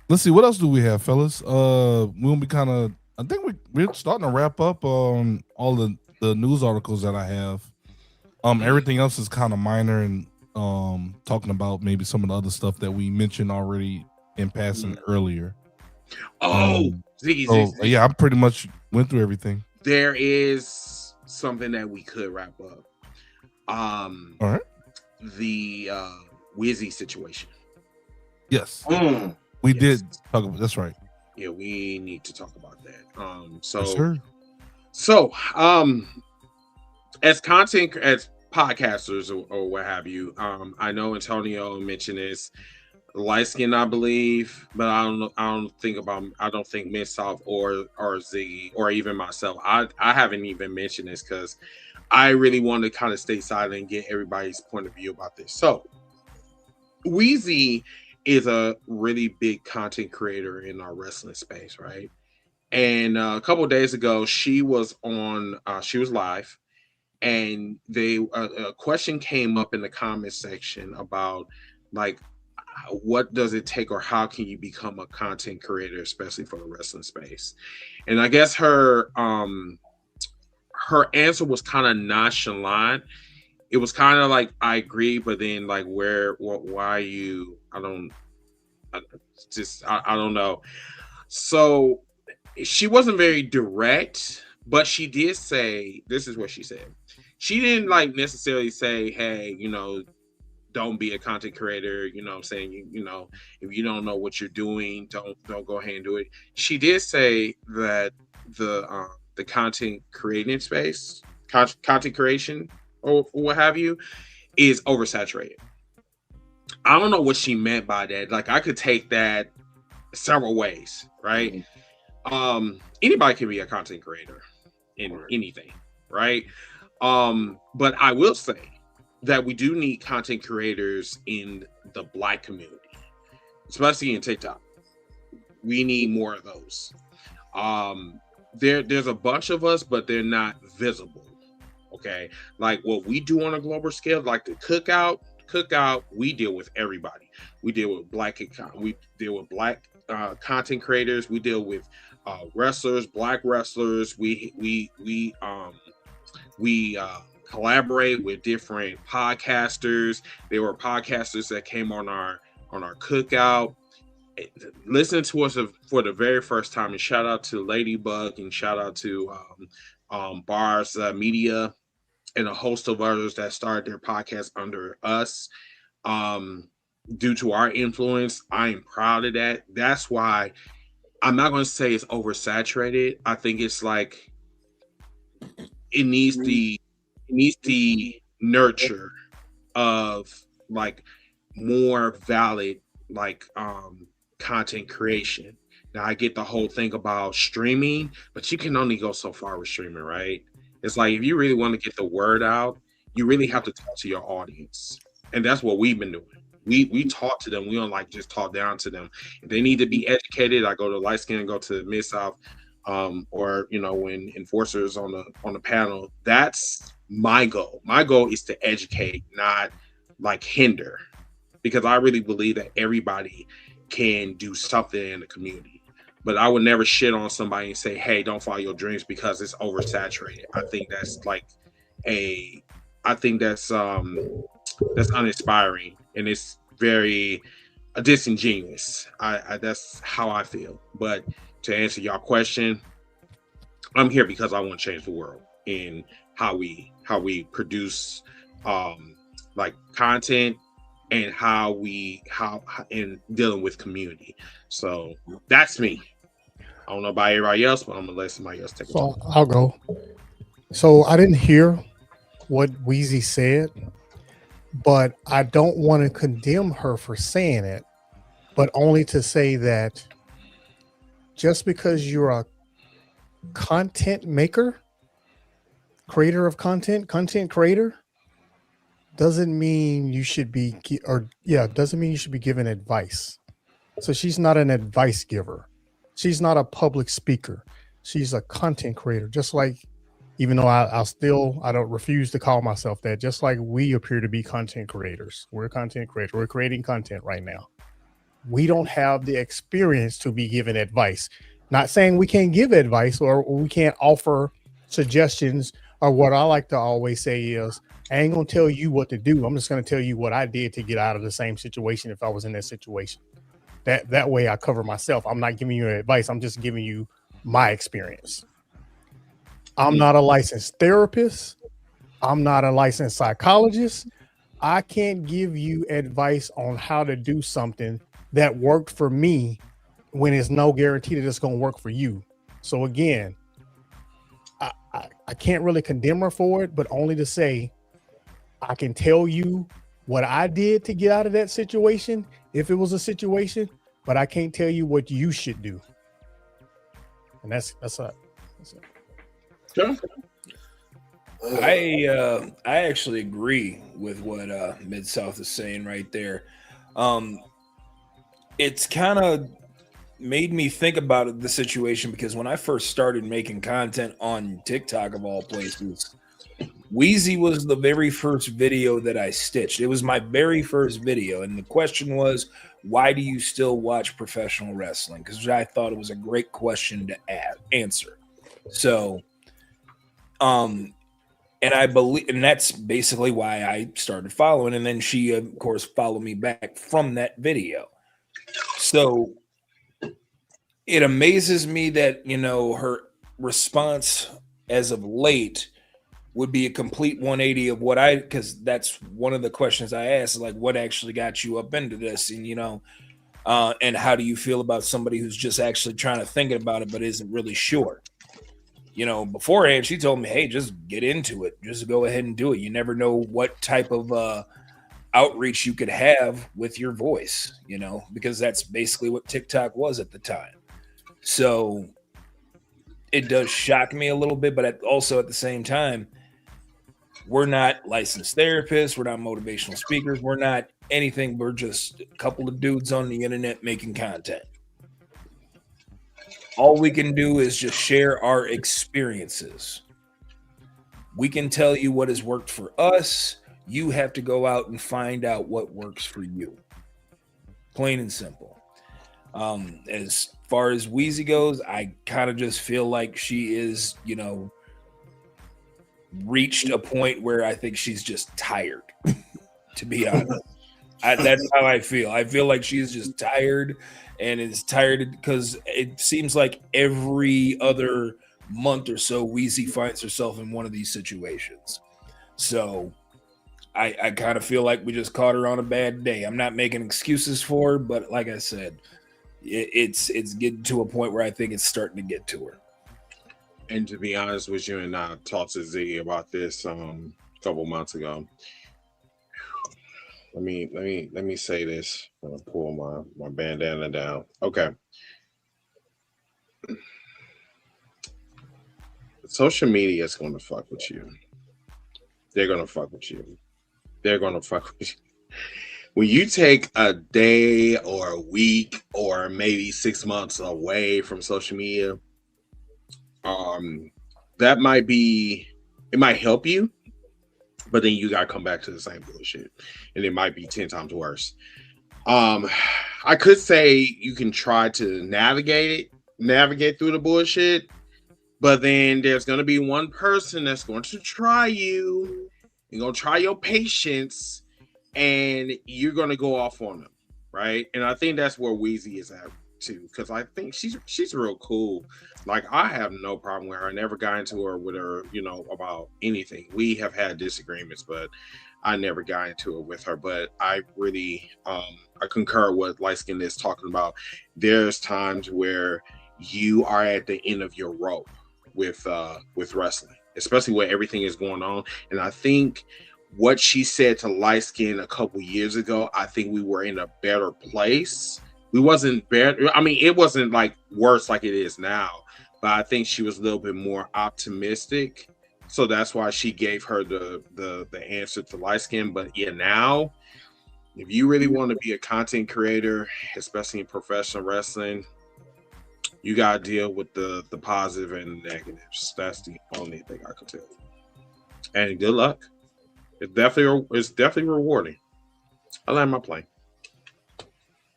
Let's see, what else do we have, fellas? We'll be kind of. I think we're starting to wrap up on all the news articles that I have. Everything else is kind of minor and talking about maybe some of the other stuff that we mentioned already in passing earlier. Yeah, I pretty much went through everything. There is something that we could wrap up. All right. The Wizzy situation. Yes. We did talk about that's right. Yeah, we need to talk about that. As podcasters or what have you, I know Antonio mentioned this. Light skin, I believe, but I don't think Mid-South or Ziggy or even myself. I haven't even mentioned this because I really want to kind of stay silent and get everybody's point of view about this. So Weezy is a really big content creator in our wrestling space, right? And a couple of days ago, she was live, and a question came up in the comment section about like, what does it take, or how can you become a content creator, especially for the wrestling space? And I guess her answer was kind of nonchalant. It was kind of like, I agree, but then like, why you? I don't know. So she wasn't very direct, but she did say, this is what she said. She didn't like necessarily say, hey, don't be a content creator. You know what I'm saying? You know, if you don't know what you're doing, don't go ahead and do it. She did say that the content creating space, content creation or what have you, is oversaturated. I don't know what she meant by that. Like, I could take that several ways, right? Anybody can be a content creator in anything, right? But I will say that we do need content creators in the Black community, especially in TikTok. We need more of those. There's a bunch of us, but they're not visible. Okay, like what we do on a global scale, like the cookout, we deal with everybody. We deal with Black content creators. We deal with wrestlers, Black wrestlers. We collaborate with different podcasters. There were podcasters that came on our cookout, listen to us for the very first time. And shout out to Ladybug and shout out to Bars Media and a host of others that started their podcast under us. Due to our influence, I am proud of that. That's why I'm not going to say it's oversaturated. I think it's like it needs the nurture of like more valid like content creation. Now I get the whole thing about streaming, but you can only go so far with streaming, right? It's like if you really want to get the word out, you really have to talk to your audience, and that's what we've been doing. We talk to them. We don't like just talk down to them. If they need to be educated, I go to Light Skin and go to Mid South, or you know, when Enforcer's on the panel. That's my goal. My goal is to educate, not like hinder, because I really believe that everybody can do something in the community. But I would never shit on somebody and say, hey, don't follow your dreams because it's oversaturated. I think that's like that's uninspiring, and it's very disingenuous. That's how I feel. But to answer your question, I'm here because I want to change the world in how we produce like content and how in dealing with community. So that's me. I don't know about everybody else, but I'm gonna let somebody else take it. So I'll go. So I didn't hear what Weezy said, but I don't want to condemn her for saying it, but only to say that just because you're a content maker, creator of content creator, doesn't mean you should be given advice. So she's not an advice giver. She's not a public speaker. She's a content creator. Just like, even though I don't refuse to call myself that, just like we appear to be content creators. We're content creators. We're creating content right now. We don't have the experience to be given advice. Not saying we can't give advice or we can't offer suggestions, or what I like to always say is, I ain't gonna tell you what to do. I'm just gonna tell you what I did to get out of the same situation if I was in that situation. That way I cover myself. I'm not giving you advice. I'm just giving you my experience. I'm not a licensed therapist. I'm not a licensed psychologist. I can't give you advice on how to do something that worked for me when it's no guarantee that it's going to work for you. So again, I can't really condemn her for it, but only to say I can tell you what I did to get out of that situation, if it was a situation, but I can't tell you what you should do. And that's it. Sure. I actually agree with what Mid South is saying right there. It's kind of made me think about the situation, because when I first started making content on TikTok, of all places, Wheezy was the very first video that I stitched. It was my very first video, and the question was, why do you still watch professional wrestling? Because I thought it was a great question to answer. So and I believe, and that's basically why I started following. And then she, of course, followed me back from that video. So it amazes me that, you know, her response as of late would be a complete 180 of what because that's one of the questions I asked, like what actually got you up into this, and and how do you feel about somebody who's just actually trying to think about it but isn't really sure? Beforehand she told me, hey, just get into it, just go ahead and do it. You never know what type of outreach you could have with your voice, because that's basically what TikTok was at the time. So it does shock me a little bit, but also at the same time, we're not licensed therapists, we're not motivational speakers, we're not anything. We're just a couple of dudes on the internet making content. All we can do is just share our experiences. We can tell you what has worked for us. You have to go out and find out what works for you. Plain and simple. As far as Weezy goes, I kind of just feel like she is, reached a point where I think she's just tired, to be honest. That's how I feel. I feel like she's just tired, and is tired because it seems like every other month or so, Weezy finds herself in one of these situations. So I kind of feel like we just caught her on a bad day. I'm not making excuses for her, but like I said, it's getting to a point where I think it's starting to get to her. And to be honest with you, and I talked to Z about this a couple months ago. Let me say this. I'm gonna pull my bandana down. Okay. Social media is gonna fuck with you. They're gonna fuck with you. They're gonna fuck with you. When you take a day or a week or maybe 6 months away from social media, that it might help you, but then you gotta come back to the same bullshit, and it might be 10 times worse. I could say you can try to navigate through the bullshit, but then there's gonna be one person that's going to try you. You're gonna try your patience, and you're gonna go off on them, right? And I think that's where Weezy is at too, because I think she's real cool. Like, I have no problem with her. I never got into her with her, about anything. We have had disagreements, but I never got into it with her. But I really I concur with Light Skin is talking about. There's times where you are at the end of your rope with wrestling, especially where everything is going on. And I think what she said to Light Skin a couple years ago, I think we were in a better place. We wasn't better. I mean, it wasn't like worse like it is now, but I think she was a little bit more optimistic. So that's why she gave her the answer to Light Skin. But yeah, now, if you really want to be a content creator, especially in professional wrestling, you gotta deal with the positive and the negatives. That's the only thing I can tell you. And good luck. It's definitely rewarding. I land my plane.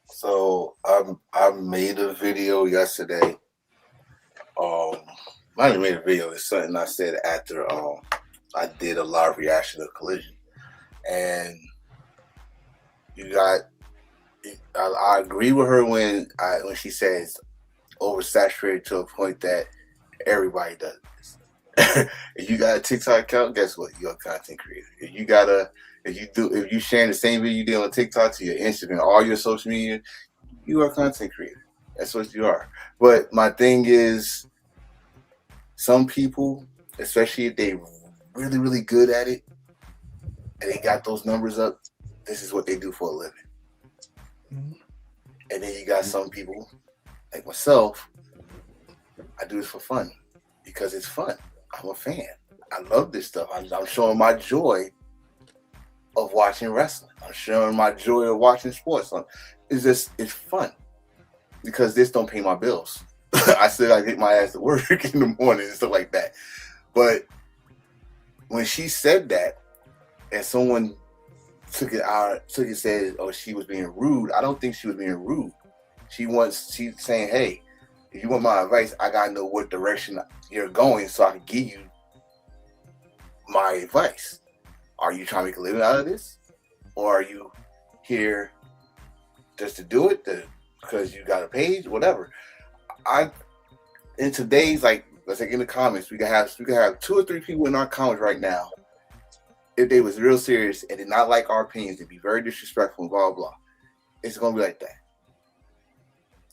So I made a video yesterday. I didn't make a video. It's something I said after I did a live reaction to Collision, and I agree with her when she says oversaturated to a point that everybody does this. If you got a TikTok account, guess what? You're a content creator. If you sharing the same video you did on TikTok to your Instagram, all your social media, you are a content creator. That's what you are. But my thing is, some people, especially if they really, really good at it and they got those numbers up, this is what they do for a living. Mm-hmm. And then you got some people like myself, I do this for fun because it's fun. I'm a fan. I love this stuff. I'm showing my joy of watching wrestling. I'm showing my joy of watching sports. It's fun because this don't pay my bills. I still gotta get my ass to work in the morning and stuff like that. But when she said that, and someone took it said, oh, she was being rude. I don't think she was being rude. She's saying, hey, if you want my advice, I gotta know what direction you're going so I can give you my advice. Are you trying to make a living out of this? Or are you here just to do it because you got a page? Whatever. In today's, like let's say in the comments, we could have 2 or 3 people in our comments right now. If they was real serious and did not like our opinions, they'd be very disrespectful and blah, blah, blah. It's going to be like that.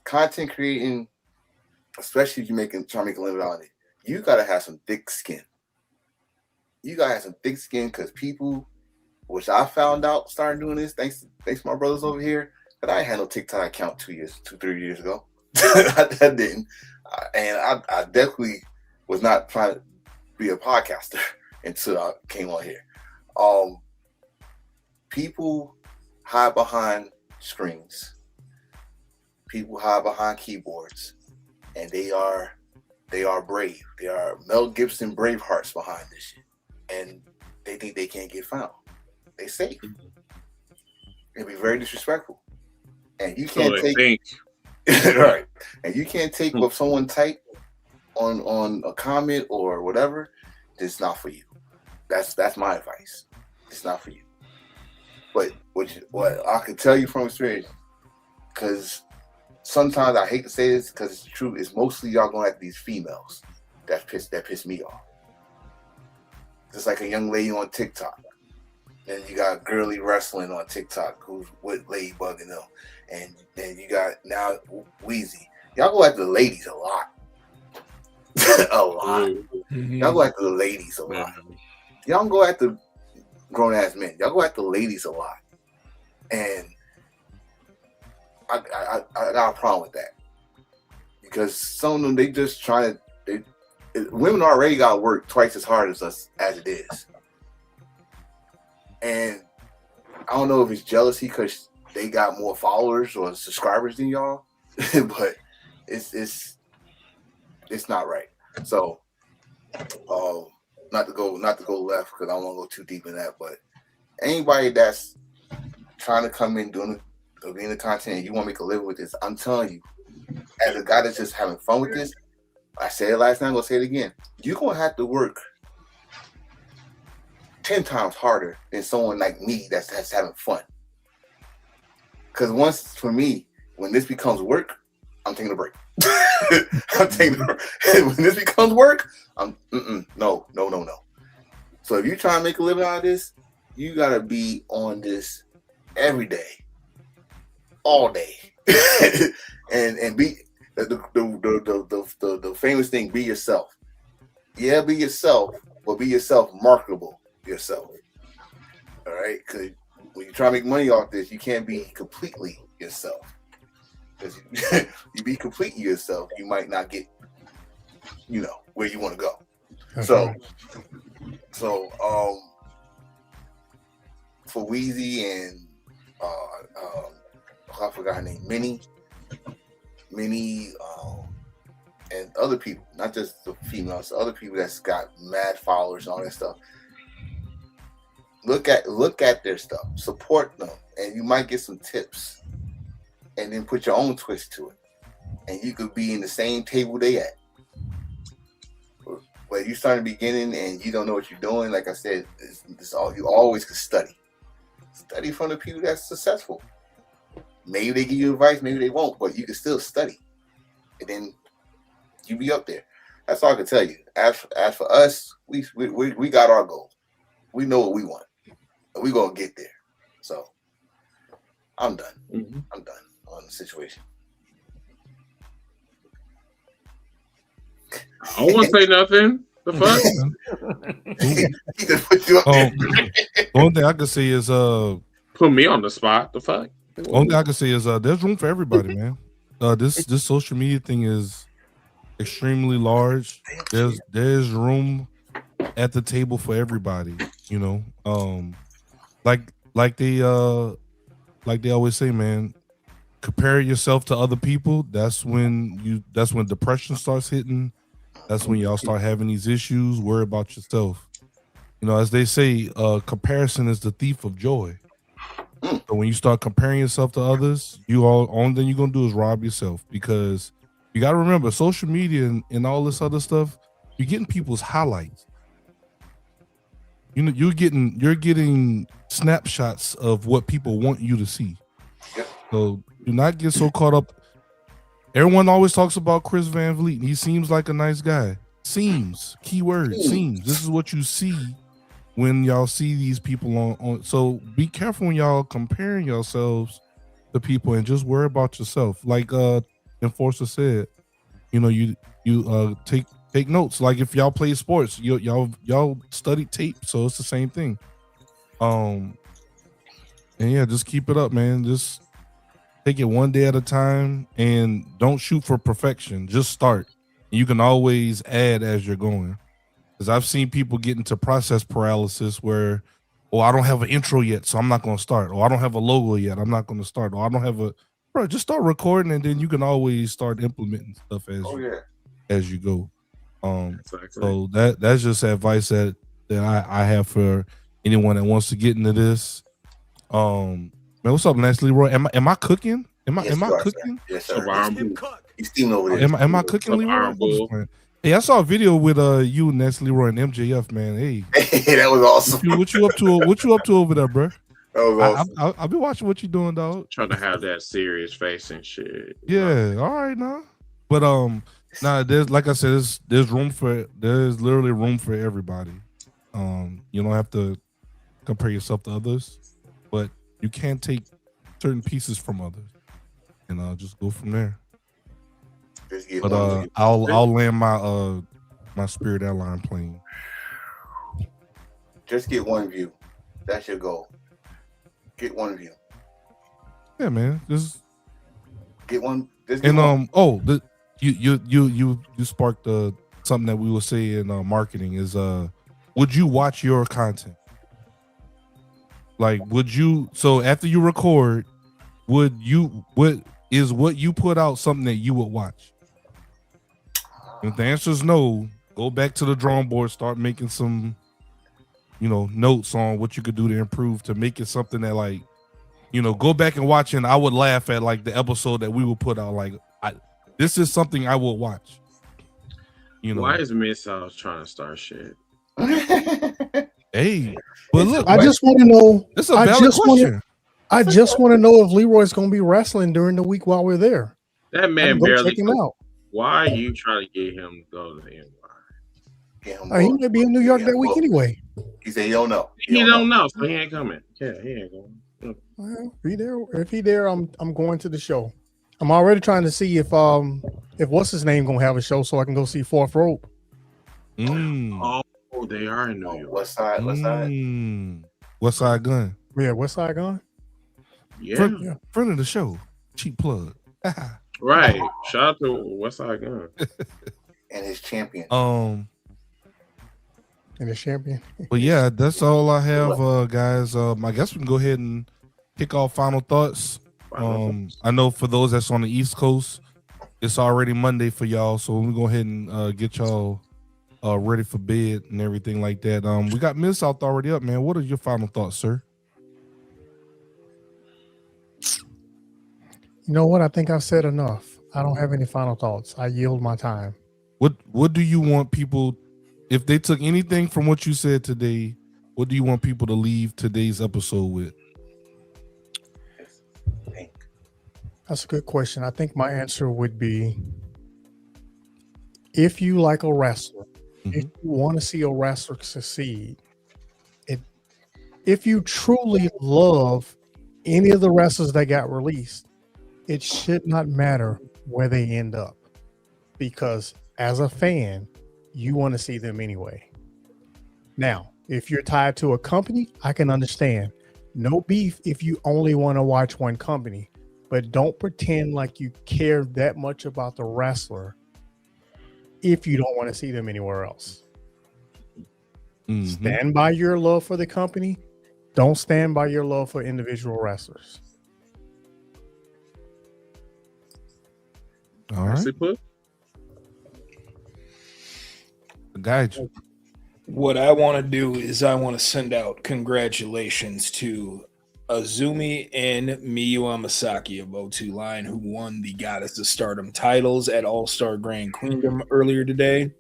Content creating, especially if you're trying to make a living on it, you got to have some thick skin. You got to have some thick skin because people, which I found out starting doing this, thanks to my brothers over here, that I had no TikTok account 3 years ago. I didn't. And I definitely was not trying to be a podcaster until I came on here. People hide behind screens. People hide behind keyboards, and they are brave. They are Mel Gibson Bravehearts behind this shit, and they think they can't get found. They safe. It'd be very disrespectful, and you can't take right. And you can't take what someone typed on a comment or whatever. It's not for you. That's my advice. It's not for you. But what I can tell you from experience, because sometimes I hate to say this because it's true, it's mostly y'all going after these females that piss me off. Just like a young lady on TikTok. Then you got girly wrestling on TikTok who's with Ladybug and them. And then you got now Weezy. Y'all go after the ladies a lot. A lot. Y'all go after the ladies a lot. Y'all don't go after grown ass men. Y'all go after the ladies a lot. And I got a problem with that. Because some of them, they just try to women already got to work twice as hard as us as it is. And I don't know if it's jealousy because they got more followers or subscribers than y'all, but it's not right. So, not to go left because I don't want to go too deep in that. But anybody that's trying to come in doing the content and you want to make a living with this, I'm telling you, as a guy that's just having fun with this, I said it last night, I'm gonna say it again. You're gonna have to work 10 times harder than someone like me that's having fun. Because once, for me, when this becomes work, I'm taking a break. When this becomes work, no. So if you're trying to make a living out of this, you gotta be on this every day, all day, and be the famous thing. Be yourself. Yeah, be yourself, but be yourself, marketable yourself. All right, because when you try to make money off this, you can't be completely yourself. Because you be completely yourself, you might not get, where you want to go. Okay. So for Weezy and I forgot her name, Minnie, and other people, not just the females, other people that's got mad followers and all that stuff. Look at their stuff, support them, and you might get some tips, and then put your own twist to it, and you could be in the same table they at. But you start in the beginning and you don't know what you're doing. Like I said, it's all you always can study from the people that's successful. Maybe they give you advice, maybe they won't, but you can still study, and then you be up there. That's all I can tell you. As for us, we got our goal. We know what we want, and we gonna get there. So I'm done. I'm done on the situation. I don't want to say nothing. The fuck? One thing I can say is put me on the spot. The fuck? Only thing I can say is there's room for everybody, man. This social media thing is extremely large. There's room at the table for everybody, like they always say, man, compare yourself to other people. That's when depression starts hitting. That's when y'all start having these issues. Worry about yourself. As they say, comparison is the thief of joy. So when you start comparing yourself to others, only thing you're gonna do is rob yourself, because you gotta remember, social media and all this other stuff, you're getting people's highlights. You're getting snapshots of what people want you to see. So do not get so caught up. Everyone always talks about Chris Van Vliet. He seems like a nice guy. Seems, keyword, seems. This is what you see when y'all see these people on. So be careful when y'all comparing yourselves to people and just worry about yourself. Like Enforcer said, you know, you take notes. Like if y'all play sports, y'all study tape, so it's the same thing. And yeah, just keep it up, man. Just take it one day at a time and don't shoot for perfection. Just start. You can always add as you're going. Because I've seen people get into process paralysis where, oh, I don't have an intro yet, so I'm not going to start. Or I don't have a logo yet, I'm not going to start. Or I don't have bro, just start recording and then you can always start implementing stuff as you go. So that's just advice that I have for anyone that wants to get into this. Man, what's up, Lance Leroy? Am I cooking? Am I cooking? Yes, sir. He's steaming over there. Am I cooking, Leroy? Hey, I saw a video with you, Ness Leroy, and MJF, man. Hey, that was awesome. What you up to? What you up to over there, bro? That was awesome. I'll be watching what you doing, dog. Trying to have that serious face and shit. Yeah, all right, now. But there's, like I said, there's literally room for everybody. You don't have to compare yourself to others, but you can take certain pieces from others, and just go from there. But I'll land my Spirit Airline plane. Just get one view. That's your goal. Get one view. Yeah, man. Just get one. You sparked something that we will say in marketing is would you watch your content? Like, would you? So after you record, what is what you put out something that you would watch? If the answer is no, go back to the drawing board, start making some, notes on what you could do to improve to make it something that, like, go back and watch. And I would laugh at like the episode that we would put out. Like, this is something I will watch. Why is Miss House trying to start shit? Hey, but look, I just want to know. It's a valid question. I just want to know if Leroy's going to be wrestling during the week while we're there. That man barely. Check him out. Why are you trying to get him to go to the NY? He might be in New York that week anyway. He said he don't know. He don't know, so he ain't coming. Yeah, he ain't going. Well, if he there, I'm going to the show. I'm already trying to see if what's his name gonna have a show so I can go see Fourth Rope. Oh, they are in New York. West Side. West Side Gun. Yeah, West Side Gun. Yeah. Friend of the show. Cheap plug. Right. Shout out to West Side Gun. And his champion. And his champion. But yeah, that's all I have, guys. I guess we can go ahead and kick off final thoughts. I know for those that's on the East Coast, it's already Monday for y'all, so we'll go ahead and get y'all ready for bed and everything like that. We got Miss South already up, man. What are your final thoughts, sir? You know what? I think I've said enough. I don't have any final thoughts. I yield my time. What do you want people, if they took anything from what you said today, what do you want people to leave today's episode with? That's a good question. I think my answer would be, if you like a wrestler, if you want to see a wrestler succeed, if you truly love any of the wrestlers that got released, it should not matter where they end up, because as a fan, you want to see them anyway. Now, if you're tied to a company, I can understand. No beef if you only want to watch one company, but don't pretend like you care that much about the wrestler if you don't want to see them anywhere else. Stand by your love for the company. Don't stand by your love for individual wrestlers. All right. Guide you. What I want to do is I want to send out congratulations to Azumi and Miyu Amasaki of O2 Line, who won the Goddess of Stardom titles at All-Star Grand Queendom earlier today,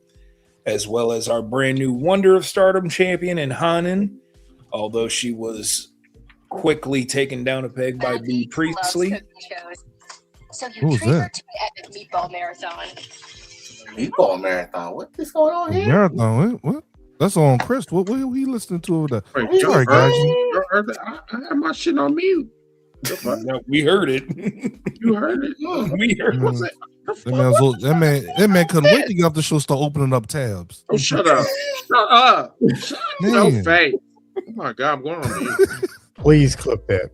as well as our brand new Wonder of Stardom champion in Hanan, although she was quickly taken down a peg by B. Priestley. So your trigger to the epic meatball marathon. Meatball Marathon. What is going on here? Marathon. What? That's on Chris. What he listening to over there? Wait, Sorry, guys. You heard that? I had my shit on mute. No, we heard it. You heard it. We heard What's it. That man couldn't wait to get off the show, start opening up tabs. Oh, shut up. Shut up. Shut no face. Oh my God, I'm going on mute. Please clip that.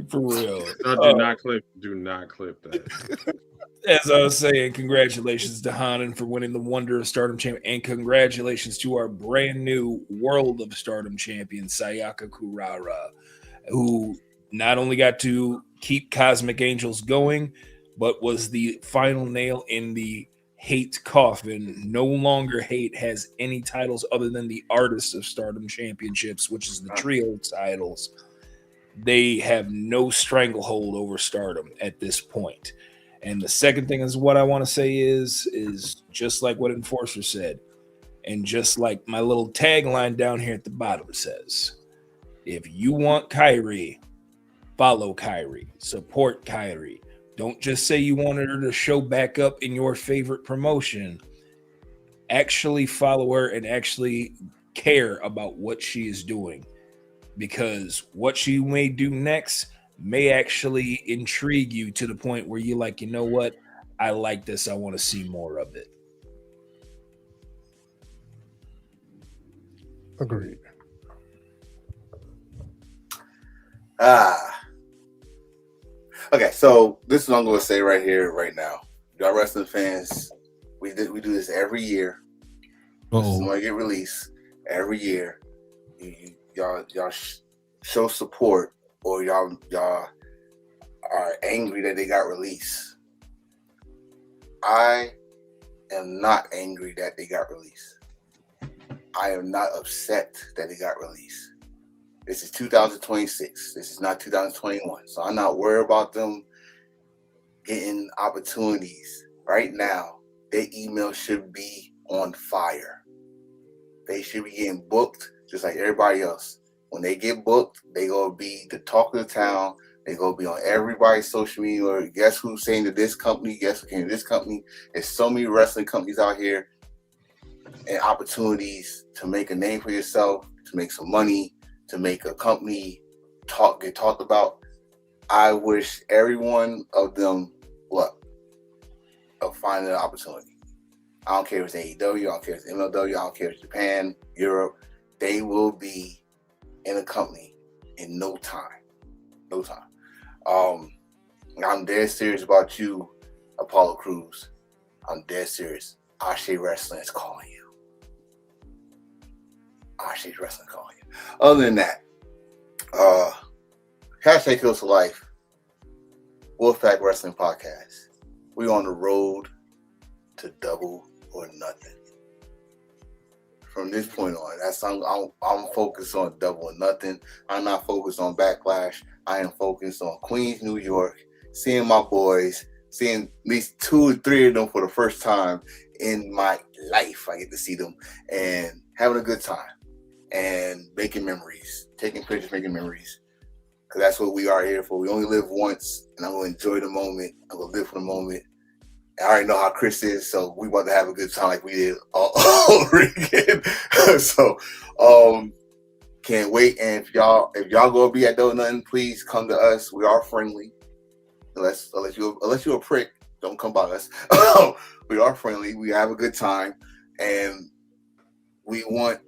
For real. No, do not clip that. As I was saying, congratulations to Hanan for winning the Wonder of Stardom champion, and congratulations to our brand new World of Stardom champion, Sayaka Kurara, who not only got to keep Cosmic Angels going, but was the final nail in the Hate coffin. No longer Hate has any titles other than the Artists of Stardom championships, which is the trio titles. They have no stranglehold over Stardom at this point. And the second thing is what I want to say is just like what Enforcer said, and just like my little tagline down here at the bottom says, if you want Kairi, follow Kairi, support Kairi. Don't just say you wanted her to show back up in your favorite promotion. Actually follow her and actually care about what she is doing, because what she may do next may actually intrigue you to the point where you're like, you know what? I like this. I want to see more of it. Agreed. Okay, so this is what I'm going to say right here, right now. Y'all wrestling fans, we do this every year. This is when I get released every year. Y'all show support, or y'all are angry that they got released. I am not angry that they got released. I am not upset that they got released. This is 2026. This is not 2021. So I'm not worried about them getting opportunities. Right now, their email should be on fire. They should be getting booked just like everybody else. When they get booked, they gonna be the talk of the town. They gonna be on everybody's social media. Or guess who's saying to this company? Guess who came to this company? There's so many wrestling companies out here, and opportunities to make a name for yourself, to make some money, to make a company get talked about. I wish every one of them luck of finding an opportunity. I don't care if it's AEW, I don't care if it's MLW, I don't care if it's Japan, Europe. They will be in a company in no time. No time. I'm dead serious about you, Apollo Crews. I'm dead serious. Ashe Wrestling is calling you. Ashe Wrestling calling you. Other than that, hashtag Kills for Life, Wolfpack Wrestling Podcast. We're on the road to Double or Nothing. From this point on, I'm focused on Double or Nothing. I'm not focused on Backlash. I am focused on Queens, New York, seeing my boys, seeing at least 2 or 3 of them for the first time in my life. I get to see them and having a good time and making memories, taking pictures, making memories. Because that's what we are here for. We only live once, and I'm going to enjoy the moment. I'm going to live for the moment. I already know how Chris is, so we want to have a good time like we did all over again. So, can't wait. And if y'all gonna be at Double or Nothing, please come to us. We are friendly. Unless you're a prick, don't come by us. We are friendly. We have a good time, and we're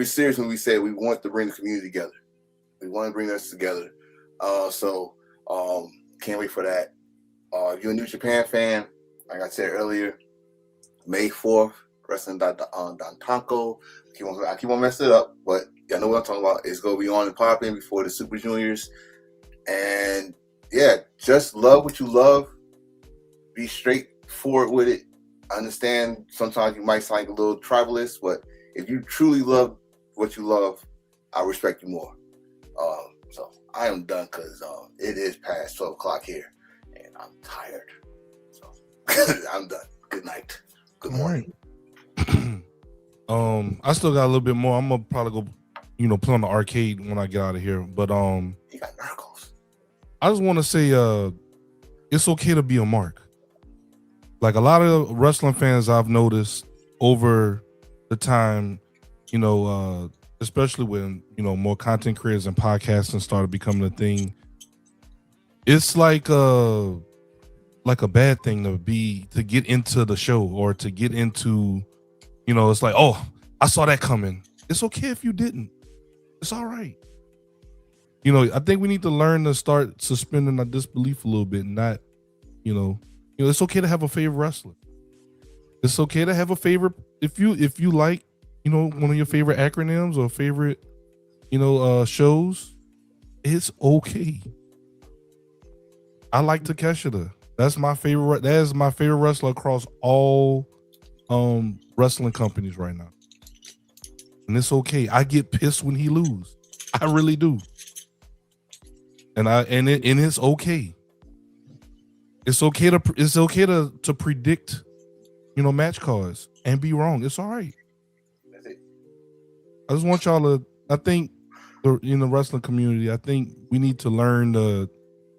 serious when we say we want to bring the community together. We want to bring us together. So can't wait for that. If you're a New Japan fan, like I said earlier, May 4th, Wrestling Dantanko. I keep on messing it up, but y'all know what I'm talking about. It's going to be on and popping before the Super Juniors. And yeah, just love what you love. Be straightforward with it. I understand sometimes you might sound like a little tribalist, but if you truly love what you love, I respect you more. So I am done because it is past 12 o'clock here. I'm tired, so I'm done. Good night. Good morning. I still got a little bit more. I'm gonna probably go, play on the arcade when I get out of here. But you got Narcos. I just want to say, it's okay to be a mark. like a lot of wrestling fans I've noticed over the time, especially when more content creators and podcasting started becoming a thing. It's like a bad thing to get into the show or to get into, it's like, oh, I saw that coming. It's okay if you didn't. It's all right. I think we need to learn to start suspending our disbelief a little bit and not, it's okay to have a favorite wrestler. It's okay to have a favorite if you like, one of your favorite acronyms or favorite, shows. It's okay. I like Takeshita. That's my favorite. That is my favorite wrestler across all wrestling companies right now. And it's okay. I get pissed when he lose. I really do. And it's okay. It's okay to predict, match cards and be wrong. It's all right. That's it. I just want y'all to. I think in the wrestling community, I think we need to learn to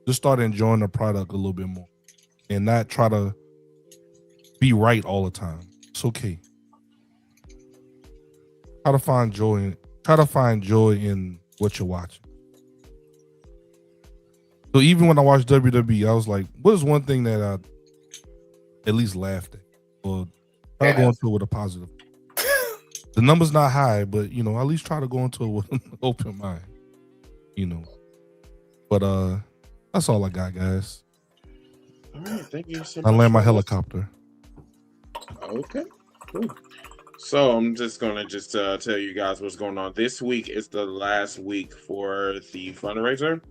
just start enjoying the product a little bit more, and not try to be right all the time. It's okay. Try to find joy in what you're watching. So even when I watched WWE, I was like, what is one thing that I at least laughed at? Or try to go into it with a positive. The number's not high, but at least try to go into it with an open mind. But that's all I got, guys. All right, thank you so I much. land my helicopter. Okay, cool. So I'm just gonna tell you guys what's going on. This week is the last week for the fundraiser.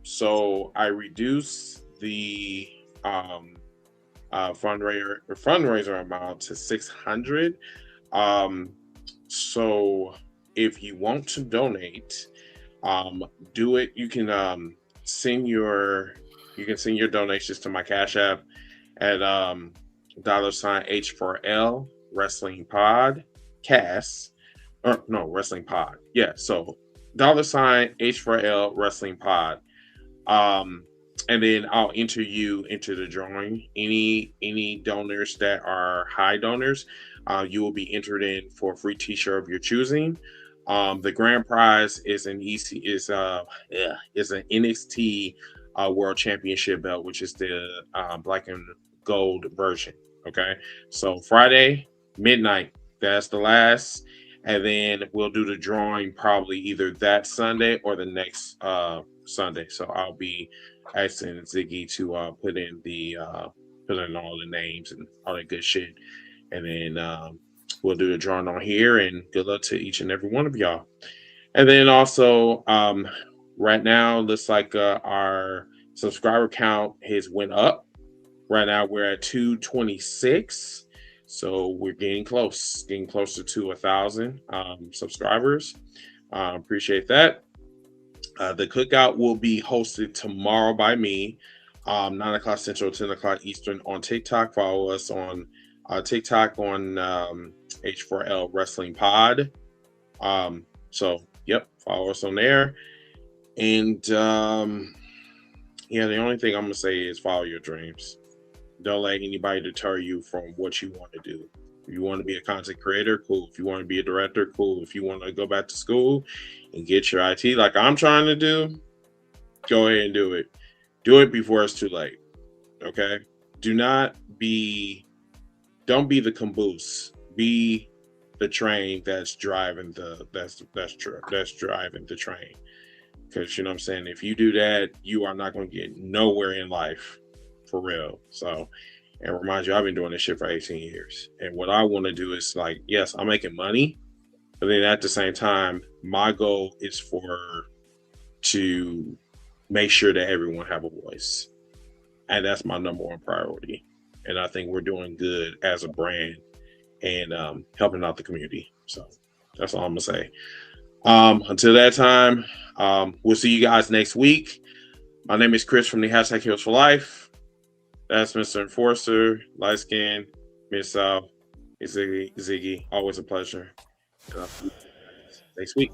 So I reduced the fundraiser amount to $600. So if you want to donate, do it. You can send your donations to my Cash App at $H4L Wrestling Podcast. Or no, Wrestling Pod. Yeah, so $H4L Wrestling Pod. And then I'll enter you into the drawing. Any donors that are high donors, you will be entered in for a free t-shirt of your choosing. The grand prize is an NXT World Championship belt, which is the black and gold version. Okay, so Friday midnight, that's the last, and then we'll do the drawing probably either that Sunday or the next Sunday. So I'll be asking Ziggy to put in all the names and all that good shit, and then we'll do the drawing on here. And good luck to each and every one of y'all. And then also, right now looks like our subscriber count has went up. Right now we're at 226, so we're getting closer to 1,000 subscribers. Appreciate that. The cookout will be hosted tomorrow by me, 9 o'clock Central, 10 o'clock Eastern on TikTok. Follow us on TikTok on H4L Wrestling Pod. So, yep, follow us on there. And yeah, the only thing I'm going to say is follow your dreams. Don't let anybody deter you from what you want to do. If you want to be a content creator, cool. If you want to be a director, cool. If you want to go back to school and get your IT like I'm trying to do, go ahead and do it. Do it before it's too late. Okay? Don't be the caboose. Be the train that's driving that's driving the train. Because you know what I'm saying? If you do that, you are not going to get nowhere in life. For real. So, and remind you, I've been doing this shit for 18 years. And what I want to do is like, yes, I'm making money, but then at the same time, my goal is to make sure that everyone have a voice. And that's my number one priority. And I think we're doing good as a brand and helping out the community. So that's all I'm gonna say. Until that time, we'll see you guys next week. My name is Chris from the #Heroes for Life. That's Mr. Enforcer, Light Skin, Miss South, Ziggy. Always a pleasure. Next week.